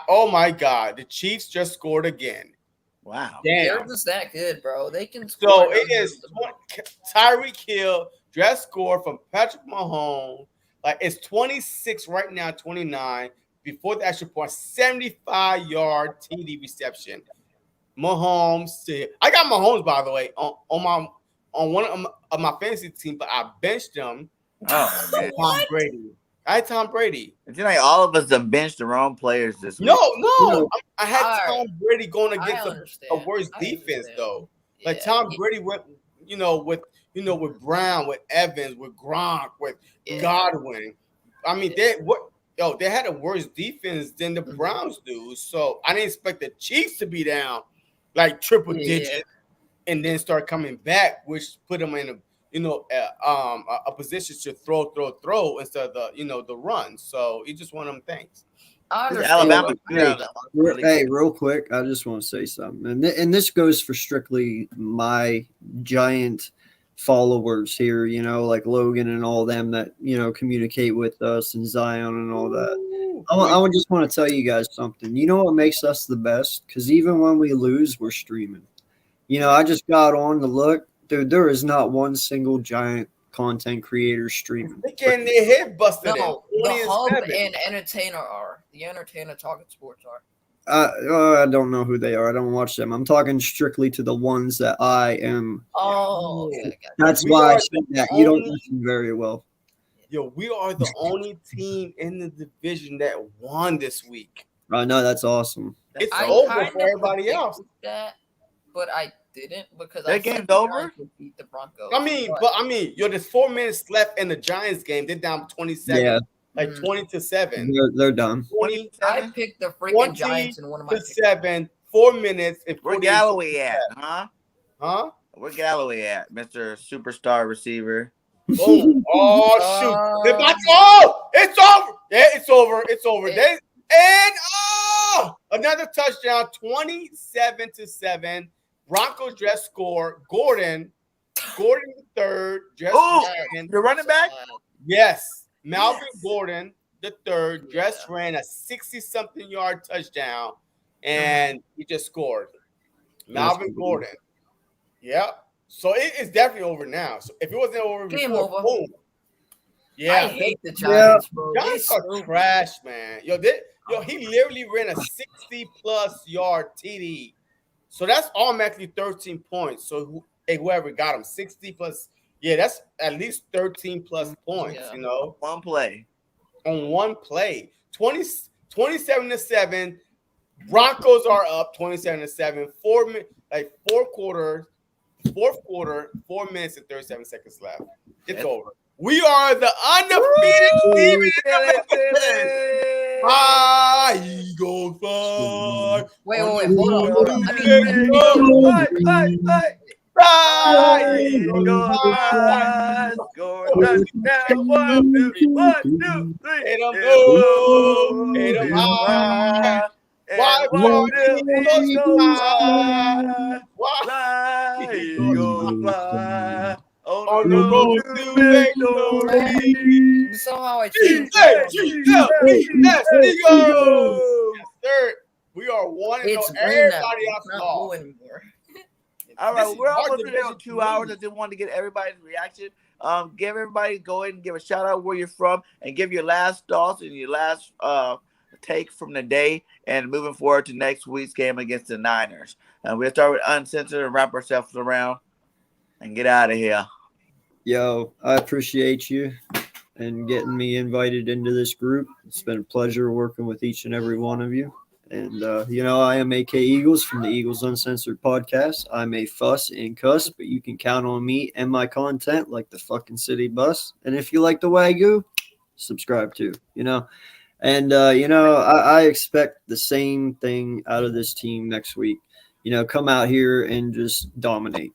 Oh my God, the Chiefs just scored again. Wow, they're just that good, bro. They can score. So it is Tyreek Hill just scored from Patrick Mahomes. It's 26 right now, 29 before the extra point, 75-yard TD reception. Mahomes. I got Mahomes, by the way, on one of my fantasy team, but I benched him. Oh man, Tom Brady. I had Tom Brady. It's like all of us have benched the wrong players this week. No. I had Tom Brady going against a worse defense though. Tom Brady went, with Brown, with Evans, with Gronk, with Godwin. I mean, they had a worse defense than the Browns do. So I didn't expect the Chiefs to be down triple digit and then start coming back, which put them in a position to throw instead of the run. So it's just one of them things. Alabama. Hey, real quick, I just want to say something, and this goes for strictly my giant followers here, like Logan and all them that communicate with us and Zion and all that. I just want to tell you guys something. You know what makes us the best? Because even when we lose, we're streaming. I just got on to look. Dude, there is not one single giant content creator streaming. They hit busted. No, the Hub and Entertainer are. The Entertainer Talking Sports are. I don't know who they are. I don't watch them. I'm talking strictly to the ones that I am. Oh, okay. That's why I said that. You don't listen very well. We are the only team in the division that won this week. I know, that's awesome. It's over for everybody else. But I didn't because that game's over. Beat the Broncos. There's 4 minutes left in the Giants game. They're down 27. Yeah. 20-7. They're done. I picked the freaking Giants in one of my 7. 4 minutes. Where Galloway at? Huh? Where Galloway at, Mr. Superstar Receiver? Oh shoot! It's over. Yeah, it's over. It's over. Another touchdown. 27-7. Broncos just scored. Gordon the third. The running back. Yes. Melvin Gordon, the third, just ran a 60-something yard touchdown, and he just scored. Melvin Gordon. Yep. So it's definitely over now. So if it wasn't over before, boom. Yeah. I hate the Giants, bro. Giants are trash, man. He literally ran a 60-plus yard TD. So that's automatically 13 points. So whoever got him, 60 plus. Yeah, that's at least 13 plus points, One play. On one play. 27-7. Broncos are up 27-7. Fourth quarter, 4 minutes and 37 seconds left. It's over. We are the undefeated team in the Fly, Eagles, fly. Wait, hold on. Fly, Eagles fly, score a touchdown. 1, 2, 1, 2, 3. Hit 'em low, hit 'em hit 'em high. high. Why And 1, 2, Eagles fly, fly, Eagles fly. On the road to victory. Somehow I changed Yes, Eagles. Third, we are 1-0. It's green Everybody now. else It's not lost. blue anymore. All This right, is we're hard almost to finished watch 2 hours. I just wanted to get everybody's reaction. Give everybody go ahead and give a shout out where you're from and give your last thoughts and your last take from the day and moving forward to next week's game against the Niners. We'll start with Uncensored and wrap ourselves around and get out of here. Yo, I appreciate you and getting me invited into this group. It's been a pleasure working with each and every one of you. And, I am AK Eagles from the Eagles Uncensored podcast. I may fuss and cuss, but you can count on me and my content like the fucking city bus. And if you like the Wagyu, subscribe too, And, I expect the same thing out of this team next week. Come out here and just dominate.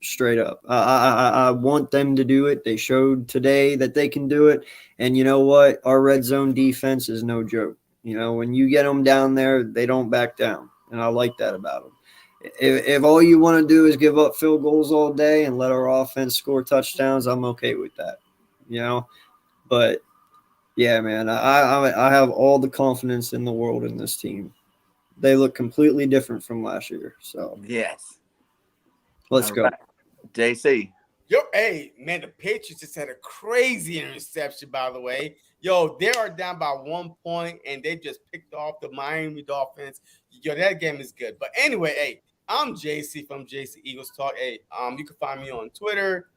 Straight up. I want them to do it. They showed today that they can do it. And you know what? Our red zone defense is no joke. When you get them down there, they don't back down. And I like that about them. If all you want to do is give up field goals all day and let our offense score touchdowns, I'm okay with that. But yeah, man, I have all the confidence in the world in this team. They look completely different from last year. So yes, let's go. Right. JC. Hey, man, the Patriots just had a crazy interception, by the way. Yo, they are down by 1 point, and they just picked off the Miami Dolphins. Yo, that game is good. But anyway, hey, I'm JC from JC Eagles Talk. Hey, you can find me on Twitter,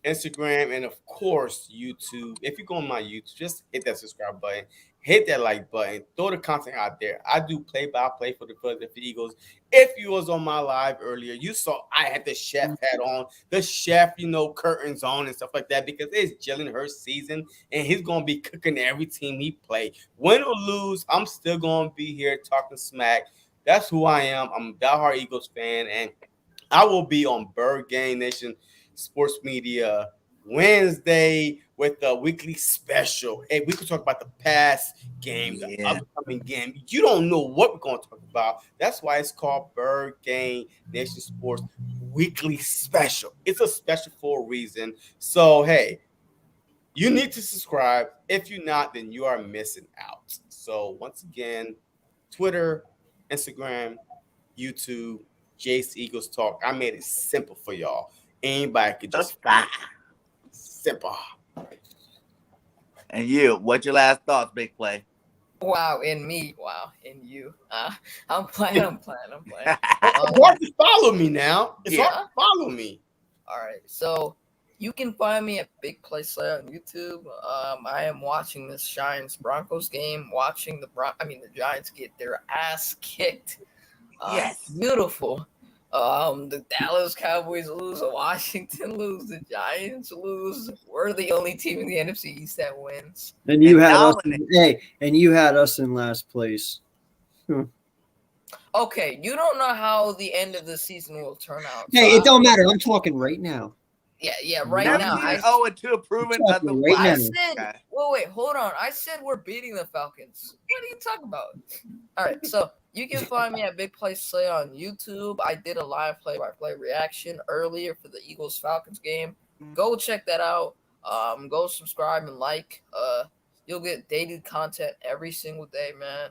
Instagram, and of course, YouTube. If you go on my YouTube, just hit that subscribe button, hit that like button, throw the content out there. I do play-by-play for the Philadelphia Eagles. If you was on my live earlier, you saw I had the chef hat on, the chef, curtains on and stuff like that because it's Jalen Hurts season and he's going to be cooking every team he play. Win or lose, I'm still going to be here talking smack. That's who I am. I'm a diehard Eagles fan, and I will be on BIRDGANG Nation Sports Media Wednesday with a weekly special. Hey, we could talk about the past game, the upcoming game. You don't know what we're going to talk about. That's why it's called BIRDGANG Nation Sports Weekly Special. It's a special for a reason. So, hey, you need to subscribe. If you're not, then you are missing out. So, once again, Twitter, Instagram, YouTube, Jace Eagles Talk. I made it simple for y'all. Anybody could just simple. And you, what's your last thoughts, Big Play? Wow, in me. Wow, in you. I'm playing. It's hard to follow me now. It's hard to follow me. All right, so you can find me at Big Play Slayer on YouTube. I am watching this Giants Broncos game, watching the Giants get their ass kicked. Yes, beautiful. The Dallas Cowboys lose, Washington lose, the Giants lose. We're the only team in the NFC East that wins. And you had us. And you had us in last place. Okay, you don't know how the end of the season will turn out. Hey, it don't matter. I'm talking right now. Yeah, right now. I owe it to improvement of the right I said, wait, hold on. I said we're beating the Falcons. What are you talking about? All right, so you can find me at Big Play Slay on YouTube. I did a live play-by-play reaction earlier for the Eagles-Falcons game. Go check that out. Go subscribe and like. You'll get daily content every single day, man.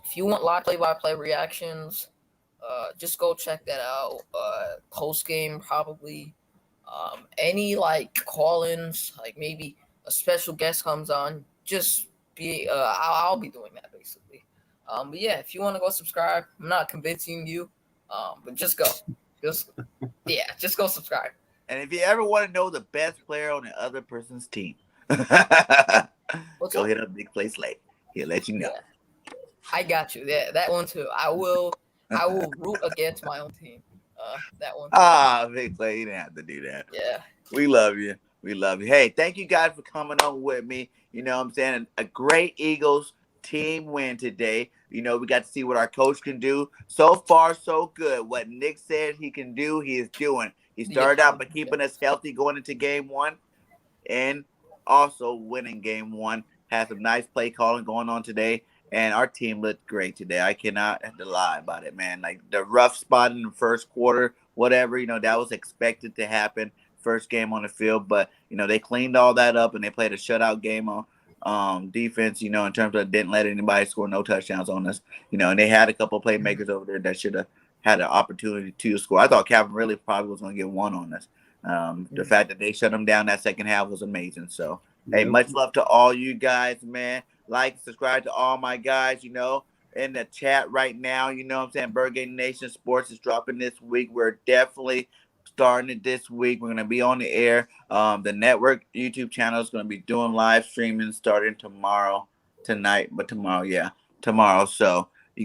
If you want live play-by-play reactions, just go check that out. Post game, probably. Any call-ins, maybe a special guest comes on. Just be, I'll be doing that basically. But yeah, if you want to go subscribe, I'm not convincing you. But just go, just go subscribe. And if you ever want to know the best player on the other person's team, go hit up Big Play Slay. He'll let you know. Yeah. I got you. Yeah, that one too. I will root against my own team. That one too. Ah, Big Clay, you didn't have to do that. Yeah. We love you. We love you. Hey, thank you guys for coming on with me. You know what I'm saying? A great Eagles team win today. You know, we got to see what our coach can do. So far, so good. What Nick said he can do, he is doing. He started out by keeping us healthy going into game one and also winning game one. Had some nice play calling going on today. And our team looked great today. I cannot lie about it, man. Like the rough spot in the first quarter, whatever, you know, that was expected to happen first game on the field. But, you know, they cleaned all that up and they played a shutout game on defense, you know, in terms of didn't let anybody score no touchdowns on us. You know, and they had a couple of playmakers over there that should have had an opportunity to score. I thought Calvin really probably was going to get one on us. The fact that they shut them down that second half was amazing. So, hey, much love to all you guys, man. Like, subscribe to all my guys, you know, in the chat right now. You know what I'm saying? BIRDGANG Nation Sports is dropping this week. We're definitely starting it this week. We're going to be on the air. The network YouTube channel is going to be doing live streaming starting tomorrow. So you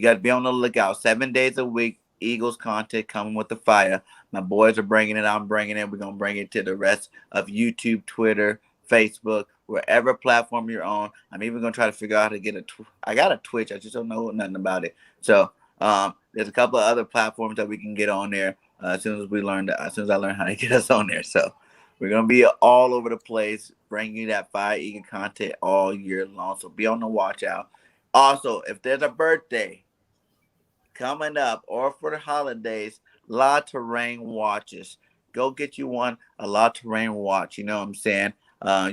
got to be on the lookout. 7 days a week. Eagles content coming with the fire. My boys are bringing it. I'm bringing it. We're going to bring it to the rest of YouTube, Twitter, Facebook, wherever platform you're on. I'm even going to try to figure out how to get I got a Twitch. I just don't know nothing about it. So there's a couple of other platforms that we can get on there as soon as I learn how to get us on there. So we're going to be all over the place, bringing you that Fire Eagle content all year long. So be on the watch out. Also, if there's a birthday coming up or for the holidays, TOURAINE watches. Go get you one, a TOURAINE watch. You know what I'm saying?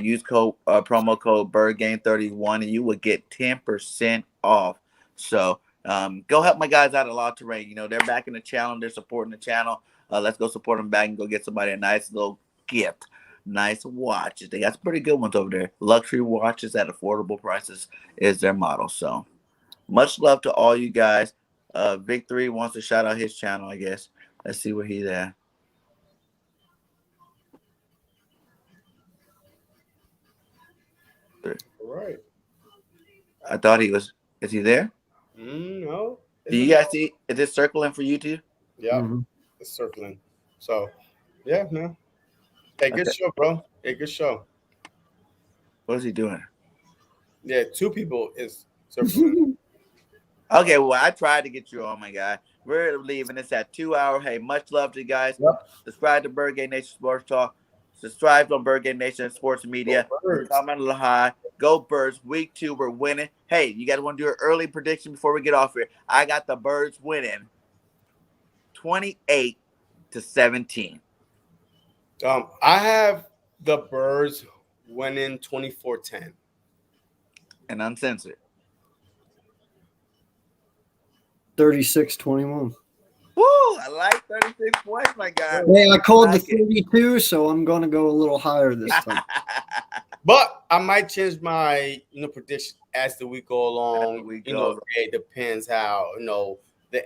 Use promo code BIRDGANG31 and you will get 10% off. So go help my guys out at TOURAINE. You know, they're back in the channel. They're supporting the channel. Let's go support them back and go get somebody a nice little gift. Nice watches. They got some pretty good ones over there. Luxury watches at affordable prices is their motto. So much love to all you guys. Victory wants to shout out his channel, I guess. Let's see where he's at. All right. I thought he was. Is he there? No. Do you guys see? Is it circling for you too? Yeah, it's circling. So, yeah, no. Hey, good show, bro. Hey, good show. What is he doing? Yeah, 2 people is circling. Okay, well, I tried to get you on, my guy. We're leaving this at 2 hours. Hey, much love to you guys. Yep. Subscribe to BIRDGANG Nation Sports Talk. Subscribe on BIRDGANG Nation Sports Media. Comment a little high. Go Birds. Week 2, we're winning. Hey, you guys want to do an early prediction before we get off here? I got the Birds winning 28-17. I have the Birds winning 24-10. And uncensored. 36-21. Woo! I like 36 points, my guy. Hey, I called the 32, so I'm going to go a little higher this time. But I might change my prediction as the week go along. It depends how the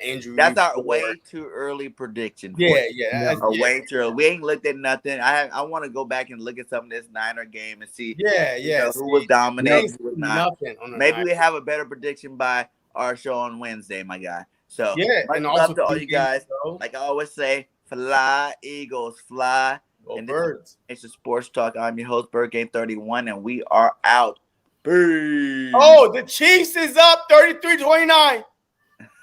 injury. That's our way too early prediction. Yeah. Way too early. We ain't looked at nothing. I want to go back and look at some of this Niner game and see. Who was dominating, who was not. Maybe we have a better prediction by our show on Wednesday, my guy. So much love to all you guys. Like I always say, fly Eagles, fly. Go Birds. It's a Sports Talk. I'm your host, BIRDGANG31, and we are out. Peace. Oh, the Chiefs is up 33-29.